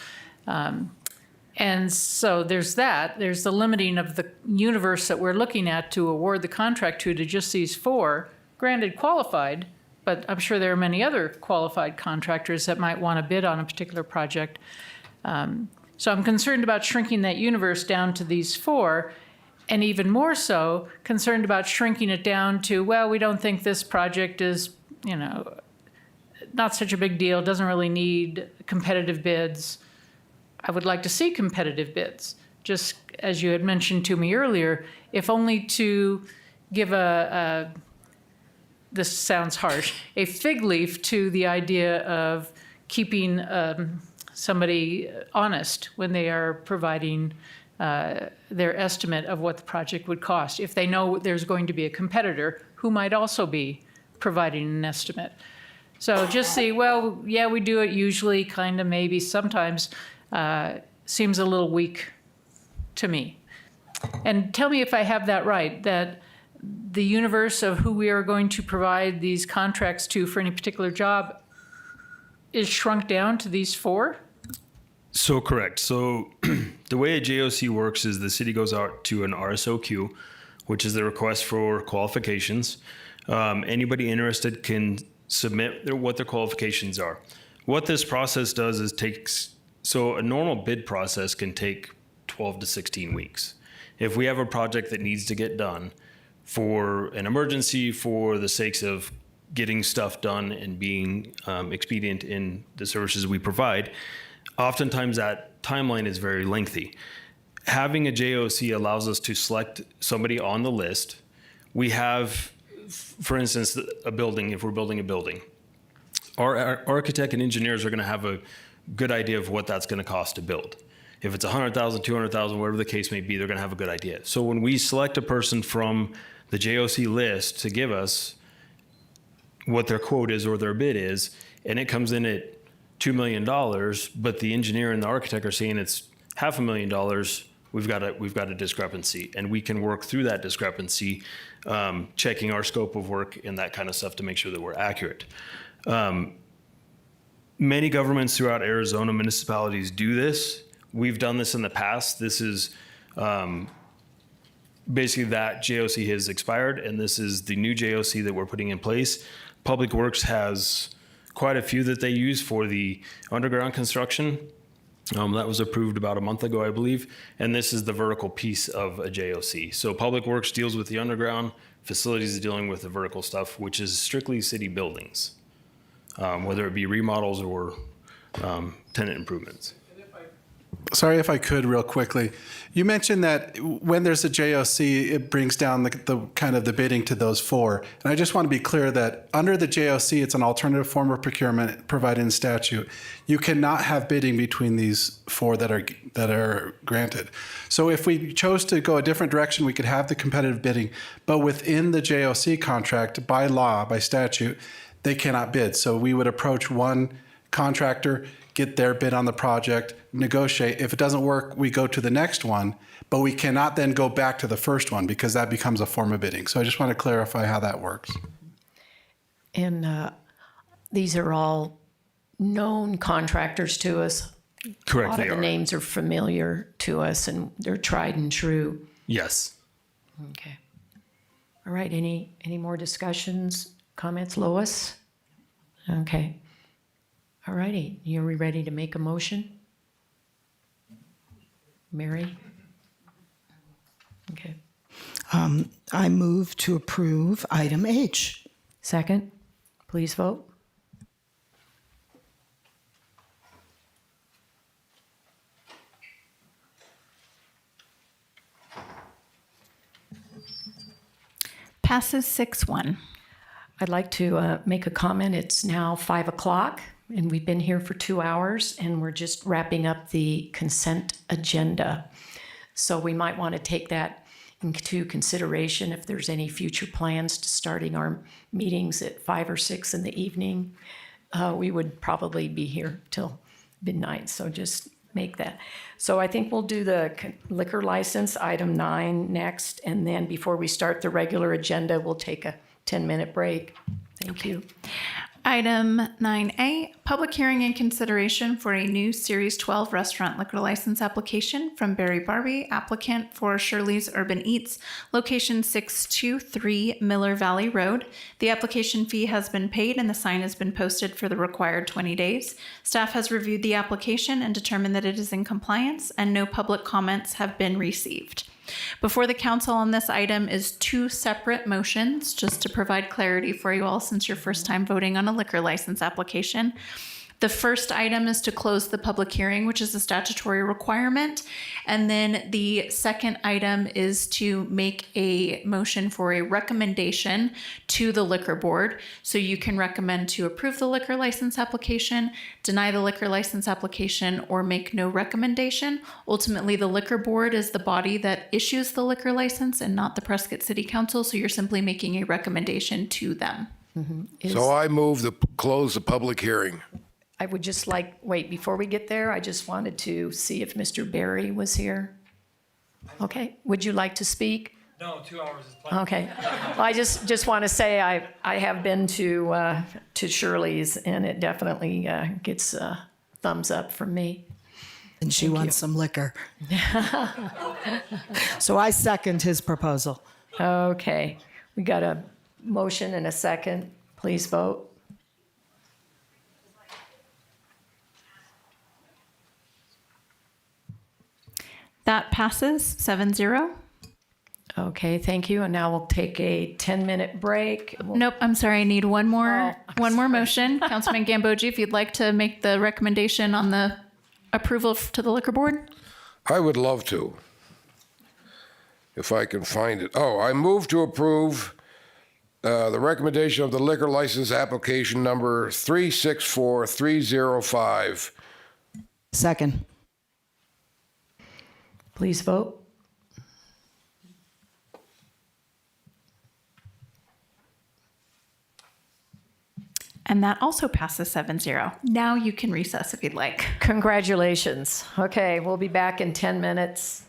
S20: And so there's that. There's the limiting of the universe that we're looking at to award the contract to just these 4, granted qualified, but I'm sure there are many other qualified contractors that might want to bid on a particular project. So I'm concerned about shrinking that universe down to these 4, and even more so concerned about shrinking it down to, well, we don't think this project is, not such a big deal, doesn't really need competitive bids. I would like to see competitive bids, just as you had mentioned to me earlier, if only to give this sounds harsh, a fig leaf to the idea of keeping somebody honest when they are providing their estimate of what the project would cost. If they know there's going to be a competitor who might also be providing an estimate. So just see, well, yeah, we do it usually, kind of, maybe, sometimes, seems a little weak to me. And tell me if I have that right, that the universe of who we are going to provide these contracts to for any particular job is shrunk down to these 4?
S4: So correct. So the way a JOC works is the city goes out to an RSOQ, which is the request for qualifications. Anybody interested can submit what their qualifications are. What this process does is so a normal bid process can take 12 to 16 weeks. If we have a project that needs to get done for an emergency, for the sakes of getting stuff done and being expedient in the services we provide, oftentimes that timeline is very lengthy. Having a JOC allows us to select somebody on the list. We have, for instance, a building, if we're building a building, our architect and engineers are going to have a good idea of what that's going to cost to build. If it's $100,000, $200,000, whatever the case may be, they're going to have a good idea. So when we select a person from the JOC list to give us what their quote is or their bid is, and it comes in at $2 million, but the engineer and the architect are saying it's $500,000, we've got a discrepancy, and we can work through that discrepancy, checking our scope of work and that kind of stuff to make sure that we're accurate. Many governments throughout Arizona, municipalities do this. We've done this in the past. This is basically that JOC has expired, and this is the new JOC that we're putting in place. Public Works has quite a few that they use for the underground construction. That was approved about a month ago, I believe, and this is the vertical piece of a JOC. So Public Works deals with the underground, facilities is dealing with the vertical stuff, which is strictly city buildings, whether it be remodels or tenant improvements.
S17: Sorry if I could real quickly. You mentioned that when there's a JOC, it brings down the kind of the bidding to those 4. And I just want to be clear that under the JOC, it's an alternative form of procurement provided in statute. You cannot have bidding between these 4 that are granted. So if we chose to go a different direction, we could have the competitive bidding, but within the JOC contract, by law, by statute, they cannot bid. So we would approach one contractor, get their bid on the project, negotiate. If it doesn't work, we go to the next one, but we cannot then go back to the first one because that becomes a form of bidding. So I just want to clarify how that works.
S1: And these are all known contractors to us.
S4: Correct,
S1: A lot of the names are familiar to us and they're tried and true.
S4: Yes.
S1: Okay. All right, any more discussions, comments? Lois? Okay. All righty, are we ready to make a motion? Mary? Okay.
S3: I move to approve item H.
S1: Second, please vote.
S2: Passes 6-1.
S1: I'd like to make a comment. It's now 5 o'clock. And we've been here for 2 hours, and we're just wrapping up the consent agenda. So we might want to take that into consideration if there's any future plans to starting our meetings at 5 or 6 in the evening. We would probably be here till midnight, so just make that. So I think we'll do the liquor license, item 9 next, and then before we start the regular agenda, we'll take a 10-minute break. Thank you.
S2: Item 9A, public hearing and consideration for a new Series 12 restaurant liquor license application from Barry Barbie, applicant for Shirley's Urban Eats, location 623 Miller Valley Road. The application fee has been paid and the sign has been posted for the required 20 days. Staff has reviewed the application and determined that it is in compliance and no public comments have been received. Before the council on this item is 2 separate motions, just to provide clarity for you all since your first time voting on a liquor license application. The first item is to close the public hearing, which is a statutory requirement. And then the second item is to make a motion for a recommendation to the liquor board. So you can recommend to approve the liquor license application, deny the liquor license application, or make no recommendation. Ultimately, the liquor board is the body that issues the liquor license and not the Prescott City Council. So you're simply making a recommendation to them.
S5: So I move to close the public hearing.
S1: I would just wait, before we get there, I just wanted to see if Mr. Barry was here. Okay, would you like to speak?
S6: No, 2 hours is plenty.
S1: Okay, well, I just want to say I have been to Shirley's, and it definitely gets a thumbs up from me.
S3: And she wants some liquor. So I second his proposal.
S1: Okay, we got a motion and a second. Please vote.
S2: That passes 7-0.
S1: Okay, thank you. And now we'll take a 10-minute break.
S2: Nope, I'm sorry. I need one more motion. Councilman Gambogi, if you'd like to make the recommendation on the approval to the liquor board.
S5: I would love to, if I can find it. Oh, I move to approve the recommendation of the liquor license application number 364305.
S3: Second.
S1: Please vote.
S2: And that also passes 7-0. Now you can recess if you'd like.
S1: Congratulations. Okay, we'll be back in 10 minutes.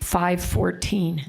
S1: 5:14.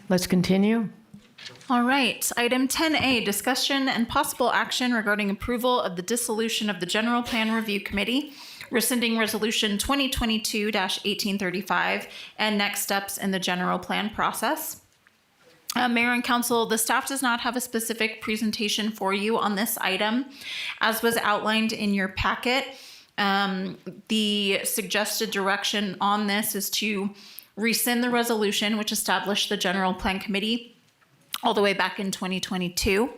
S1: Let's continue.
S2: All right, item 10A, discussion and possible action regarding approval of the dissolution of the General Plan Review Committee, rescinding Resolution 2022-1835, and next steps in the general plan process. Mayor and Council, the staff does not have a specific presentation for you on this item. As was outlined in your packet, the suggested direction on this is to rescind the resolution which established the General Plan Committee all the way back in 2022.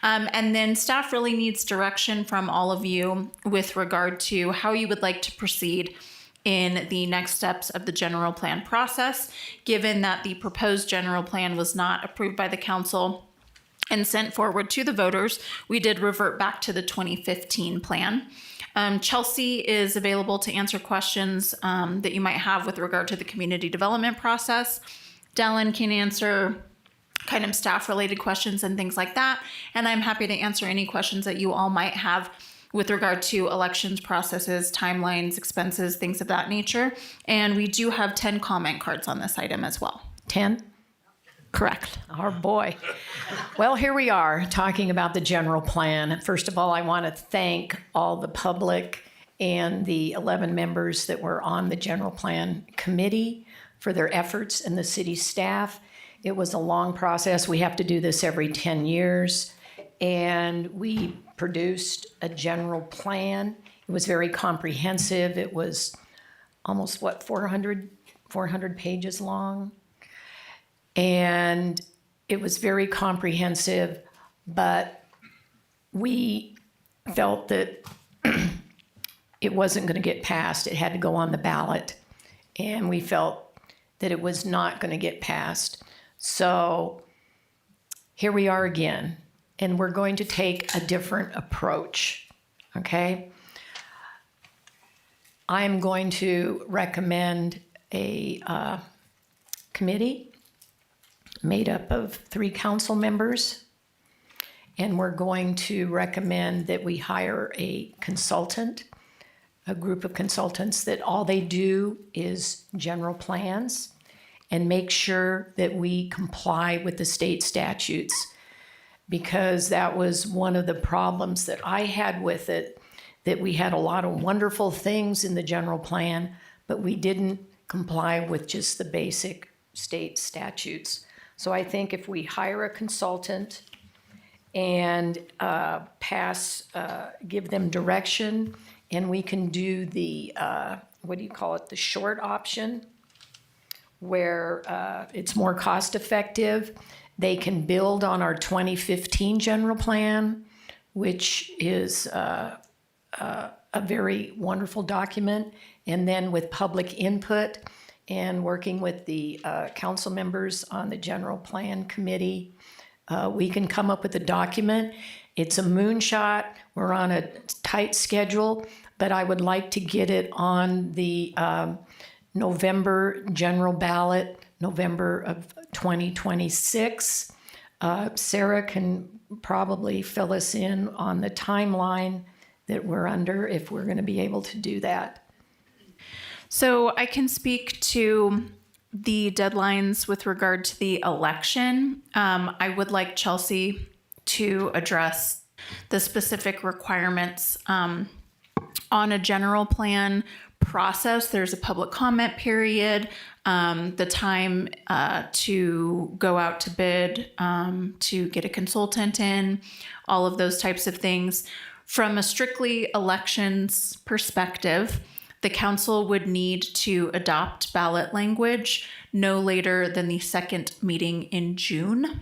S2: And then staff really needs direction from all of you with regard to how you would like to proceed in the next steps of the general plan process, given that the proposed general plan was not approved by the council and sent forward to the voters. We did revert back to the 2015 plan. Chelsea is available to answer questions that you might have with regard to the community development process. Dallin can answer kind of staff related questions and things like that. And I'm happy to answer any questions that you all might have with regard to elections processes, timelines, expenses, things of that nature. And we do have 10 comment cards on this item as well.
S1: 10? Correct. Oh boy. Well, here we are talking about the general plan. First of all, I want to thank all the public and the 11 members that were on the general plan committee for their efforts, and the city staff. It was a long process. We have to do this every 10 years. And we produced a general plan. It was very comprehensive. It was almost, 400 pages long. And it was very comprehensive, but we felt that it wasn't going to get passed. It had to go on the ballot. And we felt that it was not going to get passed. So here we are again, and we're going to take a different approach, okay? I'm going to recommend a committee made up of 3 council members, and we're going to recommend that we hire a consultant, a group of consultants that all they do is general plans, and make sure that we comply with the state statutes, because that was one of the problems that I had with it, that we had a lot of wonderful things in the general plan, but we didn't comply with just the basic state statutes. So I think if we hire a consultant and give them direction, and we can do the, the short option, where it's more cost effective. They can build on our 2015 general plan, which is a very wonderful document. And then with public input and working with the council members on the general plan committee, we can come up with a document. It's a moonshot. We're on a tight schedule, but I would like to get it on the November general ballot, November of 2026. Sarah can probably fill us in on the timeline that we're under, if we're going to be able to do that.
S2: So I can speak to the deadlines with regard to the election. I would like Chelsea to address the specific requirements on a general plan process. There's a public comment period, the time to go out to bid, to get a consultant in, all of those types of things. From a strictly elections perspective, the council would need to adopt ballot language no later than the second meeting in June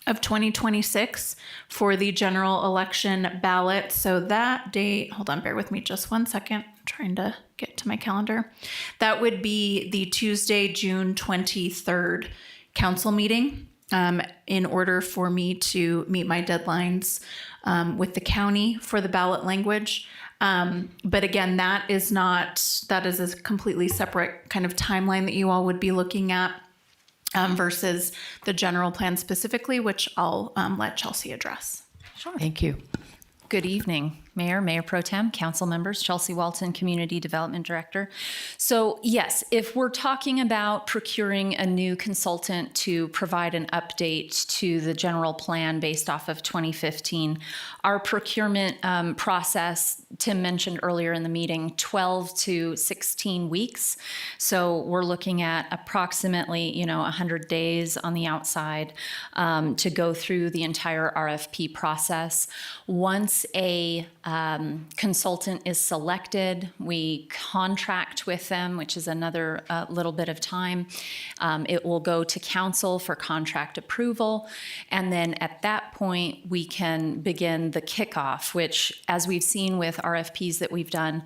S2: of 2026 for the general election ballot. So that date, hold on, bear with me just 1 second. I'm trying to get to my calendar. That would be the Tuesday, June 23rd council meeting, in order for me to meet my deadlines with the county for the ballot language. But again, that is a completely separate kind of timeline that you all would be looking at versus the general plan specifically, which I'll let Chelsea address.
S1: Sure. Thank you.
S6: Good evening. Mayor Pro Tem, council members, Chelsea Walton, Community Development Director. So yes, if we're talking about procuring a new consultant to provide an update to the general plan based off of 2015, our procurement process, Tim mentioned earlier in the meeting, 12 to 16 weeks. So we're looking at approximately, 100 days on the outside to go through the entire RFP process. Once a consultant is selected, we contract with them, which is another little bit of time. It will go to council for contract approval. And then at that point, we can begin the kickoff, which, as we've seen with RFPs that we've done,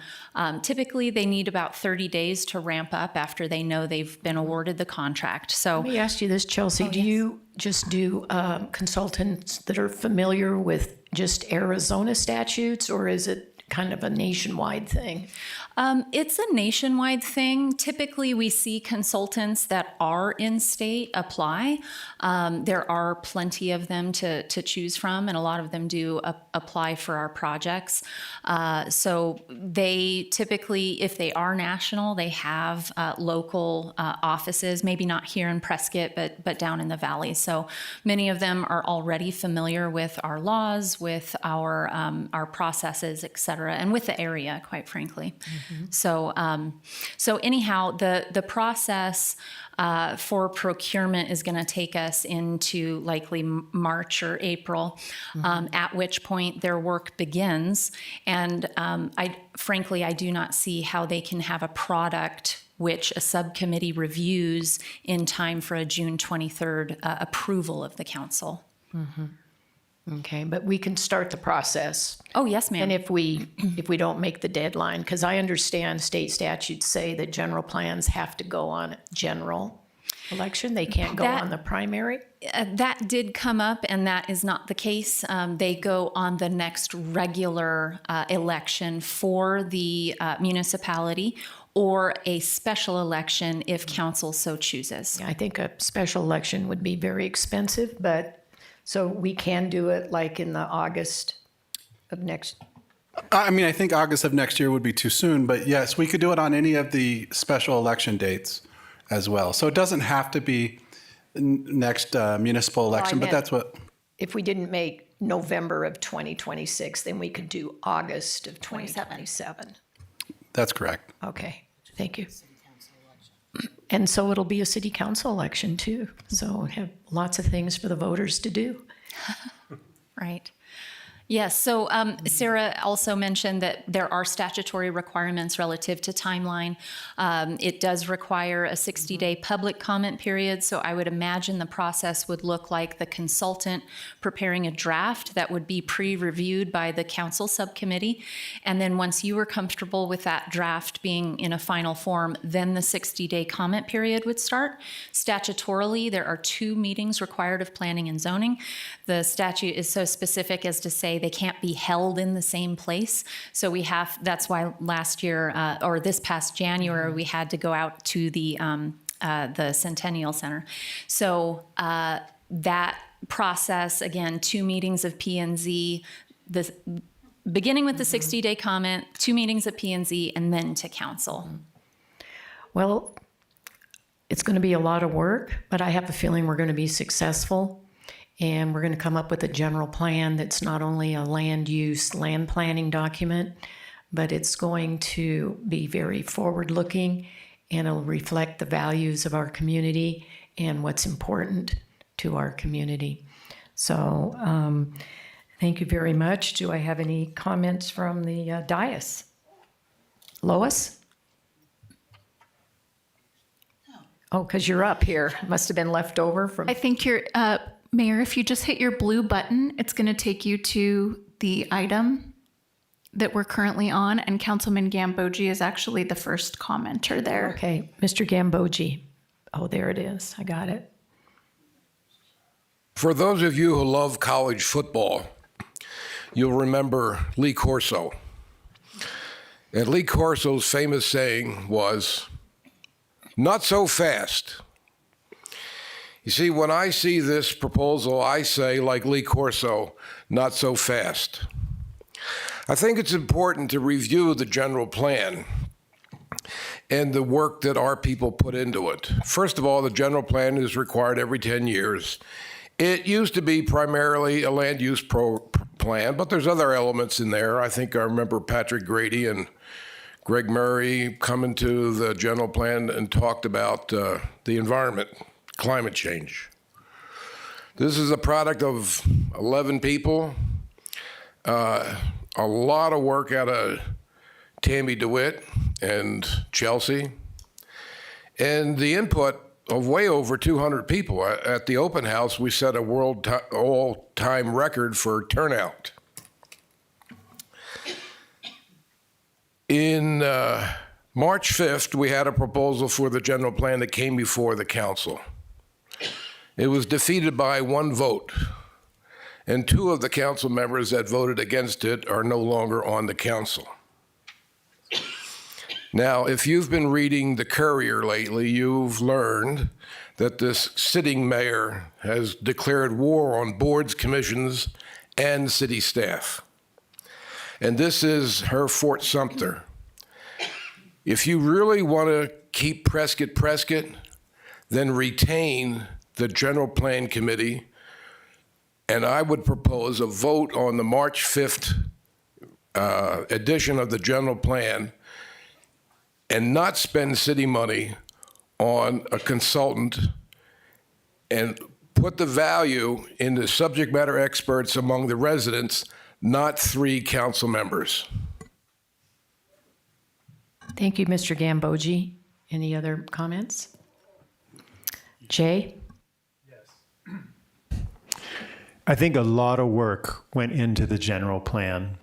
S6: typically they need about 30 days to ramp up after they know they've been awarded the contract. So
S1: let me ask you this, Chelsea. Do you just do consultants that are familiar with just Arizona statutes, or is it kind of a nationwide thing?
S6: It's a nationwide thing. Typically, we see consultants that are in state apply. There are plenty of them to choose from, and a lot of them do apply for our projects. So they typically, if they are national, they have local offices, maybe not here in Prescott, but down in the valley. So many of them are already familiar with our laws, with our processes, et cetera, and with the area, quite frankly. So anyhow, the process for procurement is going to take us into likely March or April, at which point their work begins. And frankly, I do not see how they can have a product which a subcommittee reviews in time for a June 23rd approval of the council.
S1: Okay, but we can start the process.
S6: Oh, yes, ma'am.
S1: And if we don't make the deadline, because I understand state statutes say that general plans have to go on general election. They can't go on the primary.
S6: That did come up, and that is not the case. They go on the next regular election for the municipality, or a special election if council so chooses.
S1: I think a special election would be very expensive, but so we can do it like in the August of next.
S17: I mean, I think August of next year would be too soon, but yes, we could do it on any of the special election dates as well. So it doesn't have to be next municipal election, but that's what.
S1: If we didn't make November of 2026, then we could do August of 2027.
S17: That's correct.
S1: Okay, thank you. And so it'll be a city council election too. So we have lots of things for the voters to do.
S6: Right. Yes, so Sarah also mentioned that there are statutory requirements relative to timeline. It does require a 60-day public comment period, so I would imagine the process would look like the consultant preparing a draft that would be pre-reviewed by the council subcommittee, and then once you were comfortable with that draft being in a final form, then the 60-day comment period would start. Statutorily, there are 2 meetings required of planning and zoning. The statute is so specific as to say they can't be held in the same place. So that's why last year, or this past January, we had to go out to the Centennial Center. So that process, again, 2 meetings of P&Z, beginning with the 60-day comment, 2 meetings of P&Z, and then to council.
S1: Well, it's going to be a lot of work, but I have a feeling we're going to be successful. And we're going to come up with a general plan that's not only a land planning document, but it's going to be very forward-looking, and it'll reflect the values of our community and what's important to our community. So thank you very much. Do I have any comments from the dais? Lois? Oh, because you're up here. Must have been left over from...
S2: I think you're... Mayor, if you just hit your blue button, it's going to take you to the item that we're currently on, and Councilman Gambogi is actually the first commenter there.
S1: Okay, Mr. Gambogi. Oh, there it is. I got it.
S5: For those of you who love college football, you'll remember Lee Corso. And Lee Corso's famous saying was, "Not so fast." You see, when I see this proposal, I say, like Lee Corso, not so fast. I think it's important to review the general plan and the work that our people put into it. First of all, the general plan is required every 10 years. It used to be primarily a land use plan, but there's other elements in there. I think I remember Patrick Grady and Greg Murray coming to the general plan and talked about the environment, climate change. This is a product of 11 people, a lot of work out of Tammy DeWitt and Chelsea, and the input of way over 200 people. At the open house, we set a all-time record for turnout. In March 5th, we had a proposal for the general plan that came before the council. It was defeated by 1 vote, and 2 of the council members that voted against it are no longer on the council. Now, if you've been reading the Courier lately, you've learned that this sitting mayor has declared war on boards, commissions, and city staff. And this is her Fort Sumter. If you really want to keep Prescott, then retain the General Plan Committee, and I would propose a vote on the March 5th edition of the General Plan and not spend city money on a consultant and put the value in the subject matter experts among the residents, not 3 council members.
S1: Thank you, Mr. Gambogi. Any other comments? Jay?
S16: I think a lot of work went into the general plan.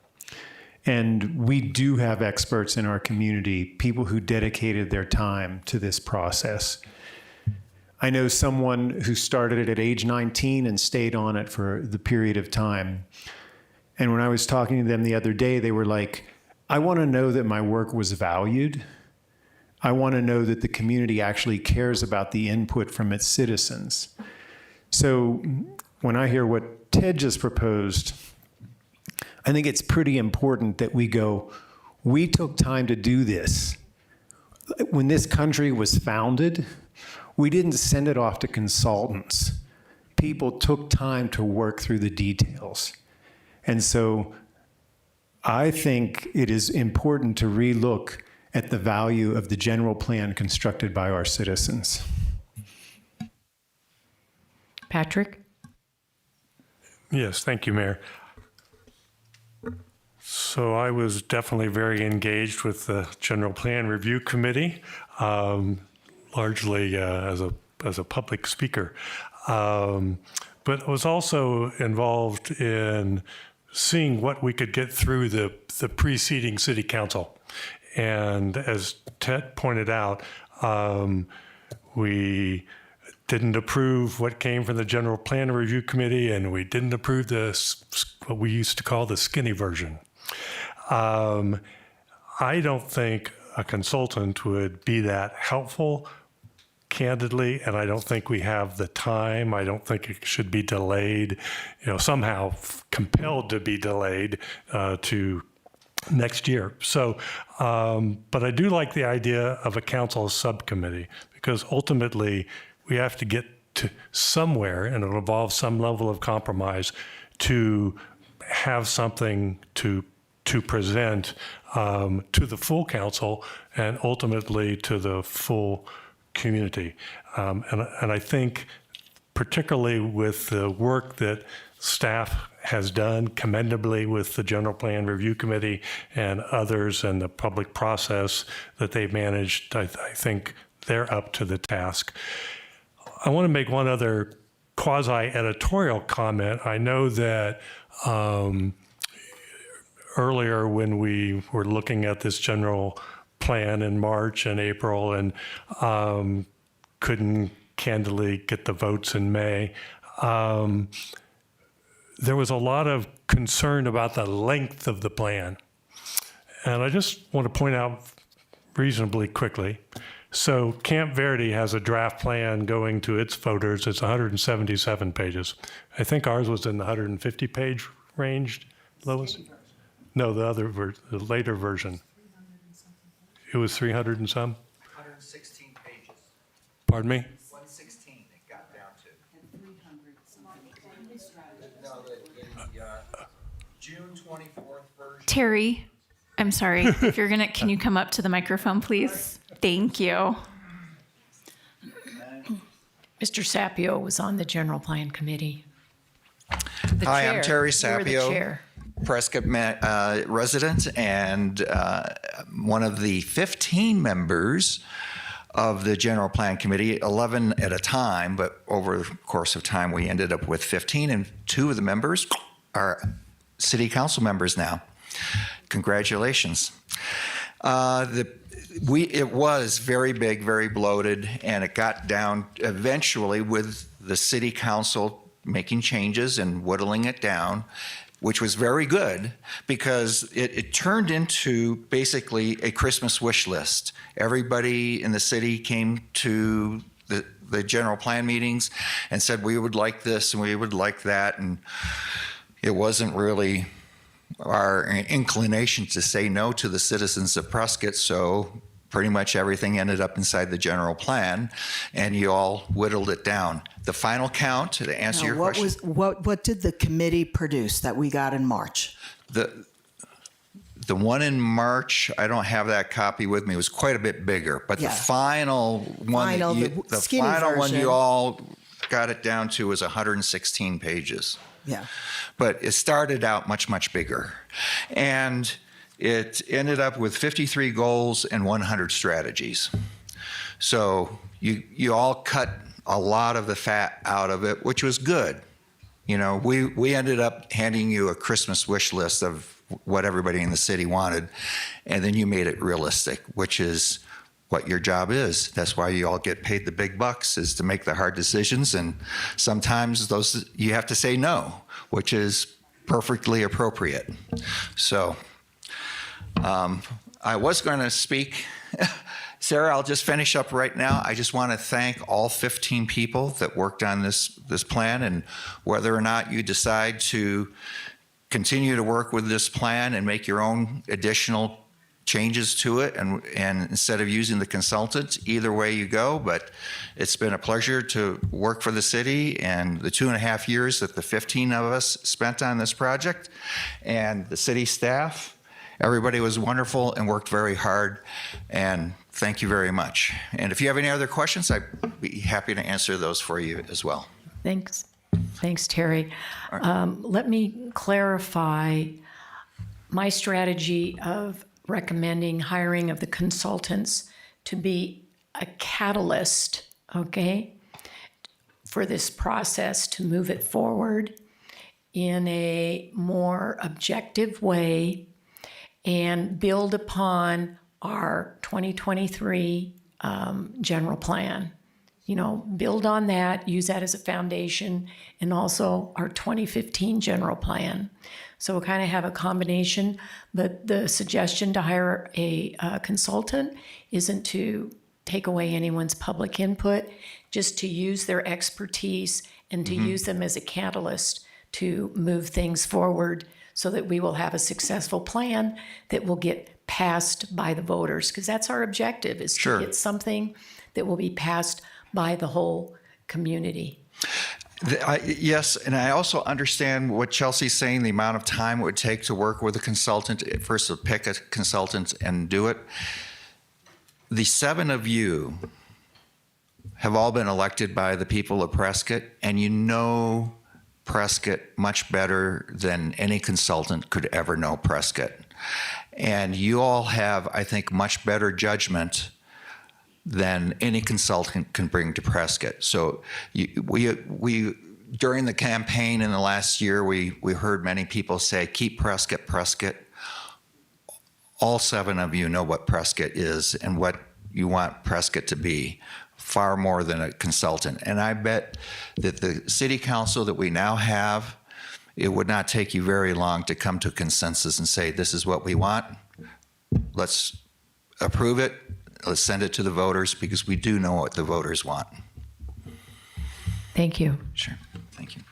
S16: And we do have experts in our community, people who dedicated their time to this process. I know someone who started it at age 19 and stayed on it for the period of time. And when I was talking to them the other day, they were like, I want to know that my work was valued. I want to know that the community actually cares about the input from its citizens. So when I hear what Ted just proposed, I think it's pretty important that we go, we took time to do this. When this country was founded, we didn't send it off to consultants. People took time to work through the details. And so I think it is important to relook at the value of the general plan constructed by our citizens.
S1: Patrick?
S18: Yes, thank you, Mayor. So I was definitely very engaged with the General Plan Review Committee, largely as a public speaker, but I was also involved in seeing what we could get through the preceding city council. And as Ted pointed out, we didn't approve what came from the General Plan Review Committee, and we didn't approve what we used to call the skinny version. I don't think a consultant would be that helpful, candidly, and I don't think we have the time. I don't think it should be delayed, somehow compelled to be delayed to next year. So, but I do like the idea of a council subcommittee, because ultimately we have to get to somewhere, and it'll involve some level of compromise to have something to present to the full council and ultimately to the full community. And I think particularly with the work that staff has done commendably with the General Plan Review Committee and others and the public process that they've managed, I think they're up to the task. I want to make one other quasi-editorial comment. I know that earlier when we were looking at this general plan in March and April and couldn't candidly get the votes in May, there was a lot of concern about the length of the plan. And I just want to point out reasonably quickly. So Camp Verde has a draft plan going to its voters. It's 177 pages. I think ours was in the 150-page range, Lois? No, the later version. It was 300 and some?
S7: 116 pages.
S18: Pardon me?
S7: 116 it got down to. June 24th version.
S2: Terry, I'm sorry. If you're gonna, can you come up to the microphone, please? Thank you.
S1: Mr. Sapio was on the General Plan Committee. The
S7: Hi,
S1: chair.
S7: I'm Terry
S1: You were the
S7: Sapio,
S1: chair.
S7: Prescott resident, and one of the 15 members of the General Plan Committee, 11 at a time, but over the course of time we ended up with 15, and 2 of the members are city council members now. Congratulations. It was very big, very bloated, and it got down eventually with the city council making changes and whittling it down, which was very good because it turned into basically a Christmas wish list. Everybody in the city came to the general plan meetings and said, we would like this and we would like that, and it wasn't really our inclination to say no to the citizens of Prescott, so pretty much everything ended up inside the general plan, and you all whittled it down. The final count, to answer your question.
S3: What did the committee produce that we got in March?
S7: The one in March, I don't have that copy with me. It was quite a bit bigger, but
S3: Yeah.
S7: the final one,
S3: The skinny
S7: final one
S3: version.
S7: you all got it down to was 116 pages.
S3: Yeah.
S7: But it started out much, much bigger. And it ended up with 53 goals and 100 strategies. So you all cut a lot of the fat out of it, which was good. You know, we ended up handing you a Christmas wish list of what everybody in the city wanted, and then you made it realistic, which is what your job is. That's why you all get paid the big bucks, is to make the hard decisions, and sometimes those you have to say no, which is perfectly appropriate. So I was going to speak. Sarah, I'll just finish up right now. I just want to thank all 15 people that worked on this plan, and whether or not you decide to continue to work with this plan and make your own additional changes to it, and instead of using the consultant, either way you go. But it's been a pleasure to work for the city, and the 2.5 years that the 15 of us spent on this project, and the city staff, everybody was wonderful and worked very hard, and thank you very much. And if you have any other questions, I'd be happy to answer those for you as well.
S1: Thanks. Thanks, Terry. Let me clarify my strategy of recommending hiring of the consultants to be a catalyst, okay, for this process to move it forward in a more objective way and build upon our 2023 general plan. You know, build on that, use that as a foundation, and also our 2015 general plan. So we'll kind of have a combination, but the suggestion to hire a consultant isn't to take away anyone's public input, just to use their expertise and to use them as a catalyst to move things forward so that we will have a successful plan that will get passed by the voters, because that's our objective, is to get something that will be passed by the whole community.
S7: Yes, and I also understand what Chelsea's saying, the amount of time it would take to work with a consultant, first to pick a consultant and do it. The 7 of you have all been elected by the people of Prescott, and you know Prescott much better than any consultant could ever know Prescott. And you all have, I think, much better judgment than any consultant can bring to Prescott. So we during the campaign in the last year, we heard many people say, keep Prescott, Prescott. All 7 of you know what Prescott is and what you want Prescott to be, far more than a consultant. And I bet that the city council that we now have, it would not take you very long to come to a consensus and say, this is what we want. Let's approve it. Let's send it to the voters, because we do know what the voters want.
S1: Thank you.
S7: Sure. Thank you.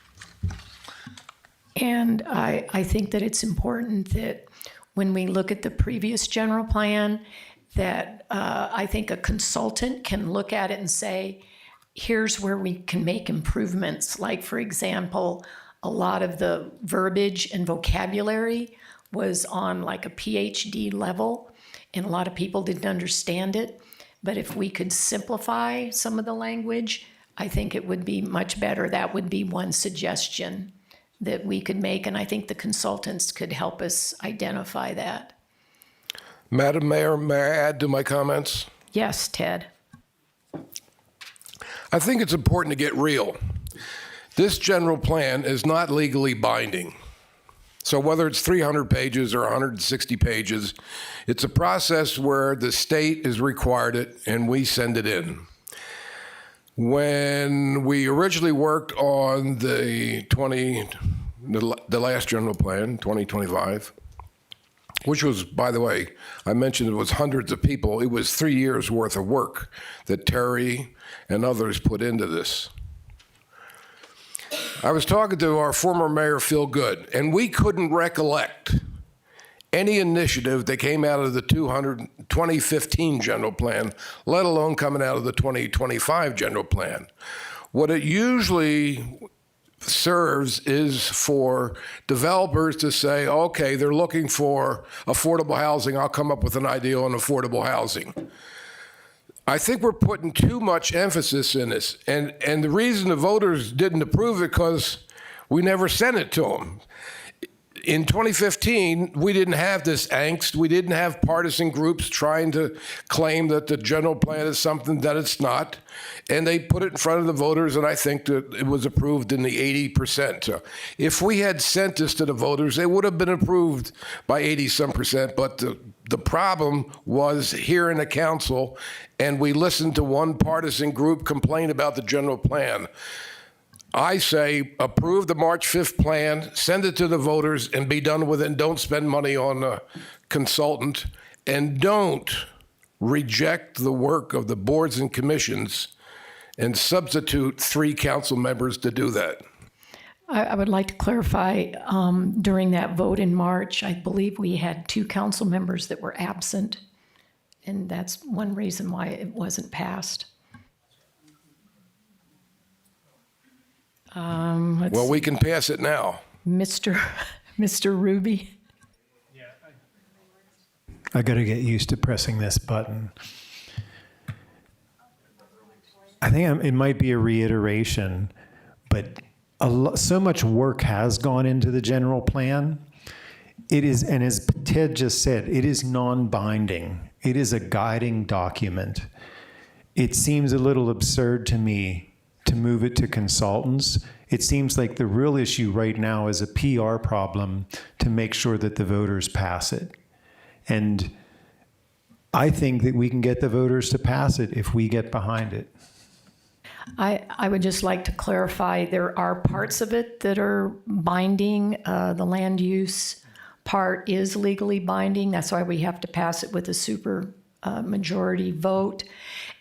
S1: And I think that it's important that when we look at the previous general plan, that I think a consultant can look at it and say, here's where we can make improvements. Like, for example, a lot of the verbiage and vocabulary was on like a PhD level, and a lot of people didn't understand it. But if we could simplify some of the language, I think it would be much better. That would be one suggestion that we could make, and I think the consultants could help us identify that.
S5: Madam Mayor, may I add to my comments?
S1: Yes, Ted.
S5: I think it's important to get real. This general plan is not legally binding. So whether it's 300 pages or 160 pages, it's a process where the state has required it and we send it in. When we originally worked on the last general plan, 2025, which was, by the way, I mentioned it was hundreds of people. It was 3 years worth of work that Terry and others put into this. I was talking to our former mayor, Phil Good, and we couldn't recollect any initiative that came out of the 2015 general plan, let alone coming out of the 2025 general plan. What it usually serves is for developers to say, okay, they're looking for affordable housing. I'll come up with an idea on affordable housing. I think we're putting too much emphasis in this. And the reason the voters didn't approve it because we never sent it to them. In 2015, we didn't have this angst. We didn't have partisan groups trying to claim that the general plan is something that it's not. And they put it in front of the voters, and I think that it was approved in the 80%. So if we had sent this to the voters, it would have been approved by 80-some%. But the problem was here in the council, and we listened to one partisan group complain about the general plan. I say approve the March 5th plan, send it to the voters, and be done with it, and don't spend money on a consultant, and don't reject the work of the boards and commissions and substitute 3 council members to do that.
S1: I would like to clarify, during that vote in March, I believe we had 2 council members that were absent, and that's one reason why it wasn't passed.
S5: Well, we can pass it now.
S1: Mr. Ruby.
S16: I got to get used to pressing this button. I think it might be a reiteration, but so much work has gone into the general plan. It is, and as Ted just said, it is non-binding. It is a guiding document. It seems a little absurd to me to move it to consultants. It seems like the real issue right now is a PR problem to make sure that the voters pass it. And I think that we can get the voters to pass it if we get behind it.
S1: I would just like to clarify, there are parts of it that are binding. The land use part is legally binding. That's why we have to pass it with a super majority vote.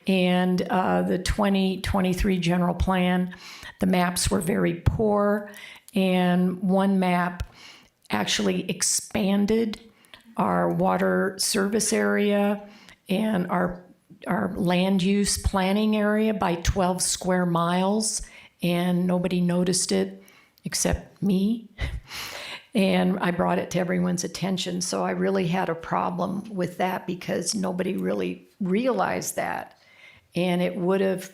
S1: And the 2023 general plan, the maps were very poor. And one map actually expanded our water service area and our land use planning area by 12 square miles, and nobody noticed it except me. And I brought it to everyone's attention. So I really had a problem with that because nobody really realized that. And it would have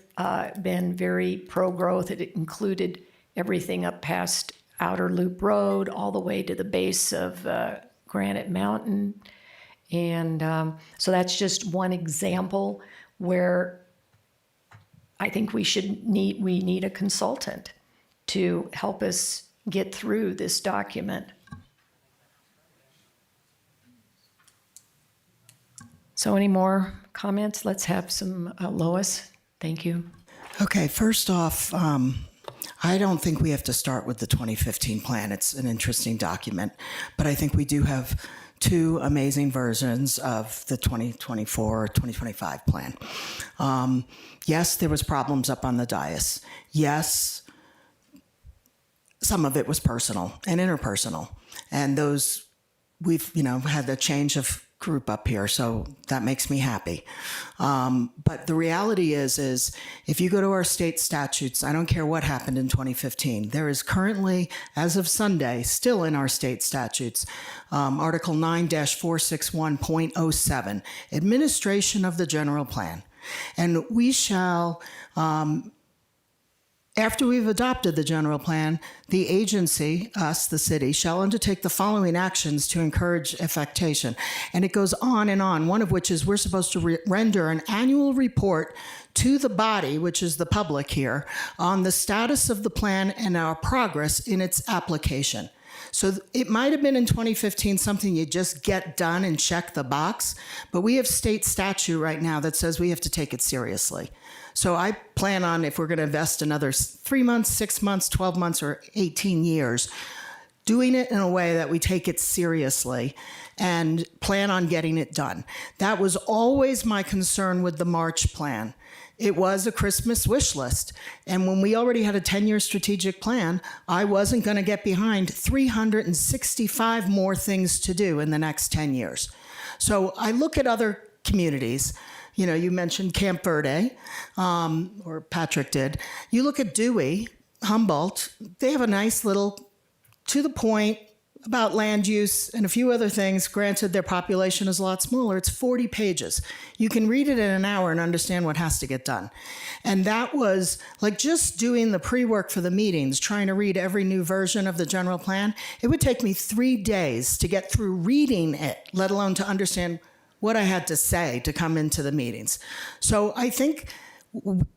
S1: been very pro-growth. It included everything up past Outer Loop Road, all the way to the base of Granite Mountain. And so that's just one example where I think we need a consultant to help us get through this document. So any more comments? Let's have some, Lois, thank you.
S3: Okay, first off, I don't think we have to start with the 2015 plan. It's an interesting document, but I think we do have 2 amazing versions of the 2024 or 2025 plan. Yes, there was problems up on the dais. Yes, some of it was personal and interpersonal, and those we've, had the change of group up here, so that makes me happy. But the reality is if you go to our state statutes, I don't care what happened in 2015, there is currently, as of Sunday, still in our state statutes, Article 9-461.07, administration of the general plan. And we shall, after we've adopted the general plan, the agency, us, the city, shall undertake the following actions to encourage effectation. And it goes on and on, one of which is we're supposed to render an annual report to the body, which is the public here, on the status of the plan and our progress in its application. So it might have been in 2015 something you just get done and check the box, but we have state statute right now that says we have to take it seriously. So I plan on, if we're going to invest another 3 months, 6 months, 12 months, or 18 years, doing it in a way that we take it seriously and plan on getting it done. That was always my concern with the March plan. It was a Christmas wish list. And when we already had a 10-year strategic plan, I wasn't going to get behind 365 more things to do in the next 10 years. So I look at other communities. You mentioned Camp Verde, or Patrick did. You look at Dewey, Humboldt, they have a nice little, to the point, about land use and a few other things. Granted, their population is a lot smaller. It's 40 pages. You can read it in an hour and understand what has to get done. And that was like just doing the pre-work for the meetings, trying to read every new version of the general plan. It would take me 3 days to get through reading it, let alone to understand what I had to say to come into the meetings. So I think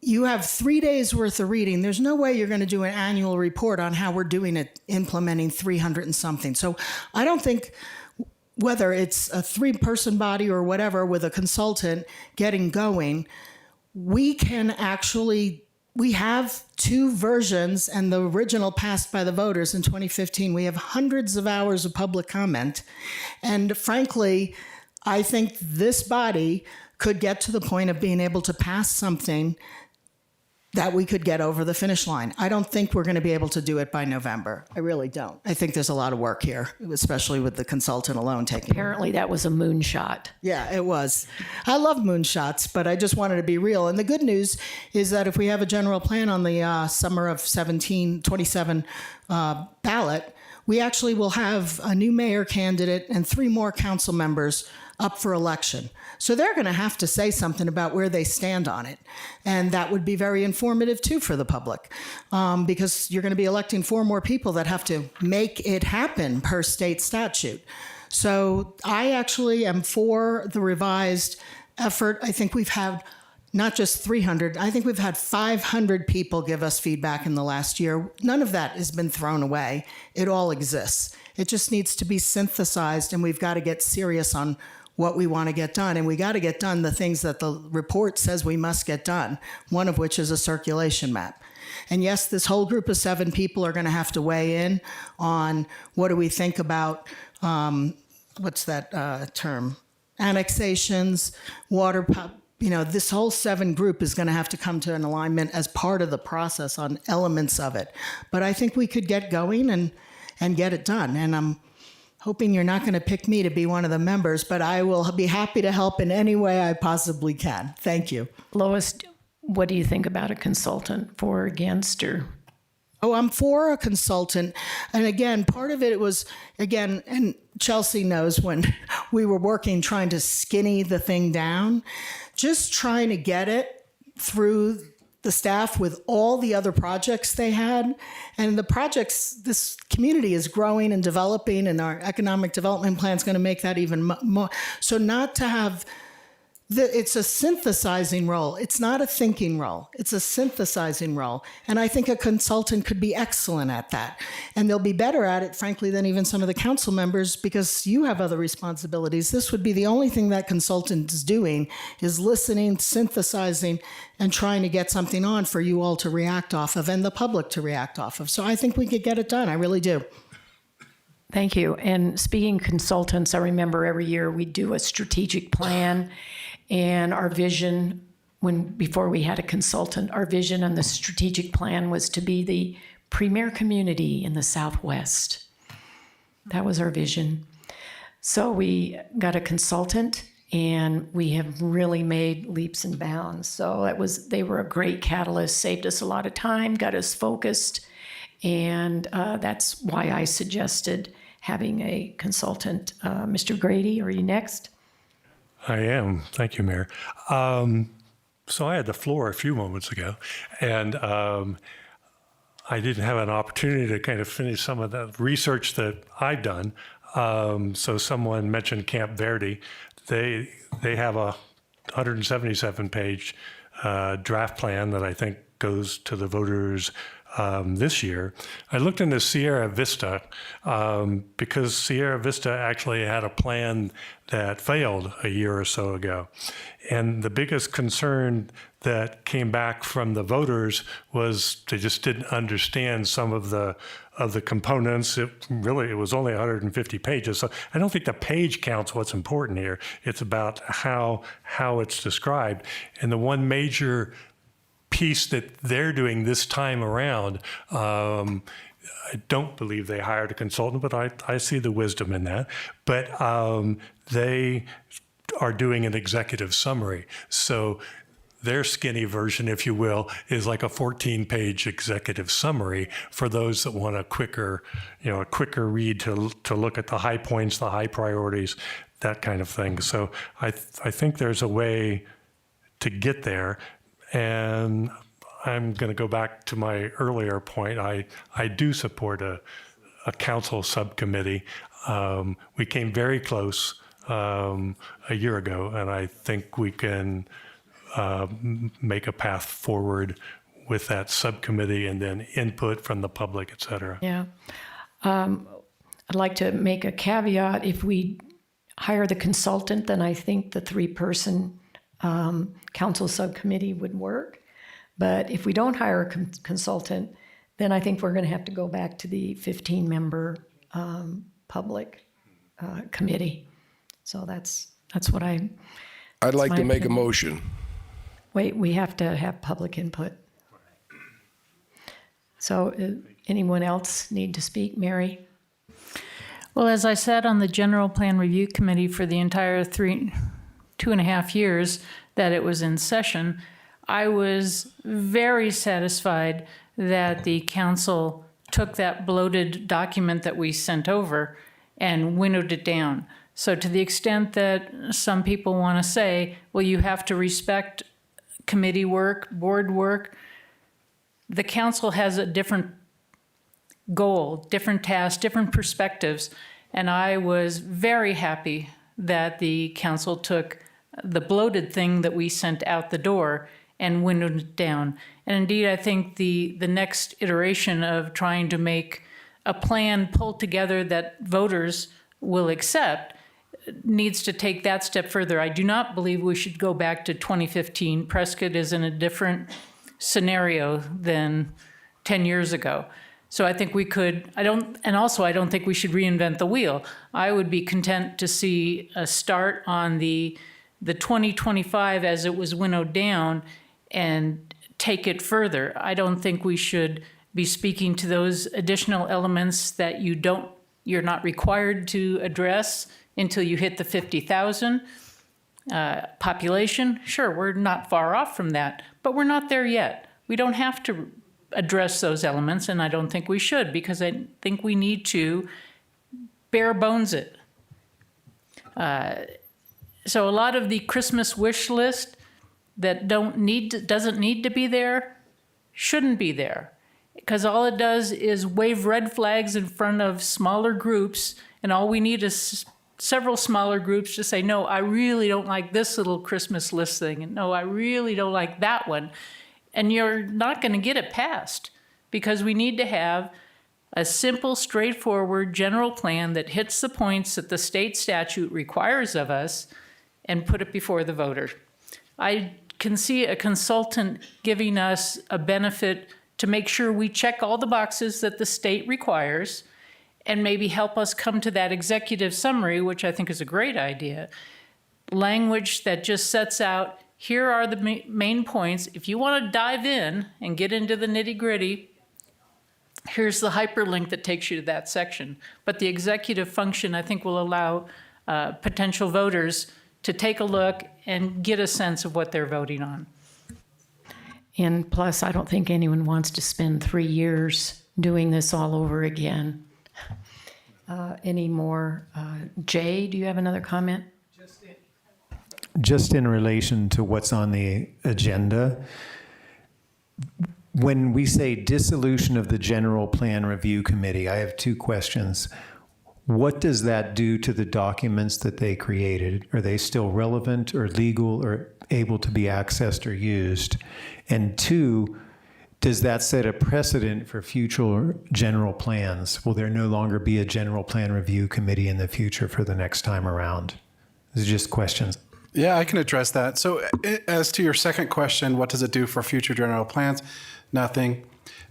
S3: you have 3 days worth of reading. There's no way you're going to do an annual report on how we're doing it, implementing 300 and something. So I don't think whether it's a 3-person body or whatever with a consultant getting going, we have 2 versions, and the original passed by the voters in 2015. We have hundreds of hours of public comment. And frankly, I think this body could get to the point of being able to pass something that we could get over the finish line. I don't think we're going to be able to do it by November. I really don't. I think there's a lot of work here, especially with the consultant alone taking.
S1: Apparently that was a moonshot.
S3: Yeah, it was. I love moonshots, but I just wanted to be real. And the good news is that if we have a general plan on the summer of 27 ballot, we actually will have a new mayor candidate and 3 more council members up for election. So they're going to have to say something about where they stand on it. And that would be very informative, too, for the public, because you're going to be electing 4 more people that have to make it happen per state statute. So I actually am for the revised effort. I think we've had not just 300, I think we've had 500 people give us feedback in the last year. None of that has been thrown away. It all exists. It just needs to be synthesized, and we've got to get serious on what we want to get done. And we got to get done the things that the report says we must get done, one of which is a circulation map. And yes, this whole group of 7 people are going to have to weigh in on what do we think about, what's that term? Annexations, water, this whole 7 group is going to have to come to an alignment as part of the process on elements of it. But I think we could get going and get it done. And I'm hoping you're not going to pick me to be one of the members, but I will be happy to help in any way I possibly can. Thank you.
S1: Lois, what do you think about a consultant, for or against, or?
S3: Oh, I'm for a consultant. And again, part of it was, and Chelsea knows when we were working, trying to skinny the thing down, just trying to get it through the staff with all the other projects they had. And the projects, this community is growing and developing, and our economic development plan is going to make that even more. So not to have, it's a synthesizing role. It's not a thinking role. It's a synthesizing role. And I think a consultant could be excellent at that. And they'll be better at it, frankly, than even some of the council members, because you have other responsibilities. This would be the only thing that consultant is doing, is listening, synthesizing, and trying to get something on for you all to react off of and the public to react off of. So I think we could get it done. I really do.
S1: Thank you. And speaking consultants, I remember every year we do a strategic plan, and our vision, before we had a consultant, our vision on the strategic plan was to be the premier community in the Southwest. That was our vision. So we got a consultant, and we have really made leaps and bounds. So they were a great catalyst, saved us a lot of time, got us focused, and that's why I suggested having a consultant. Mr. Grady, are you next?
S18: I am. Thank you, Mayor. So I had the floor a few moments ago, and I didn't have an opportunity to kind of finish some of the research that I've done. So someone mentioned Camp Verde. They have a 177-page draft plan that I think goes to the voters this year. I looked into Sierra Vista because Sierra Vista actually had a plan that failed a year or so ago. And the biggest concern that came back from the voters was they just didn't understand some of the components. It was only 150 pages. So I don't think the page count's what's important here. It's about how it's described. And the one major piece that they're doing this time around, I don't believe they hired a consultant, but I see the wisdom in that. But they are doing an executive summary. So their skinny version, if you will, is like a 14-page executive summary for those that want a quicker read to look at the high points, the high priorities, that kind of thing. So I think there's a way to get there. And I'm going to go back to my earlier point. I do support a council subcommittee. We came very close a year ago, and I think we can make a path forward with that subcommittee and then input from the public, et cetera.
S1: Yeah. I'd like to make a caveat. If we hire the consultant, then I think the 3-person council subcommittee would work. But if we don't hire a consultant, then I think we're going to have to go back to the 15-member public committee. So that's what I'd
S5: like to make a motion.
S1: Wait, we have to have public input. So anyone else need to speak? Mary?
S20: Well, as I sat on the General Plan Review Committee for the entire 2.5 years that it was in session, I was very satisfied that the council took that bloated document that we sent over and winnowed it down. So to the extent that some people want to say, well, you have to respect committee work, board work, the council has a different goal, different tasks, different perspectives. And I was very happy that the council took the bloated thing that we sent out the door and winnowed it down. And indeed, I think the next iteration of trying to make a plan pulled together that voters will accept needs to take that step further. I do not believe we should go back to 2015. Prescott is in a different scenario than 10 years ago. So I think we could, I don't think we should reinvent the wheel. I would be content to see a start on the 2025 as it was winnowed down and take it further. I don't think we should be speaking to those additional elements that you're not required to address until you hit the 50,000 population. Sure, we're not far off from that, but we're not there yet. We don't have to address those elements, and I don't think we should, because I think we need to bare bones it. So a lot of the Christmas wish list that doesn't need to be there shouldn't be there, because all it does is wave red flags in front of smaller groups, and all we need is several smaller groups to say, no, I really don't like this little Christmas list thing, and no, I really don't like that one. And you're not going to get it passed, because we need to have a simple, straightforward general plan that hits the points that the state statute requires of us and put it before the voter. I can see a consultant giving us a benefit to make sure we check all the boxes that the state requires and maybe help us come to that executive summary, which I think is a great idea. Language that just sets out, here are the main points. If you want to dive in and get into the nitty-gritty, here's the hyperlink that takes you to that section. But the executive function, I think, will allow potential voters to take a look and get a sense of what they're voting on.
S1: And plus, I don't think anyone wants to spend 3 years doing this all over again. Any more? Jay, do you have another comment?
S16: Just in relation to what's on the agenda, when we say dissolution of the General Plan Review Committee, I have two questions. What does that do to the documents that they created? Are they still relevant or legal or able to be accessed or used? And two, does that set a precedent for future general plans? Will there no longer be a General Plan Review Committee in the future for the next time around? These are just questions.
S17: Yeah, I can address that. So as to your second question, what does it do for future general plans? Nothing.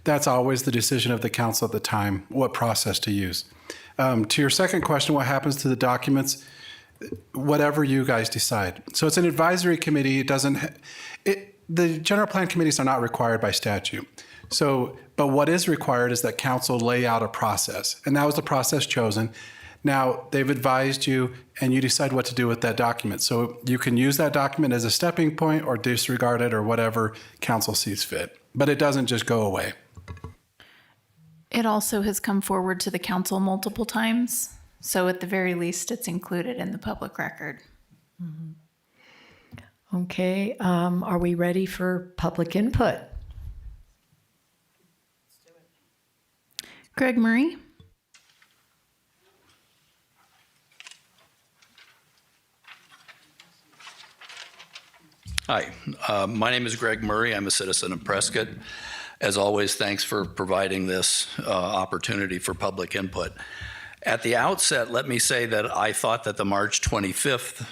S17: That's always the decision of the council at the time, what process to use. To your second question, what happens to the documents? Whatever you guys decide. So it's an advisory committee. The general plan committees are not required by statute. But what is required is that council lay out a process, and that was the process chosen. Now, they've advised you, and you decide what to do with that document. So you can use that document as a stepping point or disregard it or whatever council sees fit. But it doesn't just go away.
S2: It also has come forward to the council multiple times. So at the very least, it's included in the public record.
S1: Okay, are we ready for public input?
S2: Greg Murray.
S8: Hi, my name is Greg Murray. I'm a citizen of Prescott. As always, thanks for providing this opportunity for public input. At the outset, let me say that I thought that the March 25th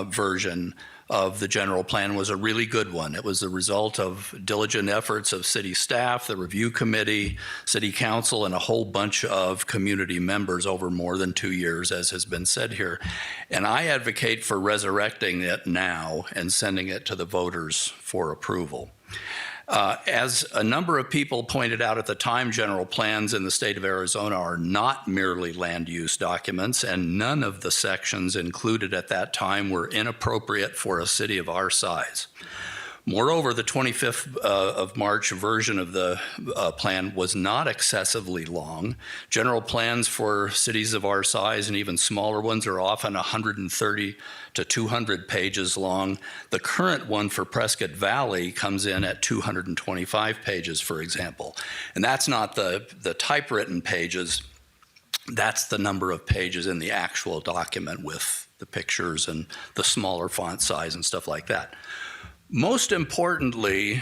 S8: version of the general plan was a really good one. It was the result of diligent efforts of city staff, the review committee, city council, and a whole bunch of community members over more than 2 years, as has been said here. And I advocate for resurrecting it now and sending it to the voters for approval. As a number of people pointed out at the time, general plans in the state of Arizona are not merely land use documents, and none of the sections included at that time were inappropriate for a city of our size. Moreover, the 25th of March version of the plan was not excessively long. General plans for cities of our size and even smaller ones are often 130 to 200 pages long. The current one for Prescott Valley comes in at 225 pages, for example. And that's not the typewritten pages. That's the number of pages in the actual document with the pictures and the smaller font size and stuff like that. Most importantly,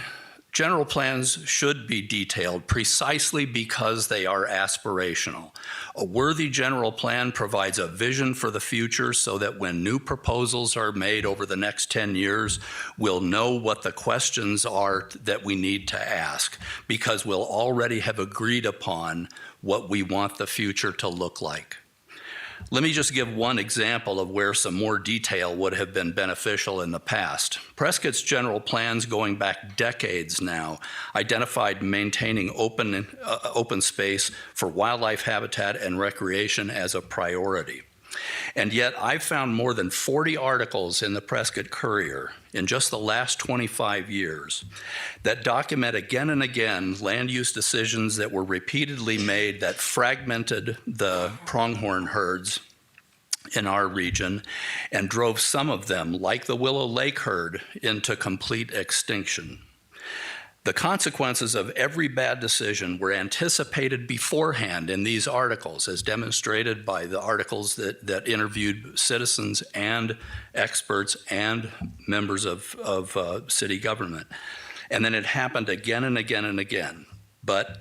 S8: general plans should be detailed precisely because they are aspirational. A worthy general plan provides a vision for the future so that when new proposals are made over the next 10 years, we'll know what the questions are that we need to ask, because we'll already have agreed upon what we want the future to look like. Let me just give one example of where some more detail would have been beneficial in the past. Prescott's general plans going back decades now identified maintaining open space for wildlife habitat and recreation as a priority. And yet I've found more than 40 articles in the Prescott Courier in just the last 25 years that document again and again land use decisions that were repeatedly made that fragmented the pronghorn herds in our region and drove some of them, like the Willow Lake herd, into complete extinction. The consequences of every bad decision were anticipated beforehand in these articles, as demonstrated by the articles that interviewed citizens and experts and members of city government. And then it happened again and again and again. But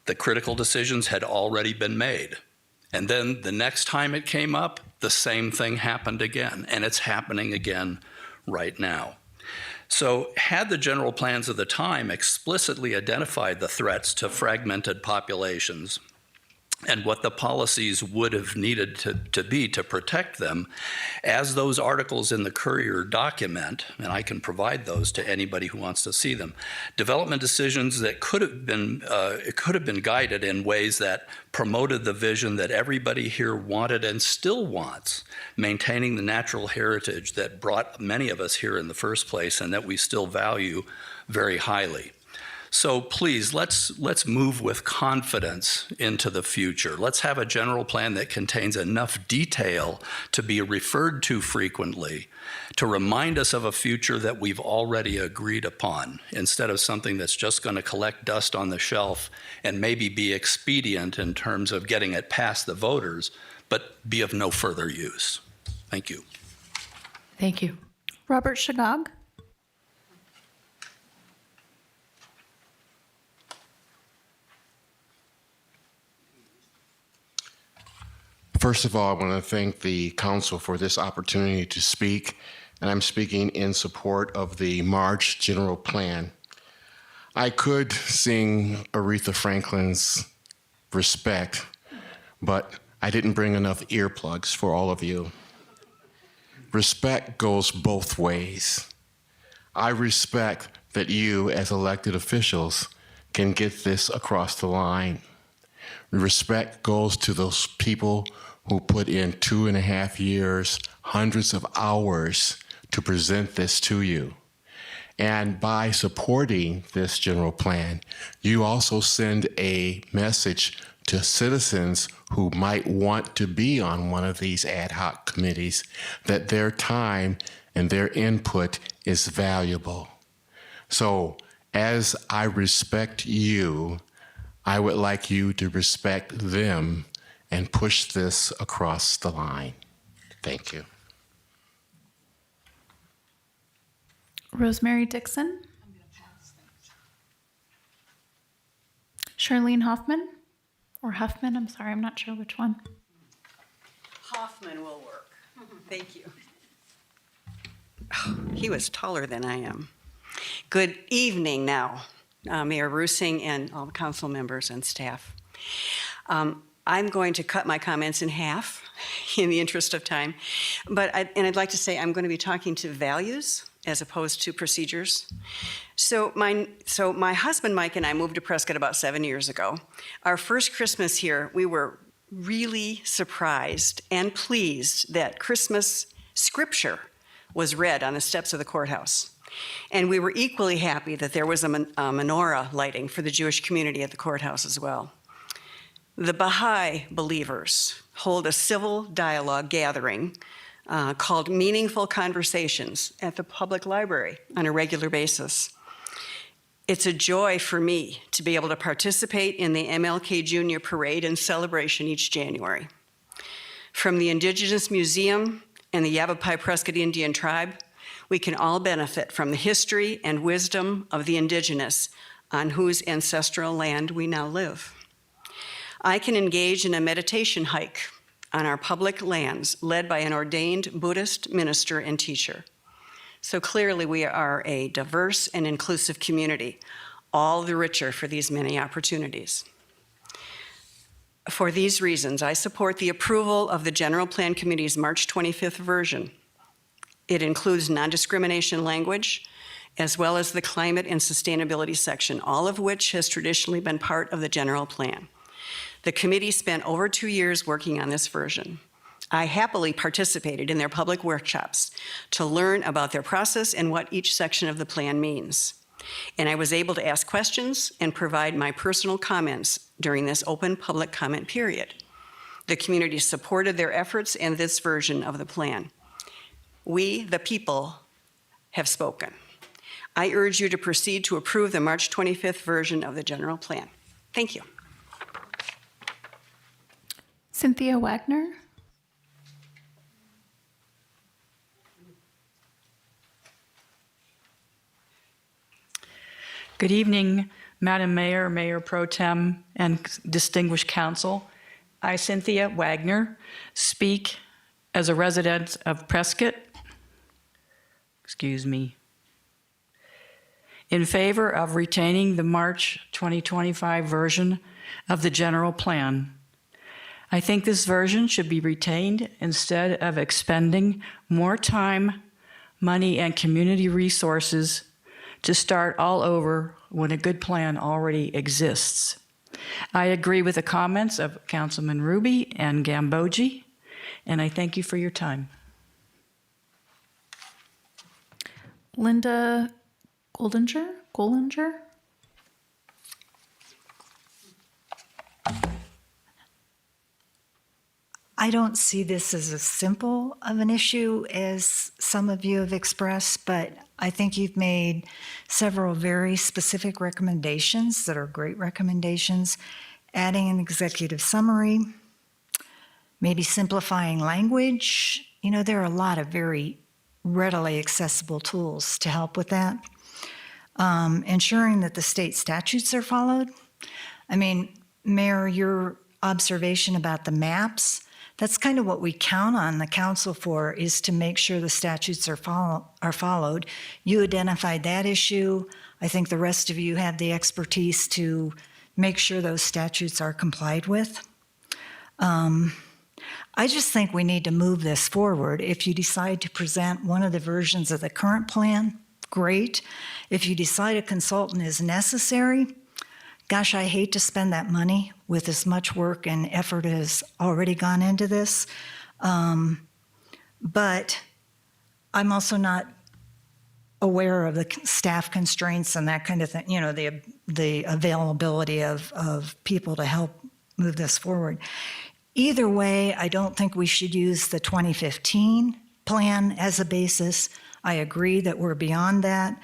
S8: the critical decisions had already been made. And then the next time it came up, the same thing happened again. And it's happening again right now. So had the general plans of the time explicitly identified the threats to fragmented populations and what the policies would have needed to be to protect them, as those articles in the Courier document, and I can provide those to anybody who wants to see them. Development decisions that could have been guided in ways that promoted the vision that everybody here wanted and still wants, maintaining the natural heritage that brought many of us here in the first place and that we still value very highly. So please, let's move with confidence into the future. Let's have a general plan that contains enough detail to be referred to frequently, to remind us of a future that we've already agreed upon, instead of something that's just going to collect dust on the shelf and maybe be expedient in terms of getting it past the voters, but be of no further use. Thank you.
S1: Thank you.
S2: Robert Shagog.
S9: First of all, I want to thank the council for this opportunity to speak, and I'm speaking in support of the March General Plan. I could sing Aretha Franklin's Respect, but I didn't bring enough earplugs for all of you. Respect goes both ways. I respect that you, as elected officials, can get this across the line. Respect goes to those people who put in 2.5 years, hundreds of hours to present this to you. And by supporting this general plan, you also send a message to citizens who might want to be on one of these ad hoc committees that their time and their input is valuable. So as I respect you, I would like you to respect them and push this across the line. Thank you.
S2: Rosemary Dixon. Charlene Hoffman, or Huffman, I'm sorry, I'm not sure which one.
S10: Hoffman will work. Thank you. Oh, he was taller than I am. Good evening now, Mayor Rusing and all the council members and staff. I'm going to cut my comments in half in the interest of time, I'd like to say I'm going to be talking to values as opposed to procedures. So my husband Mike and I moved to Prescott about 7 years ago. Our first Christmas here, we were really surprised and pleased that Christmas scripture was read on the steps of the courthouse. And we were equally happy that there was a menorah lighting for the Jewish community at the courthouse as well. The Baha'i believers hold a civil dialogue gathering called Meaningful Conversations at the public library on a regular basis. It's a joy for me to be able to participate in the MLK Jr. Parade and celebration each January. From the Indigenous Museum and the Yavapai Prescott Indian Tribe, we can all benefit from the history and wisdom of the indigenous on whose ancestral land we now live. I can engage in a meditation hike on our public lands led by an ordained Buddhist minister and teacher. So clearly we are a diverse and inclusive community, all the richer for these many opportunities. For these reasons, I support the approval of the General Plan Committee's March 25th version. It includes non-discrimination language, as well as the climate and sustainability section, all of which has traditionally been part of the general plan. The committee spent over 2 years working on this version. I happily participated in their public workshops to learn about their process and what each section of the plan means. And I was able to ask questions and provide my personal comments during this open public comment period. The community supported their efforts and this version of the plan. We, the people, have spoken. I urge you to proceed to approve the March 25th version of the general plan. Thank you.
S2: Cynthia Wagner.
S23: Good evening, Madam Mayor, Mayor Pro Tem, and distinguished council. I, Cynthia Wagner, speak as a resident of Prescott, in favor of retaining the March 2025 version of the general plan I think this version should be retained instead of expending more time, money, and community resources to start all over when a good plan already exists. I agree with the comments of Councilman Ruby and Gambogi, and I thank you for your time.
S2: Linda Goldinger?
S11: I don't see this as as simple of an issue as some of you have expressed, but I think you've made several very specific recommendations that are great recommendations. Adding an executive summary, maybe simplifying language. You know, there are a lot of very readily accessible tools to help with that. Ensuring that the state statutes are followed. I mean, Mayor, your observation about the maps, that's kind of what we count on the council for, is to make sure the statutes are followed. You identified that issue. I think the rest of you have the expertise to make sure those statutes are complied with. I just think we need to move this forward. If you decide to present one of the versions of the current plan, great. If you decide a consultant is necessary, gosh, I hate to spend that money with as much work and effort as already gone into this. But I'm also not aware of the staff constraints and that kind of thing, you know, the availability of people to help move this forward. Either way, I don't think we should use the 2015 plan as a basis. I agree that we're beyond that.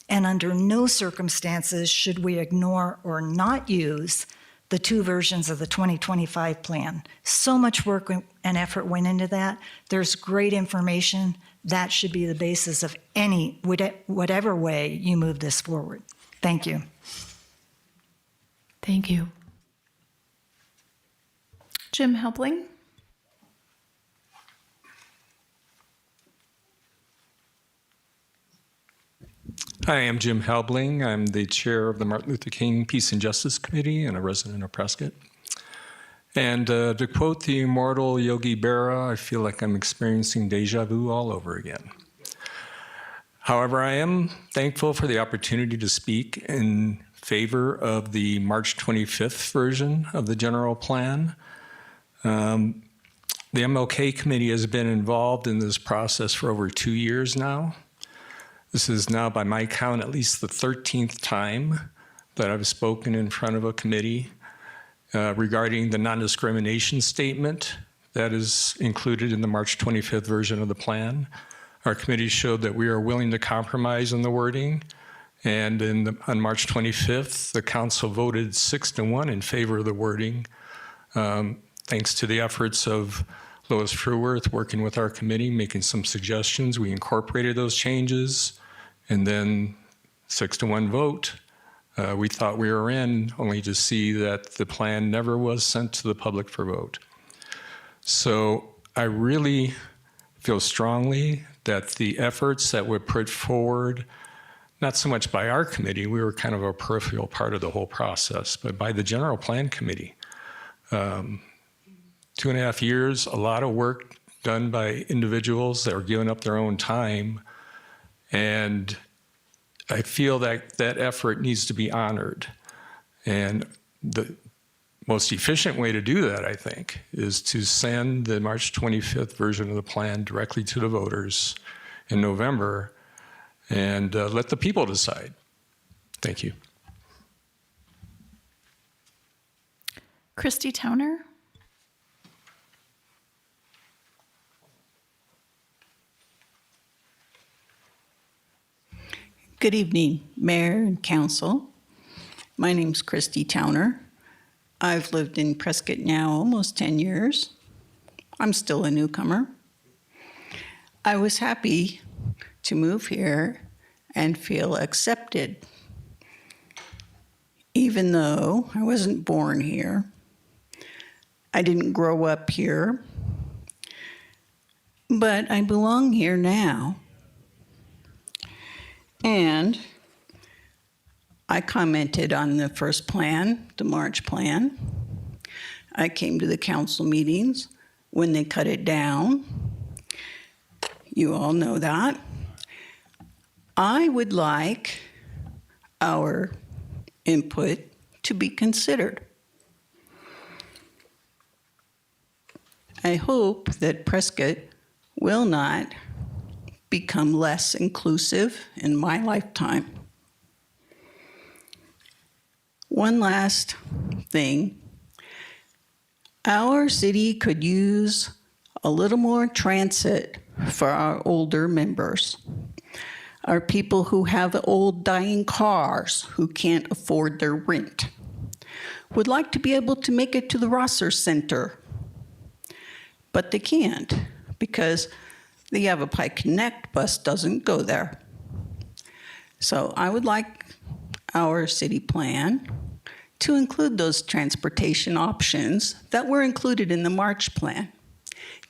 S11: And under no circumstances should we ignore or not use the two versions of the 2025 plan. So much work and effort went into that. There's great information. That should be the basis of whatever way you move this forward. Thank you.
S2: Thank you. Jim Helbling?
S12: Hi, I'm Jim Helbling. I'm the chair of the Martin Luther King Peace and Justice Committee and a resident of Prescott. And to quote the immortal Yogi Berra, I feel like I'm experiencing deja vu all over again. However, I am thankful for the opportunity to speak in favor of the March 25th version of the general plan. The MLK committee has been involved in this process for over 2 years now. This is now, by my count, at least the 13th time that I've spoken in front of a committee regarding the non-discrimination statement that is included in the March 25th version of the plan. Our committee showed that we are willing to compromise on the wording, and on March 25th, the council voted 6-1 in favor of the wording. Thanks to the efforts of Lois Fruworth working with our committee, making some suggestions. We incorporated those changes, and then 6-1 vote. We thought we were in, only to see that the plan never was sent to the public for vote. So I really feel strongly that the efforts that were put forward, not so much by our committee, we were kind of a peripheral part of the whole process, but by the General Plan Committee. 2.5 years, a lot of work done by individuals that were giving up their own time. And I feel that that effort needs to be honored. And the most efficient way to do that, I think, is to send the March 25th version of the plan directly to the voters in November and let the people decide. Thank you.
S2: Christy Towner?
S13: Good evening, Mayor and Council. My name's Christy Towner. I've lived in Prescott now almost 10 years. I'm still a newcomer. I was happy to move here and feel accepted, even though I wasn't born here. I didn't grow up here, but I belong here now. And I commented on the first plan, the March plan. I came to the council meetings when they cut it down. You all know that. I would like our input to be considered. I hope that Prescott will not become less inclusive in my lifetime. One last thing. Our city could use a little more transit for our older members. Our people who have old dying cars who can't afford their rent would like to be able to make it to the Rosser Center, but they can't because the Yavapai Connect bus doesn't go there. So I would like our city plan to include those transportation options that were included in the March plan.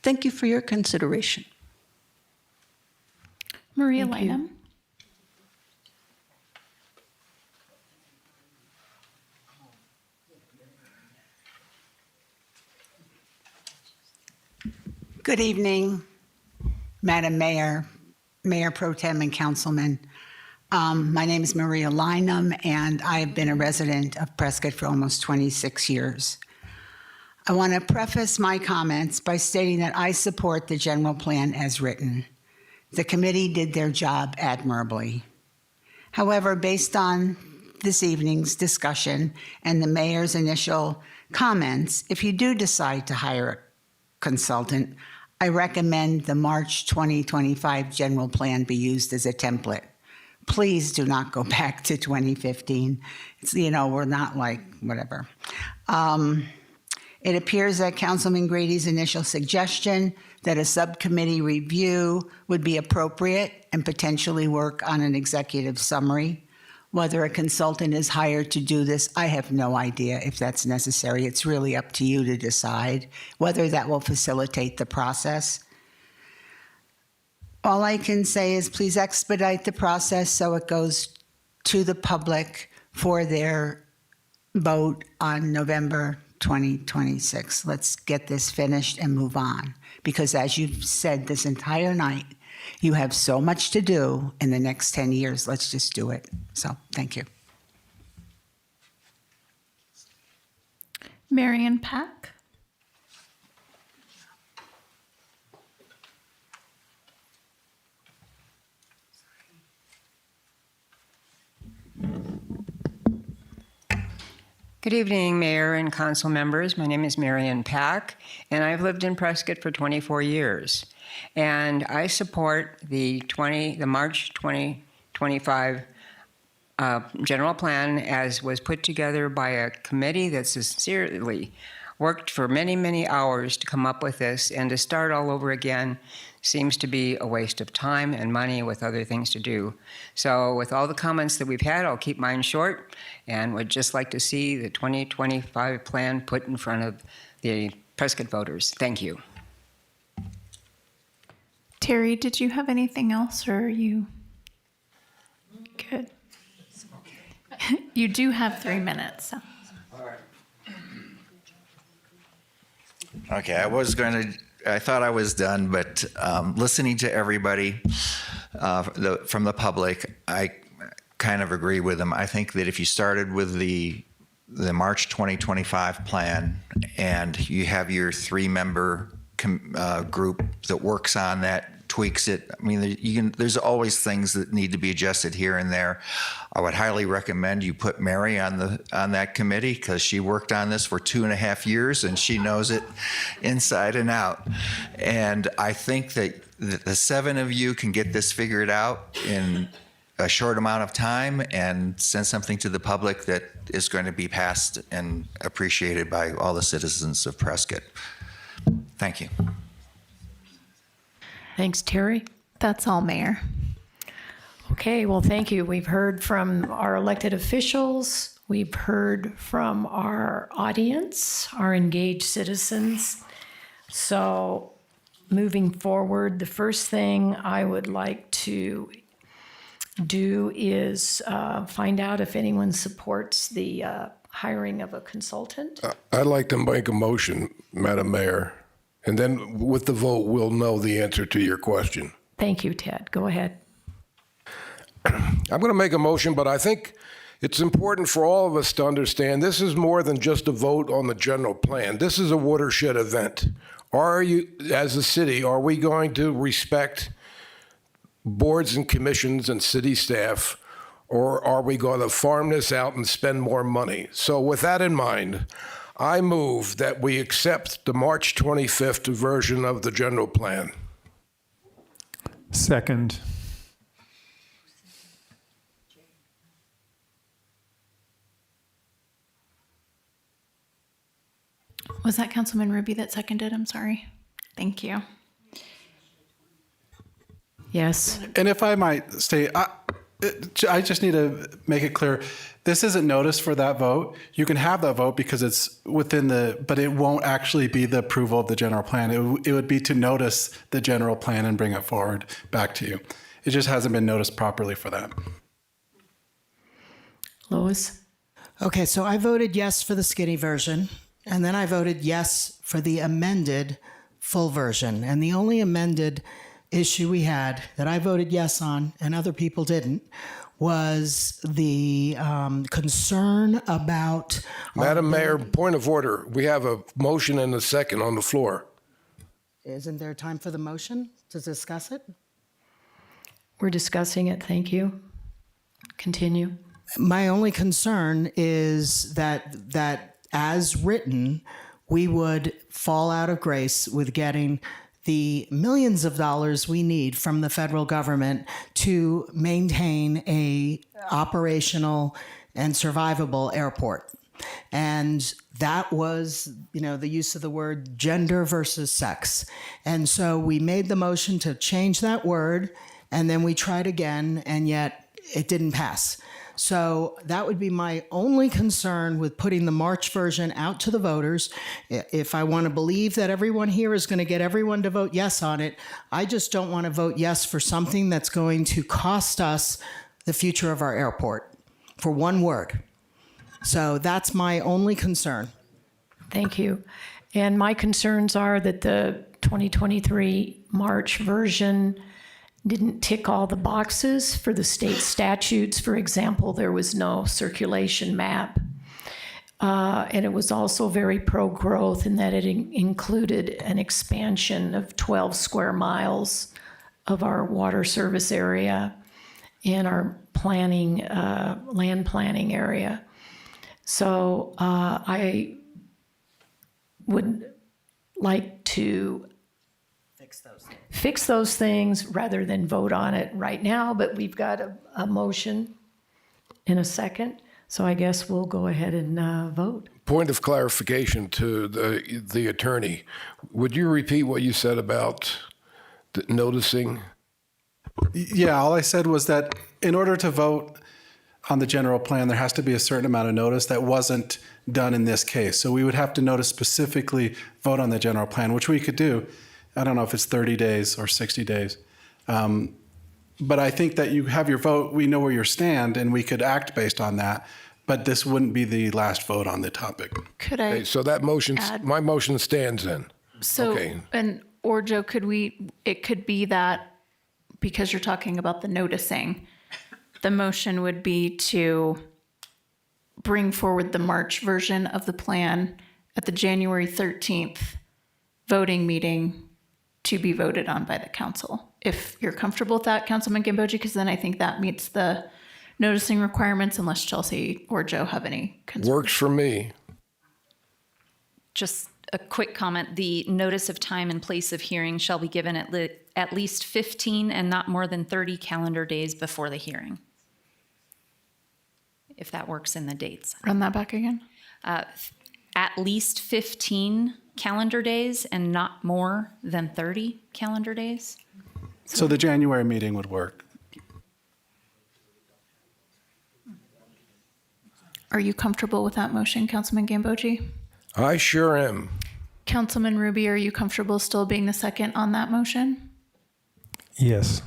S13: Thank you for your consideration.
S2: Maria Lynham.
S14: Good evening, Madam Mayor, Mayor Pro Tem, and Councilman. My name is Maria Lynham, and I have been a resident of Prescott for almost 26 years. I want to preface my comments by stating that I support the general plan as written. The committee did their job admirably. However, based on this evening's discussion and the mayor's initial comments, if you do decide to hire a consultant, I recommend the March 2025 general plan be used as a template. Please do not go back to 2015. We're not like whatever. It appears that Councilman Grady's initial suggestion that a subcommittee review would be appropriate and potentially work on an executive summary. Whether a consultant is hired to do this, I have no idea if that's necessary. It's really up to you to decide whether that will facilitate the process. All I can say is please expedite the process so it goes to the public for their vote on November 2026. Let's get this finished and move on. Because as you've said this entire night, you have so much to do in the next 10 years. Let's just do it. So thank you.
S2: Marion Pack.
S15: Good evening, Mayor and Council members. My name is Marion Pack, and I've lived in Prescott for 24 years. And I support the March 2025 general plan as was put together by a committee that sincerely worked for many, many hours to come up with this, and to start all over again seems to be a waste of time and money with other things to do. So with all the comments that we've had, I'll keep mine short and would just like to see the 2025 plan put in front of the Prescott voters. Thank you.
S2: Terry, did you have anything else, or are you good? You do have 3 minutes. So.
S7: Okay, I thought I was done, but listening to everybody from the public, I kind of agree with them. I think that if you started with the March 2025 plan and you have your 3-member group that works on that, tweaks it. I mean, there's always things that need to be adjusted here and there. I would highly recommend you put Mary on that committee because she worked on this for 2.5 years and she knows it inside and out. And I think that the 7 of you can get this figured out in a short amount of time and send something to the public that is going to be passed and appreciated by all the citizens of Prescott. Thank you.
S1: Thanks, Terry.
S2: That's all, Mayor.
S1: Okay, well, thank you. We've heard from our elected officials. We've heard from our audience, our engaged citizens. So moving forward, the first thing I would like to do is find out if anyone supports the hiring of a consultant.
S5: I'd like to make a motion, Madam Mayor, and then with the vote, we'll know the answer to your question.
S1: Thank you, Ted. Go ahead.
S5: I'm going to make a motion, but I think it's important for all of us to understand this is more than just a vote on the general plan. This is a watershed event. Are you, as a city, are we going to respect boards and commissions and city staff, or are we going to farm this out and spend more money? So with that in mind, I move that we accept the March 25th version of the general plan.
S16: Second.
S2: Was that Councilman Ruby that seconded? I'm sorry. Thank you.
S1: Yes.
S17: And if I might state, I just need to make it clear, this isn't notice for that vote. You can have that vote because it's within but it won't actually be the approval of the general plan. It would be to notice the general plan and bring it forward back to you. It just hasn't been noticed properly for that.
S1: Lois?
S3: Okay, so I voted yes for the skinny version, and then I voted yes for the amended full version. And the only amended issue we had that I voted yes on and other people didn't was the concern about...
S5: Madam Mayor, point of order. We have a motion and a second on the floor.
S3: Isn't there time for the motion to discuss it?
S1: We're discussing it. Thank you. Continue.
S3: My only concern is that as written, we would fall out of grace with getting the millions of dollars we need from the federal government to maintain a operational and survivable airport. And that was, the use of the word gender versus sex. And so we made the motion to change that word, and then we tried again, and yet it didn't pass. So that would be my only concern with putting the March version out to the voters. If I want to believe that everyone here is going to get everyone to vote yes on it, I just don't want to vote yes for something that's going to cost us the future of our airport for one word. So that's my only concern.
S1: Thank you. And my concerns are that the 2023 March version didn't tick all the boxes for the state statutes. For example, there was no circulation map. And it was also very pro-growth in that it included an expansion of 12 square miles of our water service area in our planning, land planning area. So I would like to fix those things rather than vote on it right now, but we've got a motion in a second, so I guess we'll go ahead and vote.
S5: Point of clarification to the attorney. Would you repeat what you said about noticing?
S17: Yeah, all I said was that in order to vote on the general plan, there has to be a certain amount of notice that wasn't done in this case. So we would have to notice specifically vote on the general plan, which we could do. I don't know if it's 30 days or 60 days. But I think that you have your vote, we know where you stand, and we could act based on that. But this wouldn't be the last vote on the topic.
S2: Could I?
S5: Okay, so that motion, my motion stands then.
S2: So,
S5: okay.
S2: Or Joe, it could be that because you're talking about the noticing, the motion would be to bring forward the March version of the plan at the January 13th voting meeting to be voted on by the council. If you're comfortable with that, Councilman Gambogi, because then I think that meets the noticing requirements, unless Chelsea or Joe have any concerns.
S5: Works for me.
S6: Just a quick comment. The notice of time and place of hearing shall be given at least 15 and not more than 30 calendar days before the hearing, if that works in the dates.
S2: Run that back again.
S6: At least 15 calendar days and not more than 30 calendar days.
S17: So the January meeting would work.
S2: Are you comfortable with that motion, Councilman Gambogi?
S5: I sure am.
S2: Councilman Ruby, are you comfortable still being the second on that motion?
S16: Yes.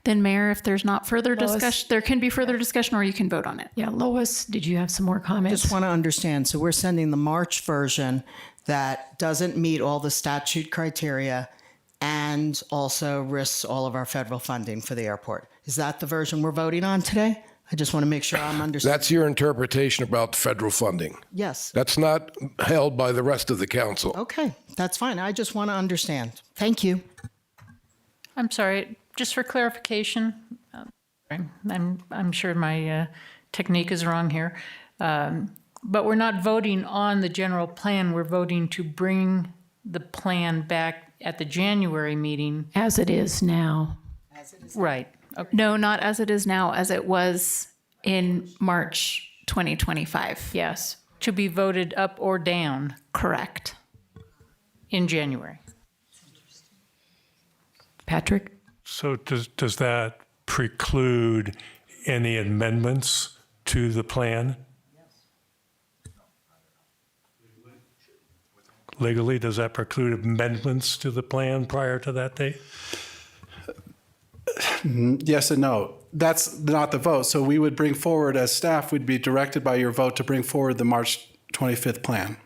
S2: Then Mayor, if there's not further
S1: Lois?
S2: discussion, there can be further discussion or you can vote on it.
S1: Yeah, Lois, did you have some more comments?
S3: Just want to understand. So we're sending the March version that doesn't meet all the statute criteria and also risks all of our federal funding for the airport. Is that the version we're voting on today? I just want to make sure I'm understanding.
S5: That's your interpretation about federal funding.
S3: Yes.
S5: That's not held by the rest of the council.
S3: Okay, that's fine. I just want to understand. Thank you.
S20: I'm sorry, just for clarification, I'm sure my technique is wrong here, but we're not voting on the general plan. We're voting to bring the plan back at the January meeting.
S1: As it is now.
S20: Right. Okay.
S2: No, not as it is now, as it was in March 2025.
S20: Yes, to be voted up or down
S2: Correct.
S20: in January.
S1: Patrick?
S18: So does that preclude any amendments to the plan? Legally, does that preclude amendments to the plan prior to that date?
S17: Yes and no. That's not the vote. So we would bring forward, as staff, we'd be directed by your vote to bring forward the March 25th plan.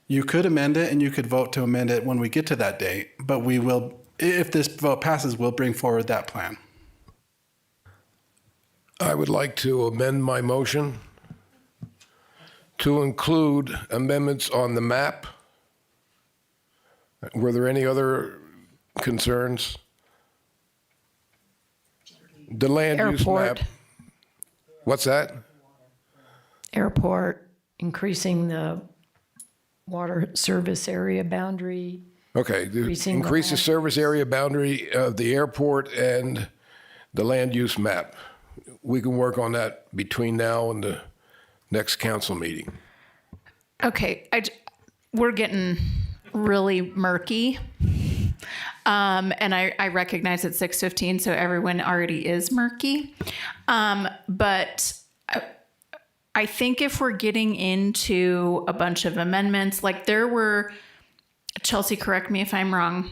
S17: You could amend it and you could vote to amend it when we get to that date, but we will, if this vote passes, we'll bring forward that plan.
S5: I would like to amend my motion to include amendments on the map. Were there any other concerns? The land use
S1: Airport.
S5: map. What's that?
S1: Airport, increasing the water service area boundary.
S5: Okay,
S1: Increasing the
S5: increase the
S1: land
S5: service area boundary of the airport and the land use map. We can work on that between now and the next council meeting.
S2: Okay, we're getting really murky. And I recognize it's 6:15, so everyone already is murky. But I think if we're getting into a bunch of amendments, like there were, Chelsea, correct me if I'm wrong,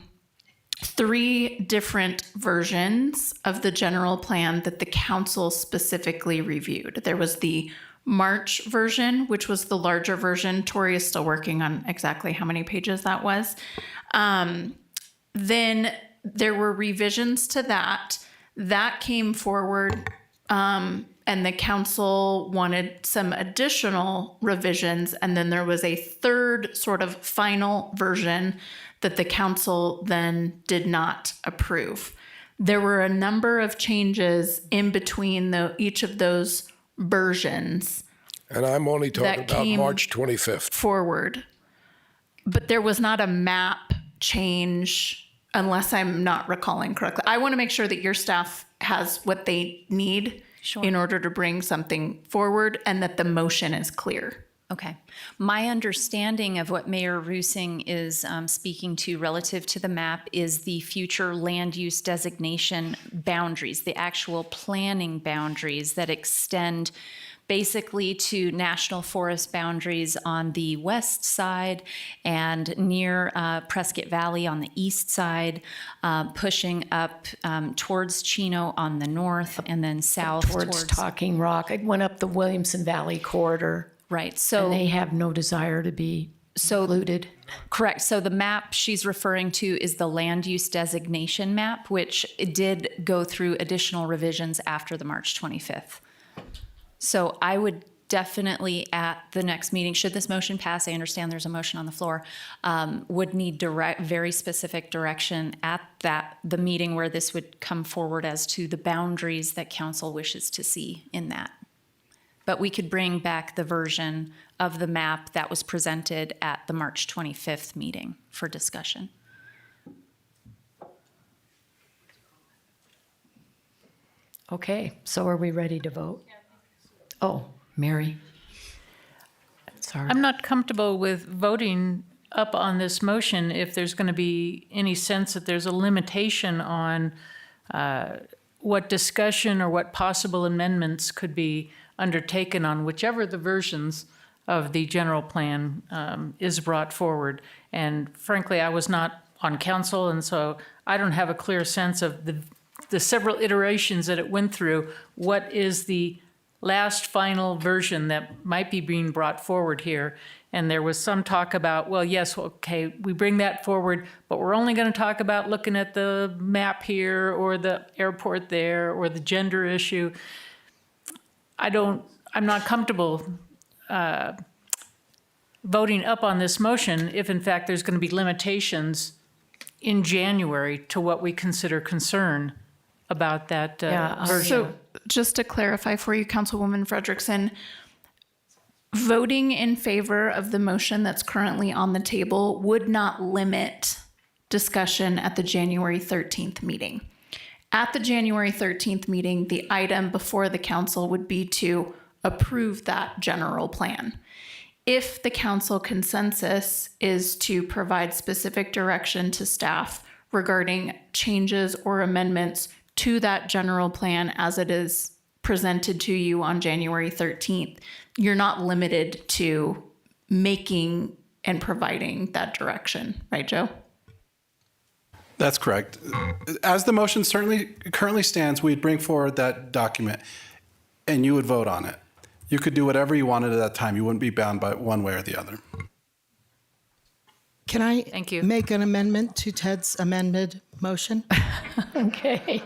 S2: 3 different versions of the general plan that the council specifically reviewed. There was the March version, which was the larger version. Tori is still working on exactly how many pages that was. Then there were revisions to that. That came forward, and the council wanted some additional revisions. And then there was a third sort of final version that the council then did not approve. There were a number of changes in between each of those versions.
S5: And I'm only talking
S2: That
S5: about
S2: came
S5: March 25th.
S2: Forward. But there was not a map change, unless I'm not recalling correctly. I want to make sure that your staff has what they need in order to bring something forward and that the motion is clear.
S6: Okay. My understanding of what Mayor Rusing is speaking to relative to the map is the future land use designation boundaries, the actual planning boundaries that extend basically to national forest boundaries on the west side and near Prescott Valley on the east side, pushing up towards Chino on the north and then south
S1: towards Talking Rock. I went up the Williamson Valley corridor.
S6: Right. So
S1: and they have no desire to be included.
S6: Correct. So the map she's referring to is the land use designation map, which did go through additional revisions after the March 25th. So I would definitely at the next meeting, should this motion pass, I understand there's a motion on the floor, would need very specific direction at the meeting where this would come forward as to the boundaries that council wishes to see in that. But we could bring back the version of the map that was presented at the March 25th meeting for discussion.
S1: Okay, so are we ready to vote? Oh, Mary. Sorry.
S20: I'm not comfortable with voting up on this motion if there's going to be any sense that there's a limitation on what discussion or what possible amendments could be undertaken on whichever the versions of the general plan is brought forward. And frankly, I was not on council, and so I don't have a clear sense of the the several iterations that it went through, what is the last final version that might be being brought forward here? And there was some talk about, well, yes, okay, we bring that forward, but we're only going to talk about looking at the map here or the airport there or the gender issue. I'm not comfortable voting up on this motion if in fact there's going to be limitations in January to what we consider concern about that version.
S2: So just to clarify for you, Councilwoman Frederickson, voting in favor of the motion that's currently on the table would not limit discussion at the January 13th meeting. At the January 13th meeting, the item before the council would be to approve that general plan. If the council consensus is to provide specific direction to staff regarding changes or amendments to that general plan as it is presented to you on January 13th, you're not limited to making and providing that direction, right, Joe?
S17: That's correct. As the motion certainly currently stands, we'd bring forward that document and you would vote on it. You could do whatever you wanted at that time. You wouldn't be bound by one way or the other.
S3: Can I
S20: Thank you.
S3: make an amendment to Ted's amended motion?
S1: Okay.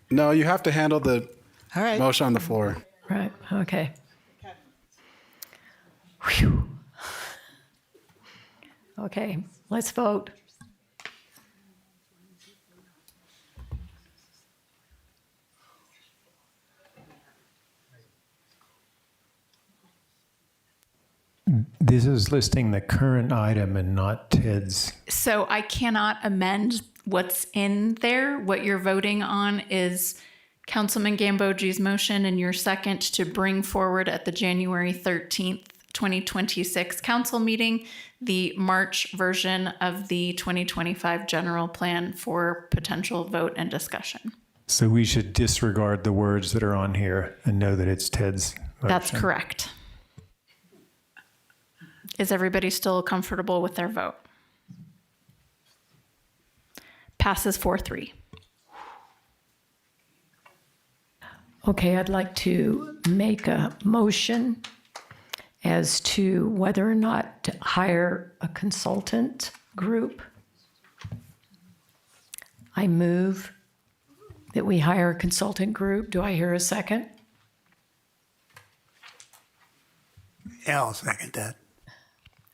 S17: No, you have to handle the
S3: All right.
S17: motion on the floor.
S1: Right, okay. Whew. Okay, let's vote.
S16: This is listing the current item and not Ted's.
S2: So I cannot amend what's in there. What you're voting on is Councilman Gambogi's motion and your second to bring forward at the January 13th, 2026 council meeting, the March version of the 2025 general plan for potential vote and discussion.
S16: So we should disregard the words that are on here and know that it's Ted's motion.
S2: That's correct. Is everybody still comfortable with their vote? Passes 4-3.
S1: Okay, I'd like to make a motion as to whether or not to hire a consultant group. I move that we hire a consultant group. Do I hear a second?
S19: Yeah, I'll second that.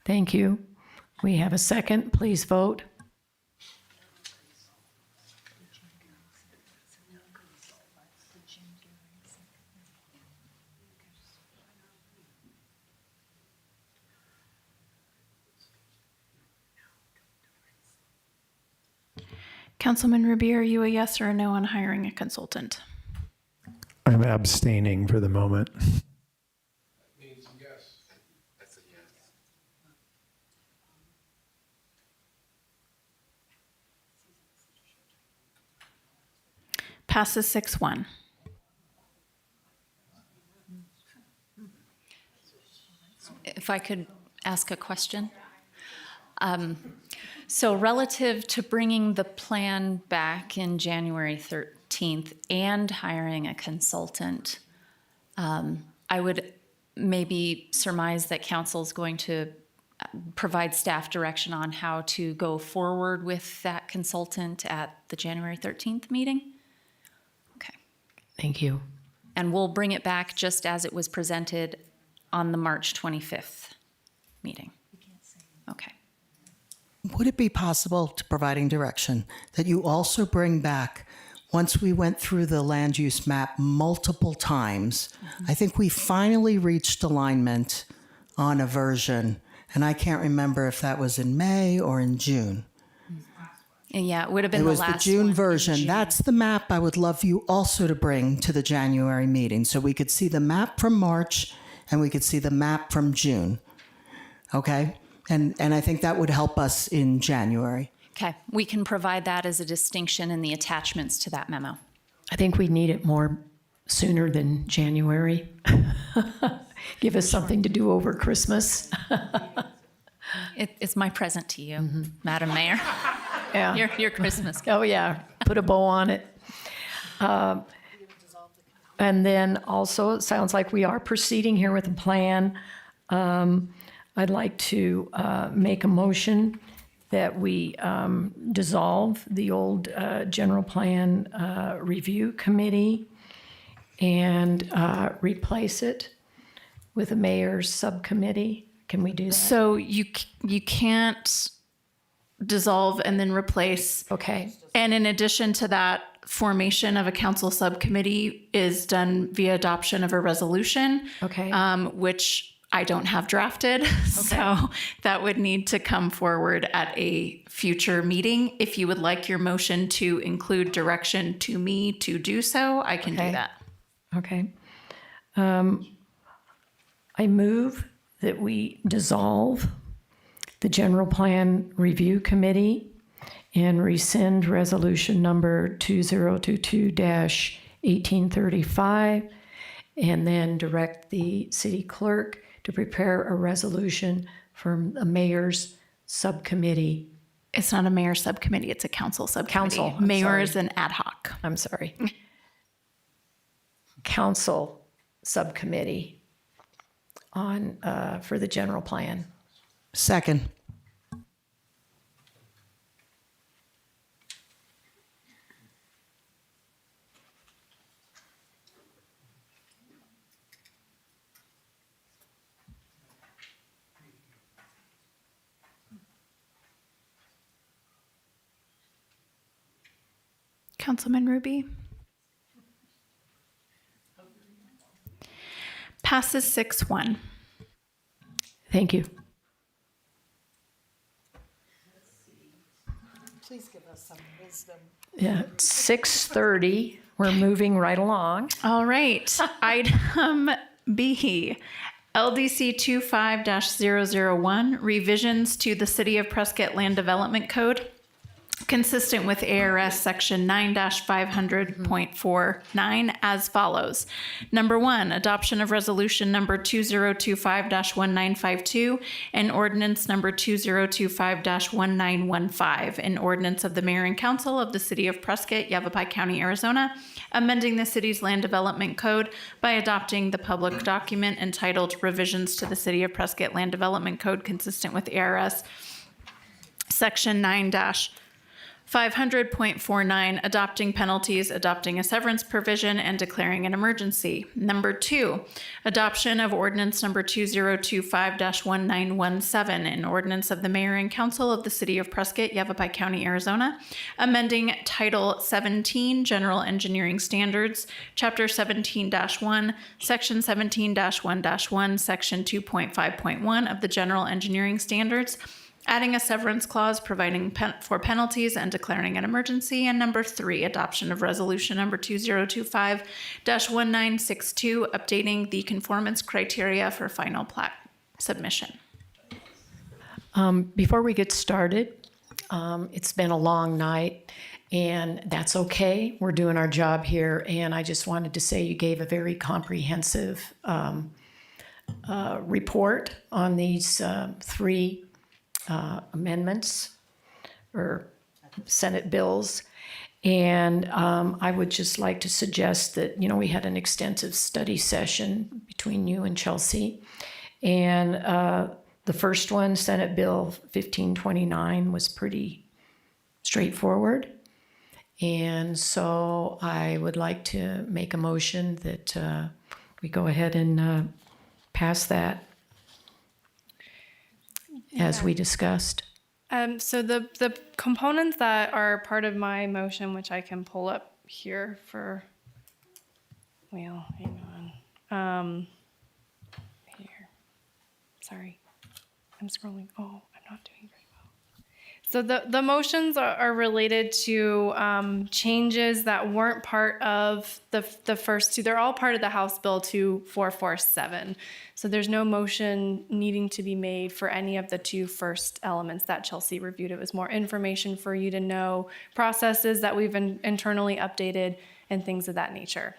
S1: Thank you. We have a second. Please vote.
S2: Councilman Ruby, are you a yes or a no on hiring a consultant?
S16: I'm abstaining for the moment.
S2: Passes 6-1.
S6: If I could ask a question. So relative to bringing the plan back in January 13th and hiring a consultant, I would maybe surmise that council is going to provide staff direction on how to go forward with that consultant at the January 13th meeting? Okay.
S1: Thank you.
S6: And we'll bring it back just as it was presented on the March 25th meeting. Okay.
S3: Would it be possible, to providing direction, that you also bring back, once we went through the land use map multiple times, I think we finally reached alignment on a version, and I can't remember if that was in May or in June.
S6: And yeah, it would have been
S3: It
S6: the
S3: was the
S6: last
S3: June
S6: one in
S3: version.
S6: June.
S3: That's the map I would love you also to bring to the January meeting, so we could see the map from March and we could see the map from June. Okay? And I think that would help us in January.
S6: Okay, we can provide that as a distinction in the attachments to that memo.
S1: I think we need it more sooner than January. Give us something to do over Christmas.
S6: It's my present to you, Madam Mayor.
S1: Yeah.
S6: Your Christmas gift.
S1: Oh, yeah. put a bow on it. And then also, it sounds like we are proceeding here with a plan. I'd like to make a motion that we dissolve the old general plan review committee and replace it with a mayor's subcommittee. Can we do that?
S2: So you can't dissolve and then replace.
S1: Okay.
S2: And in addition to that, formation of a council subcommittee is done via adoption of a resolution.
S1: Okay.
S2: Which I don't have drafted. So that would need to come forward at a future meeting. If you would like your motion to include direction to me to do so, I can do that.
S1: Okay. I move that we dissolve the general plan review committee and rescind resolution number 2022-1835, and then direct the city clerk to prepare a resolution for a mayor's subcommittee.
S2: It's not a mayor's subcommittee, it's a council subcommittee.
S1: Council.
S2: Mayor is an ad hoc.
S1: I'm sorry. Council subcommittee on for the general plan.
S3: Second.
S2: Councilman Ruby? Passes 6-1.
S1: Thank you.
S3: Please give us some wisdom.
S1: Yeah, 6:30. We're moving right along.
S2: All right. Item B, LDC 25-001, revisions to the City of Prescott Land Development Code, consistent with A.R.S. Section 9-500.49 as follows. Number 1, adoption of resolution number 2025-1952 and ordinance number 2025-1915, an ordinance of the Mayor and Council of the City of Prescott, Yavapai County, Arizona, amending the city's land development code by adopting the public document entitled Revisions to the City of Prescott Land Development Code, consistent with A.R.S. Section 9-500.49, adopting penalties, adopting a severance provision, and declaring an emergency. Number 2, adoption of ordinance number 2025-1917, an ordinance of the Mayor and Council of the City of Prescott, Yavapai County, Arizona, amending Title 17, General Engineering Standards, Chapter 17-1, Section 17-1-1, Section 2.5.1 of the General Engineering Standards, adding a severance clause, providing for penalties, and declaring an emergency. And number 3, adoption of resolution number 2025-1962, updating the conformance criteria for final plat submission.
S1: Before we get started, it's been a long night, and that's okay. We're doing our job here, and I just wanted to say you gave a very comprehensive report on these 3 amendments or Senate bills. And I would just like to suggest that, we had an extensive study session between you and Chelsea. And the first one, Senate Bill 1529, was pretty straightforward. And so I would like to make a motion that we go ahead and pass that as we discussed.
S4: So the components that are part of my motion, which I can pull up here for, well, hang on. Here. Sorry. I'm scrolling. Oh, I'm not doing very well. So the motions are related to changes that weren't part of the first 2. They're all part of the House Bill 2447. So there's no motion needing to be made for any of the 2 first elements that Chelsea reviewed. It was more information for you to know, processes that we've internally updated, and things of that nature.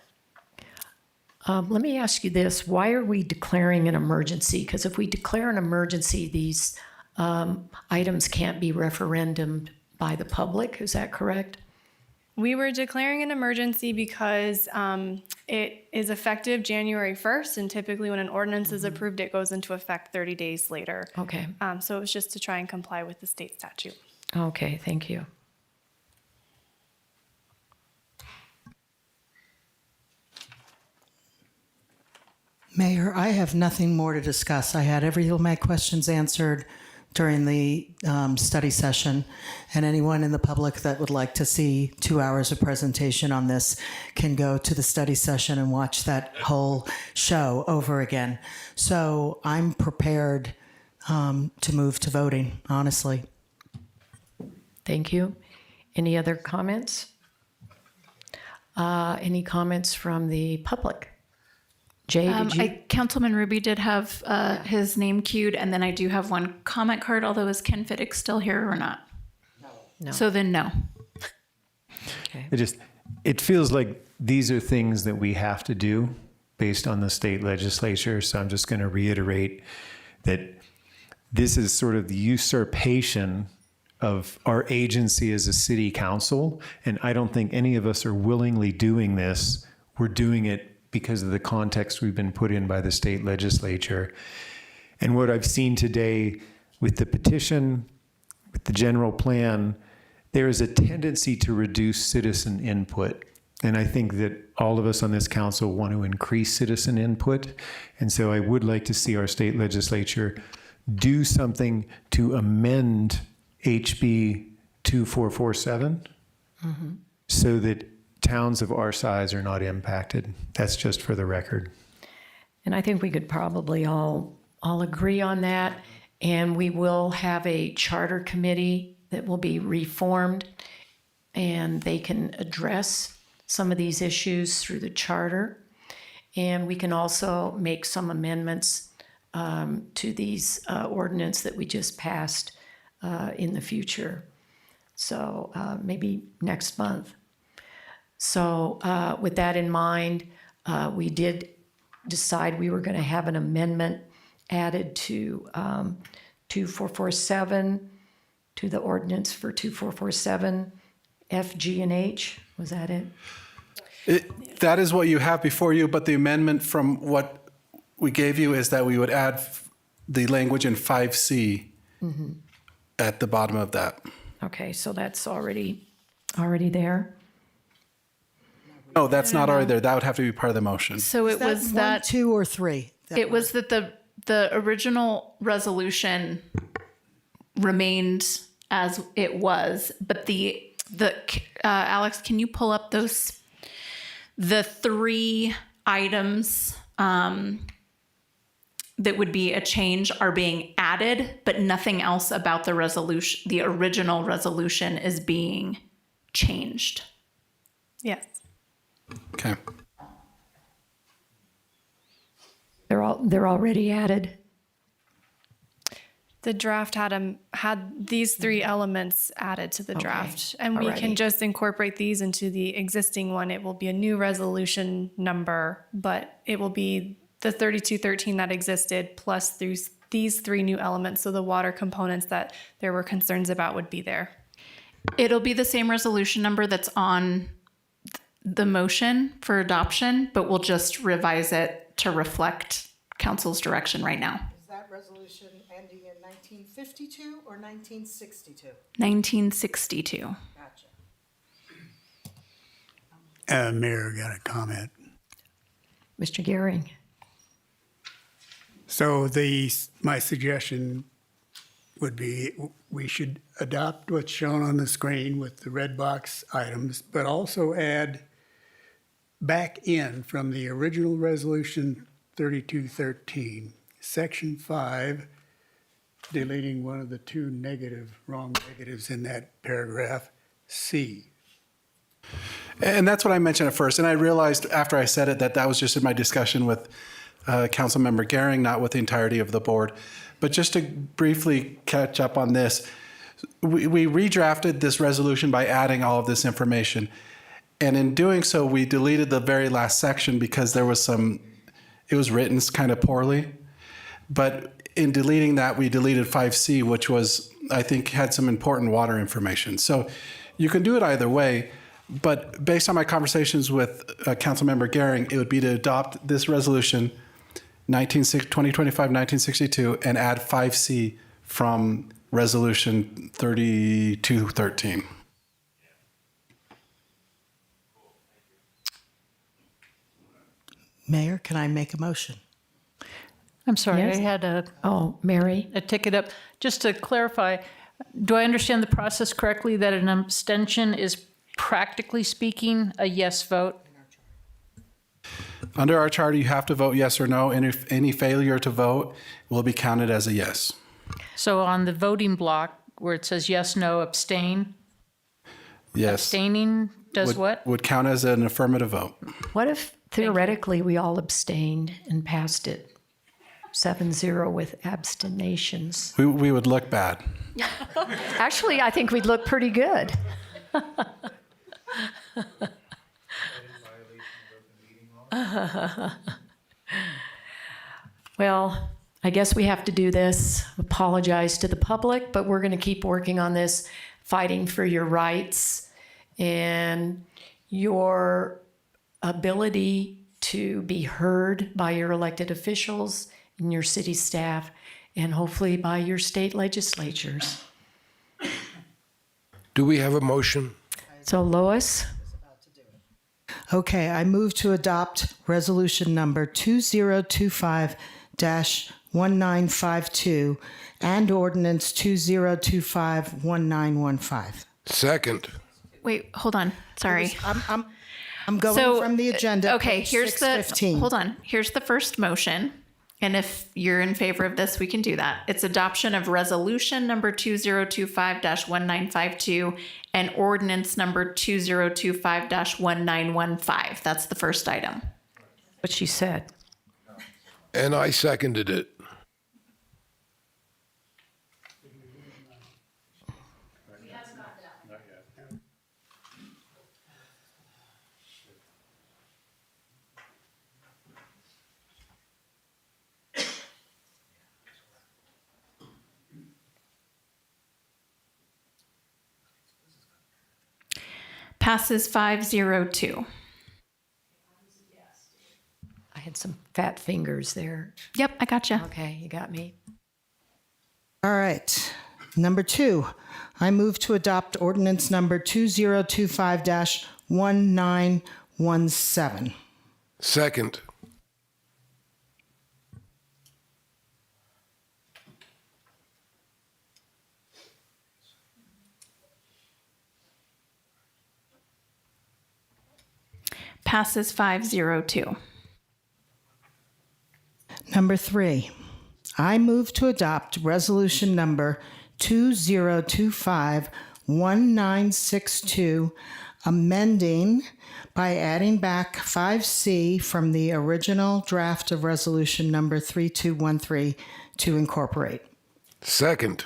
S1: Let me ask you this. Why are we declaring an emergency? Because if we declare an emergency, these items can't be referendumed by the public. Is that correct?
S4: We were declaring an emergency because it is effective January 1st, and typically when an ordinance is approved, it goes into effect 30 days later.
S1: Okay.
S4: So it was just to try and comply with the state statute.
S1: Okay, thank you.
S3: Mayor, I have nothing more to discuss. I had every of my questions answered during the study session, and anyone in the public that would like to see 2 hours of presentation on this can go to the study session and watch that whole show over again. So I'm prepared to move to voting, honestly.
S1: Thank you. Any other comments? Any comments from the public? Jay, did you?
S2: Councilman Ruby did have his name queued, and then I do have one comment card, although is Ken Fiddick still here or not?
S1: No.
S2: So then no.
S1: Okay.
S16: It feels like these are things that we have to do based on the state legislature. So I'm just going to reiterate that this is sort of the usurpation of our agency as a city council. And I don't think any of us are willingly doing this. We're doing it because of the context we've been put in by the state legislature. And what I've seen today with the petition, with the general plan, there is a tendency to reduce citizen input. And I think that all of us on this council want to increase citizen input. And so I would like to see our state legislature do something to amend HB 2447 so that towns of our size are not impacted. That's just for the record.
S1: And I think we could probably all agree on that. And we will have a charter committee that will be reformed, and they can address some of these issues through the charter. And we can also make some amendments to these ordinance that we just passed in the future. So maybe next month. So with that in mind, we did decide we were going to have an amendment added to 2447, to the ordinance for 2447, F, G, and H. Was that it?
S17: That is what you have before you, but the amendment from what we gave you is that we would add the language in 5C at the bottom of that.
S1: Okay, so that's already there.
S17: No, that's not already there. That would have to be part of the motion.
S2: So it was
S3: One,
S2: that
S3: 2, or 3?
S2: it was that the original resolution remained as it was, but the Alex, can you pull up the 3 items that would be a change are being added, but nothing else about the resolution, the original resolution, is being changed.
S4: Yes.
S17: Okay.
S1: They're already added.
S4: The draft had these 3 elements added to the draft, and we can
S1: Alrighty.
S4: just incorporate these into the existing one. It will be a new resolution number, but it will be the 3213 that existed plus these 3 new elements. So the water components that there were concerns about would be there.
S2: It'll be the same resolution number that's on the motion for adoption, but we'll just revise it to reflect council's direction right now.
S3: Is that resolution ending in 1952 or 1962?
S2: 1962.
S3: Gotcha.
S19: Mayor, got a comment.
S1: Mr. Gehring.
S19: So my suggestion would be we should adopt what's shown on the screen with the red box items, but also add back in from the original resolution 3213, section 5, deleting one of the 2 wrong negatives in that paragraph, C.
S17: And that's what I mentioned at first. And I realized after I said it that was just in my discussion with Councilmember Gehring, not with the entirety of the board. But just to briefly catch up on this, we redrafted this resolution by adding all of this information. And in doing so, we deleted the very last section because there was it was written kind of poorly. But in deleting that, we deleted 5C, which was, I think, had some important water information. So you can do it either way. But based on my conversations with Councilmember Gehring, it would be to adopt this resolution 2025-1962 and add 5C from Resolution 3213.
S3: Mayor, can I make a motion?
S20: I'm sorry,
S1: Yes.
S20: I had
S1: Mary.
S20: a ticket up. Just to clarify, do I understand the process correctly that an abstention is practically speaking a yes vote?
S17: Under our charter, you have to vote yes or no, and if any failure to vote will be counted as a yes.
S20: So on the voting block where it says yes, no, abstain,
S17: Yes.
S20: abstaining does what?
S17: Would count as an affirmative vote.
S1: What if theoretically we all abstained and passed it 7-0 with abstentions?
S17: We would look bad.
S1: Actually, I think we'd look pretty good. Well, I guess we have to do this. Apologize to the public, but we're going to keep working on this, fighting for your rights and your ability to be heard by your elected officials and your city staff, and hopefully by your state legislatures.
S5: Do we have a motion?
S1: So, Lois?
S3: Okay, I move to adopt resolution number 2025-1952 and ordinance 2025-1915.
S5: Second.
S2: Wait, hold on. Sorry.
S3: I'm going from the agenda.
S2: Okay,
S3: page
S2: here's
S3: 615.
S2: hold on. Here's the first motion. And if you're in favor of this, we can do that. It's adoption of resolution number 2025-1952 and ordinance number 2025-1915. That's the first item.
S1: What she said.
S5: And I seconded it.
S2: Passes 502.
S1: I had some fat fingers there.
S2: Yep, I gotcha.
S1: Okay, you got me.
S3: All right. Number 2, I move to adopt ordinance number 2025-1917.
S5: Second.
S2: Passes 502.
S3: Number 3, I move to adopt resolution number 2025-1962, amending by adding back 5C from the original draft of resolution number 3213 to incorporate.
S5: Second.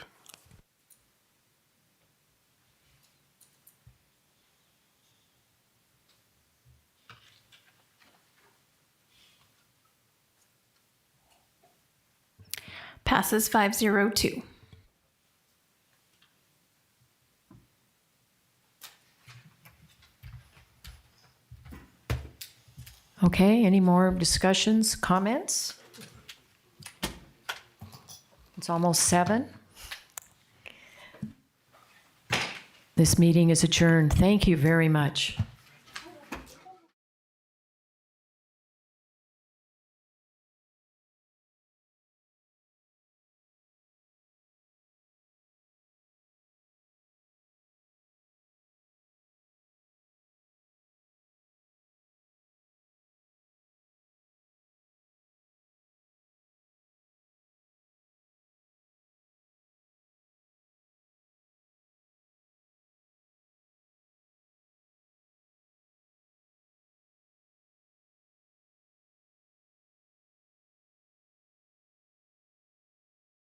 S2: Passes 502.
S1: Okay, any more discussions, comments? It's almost 7. This meeting is adjourned. Thank you very much.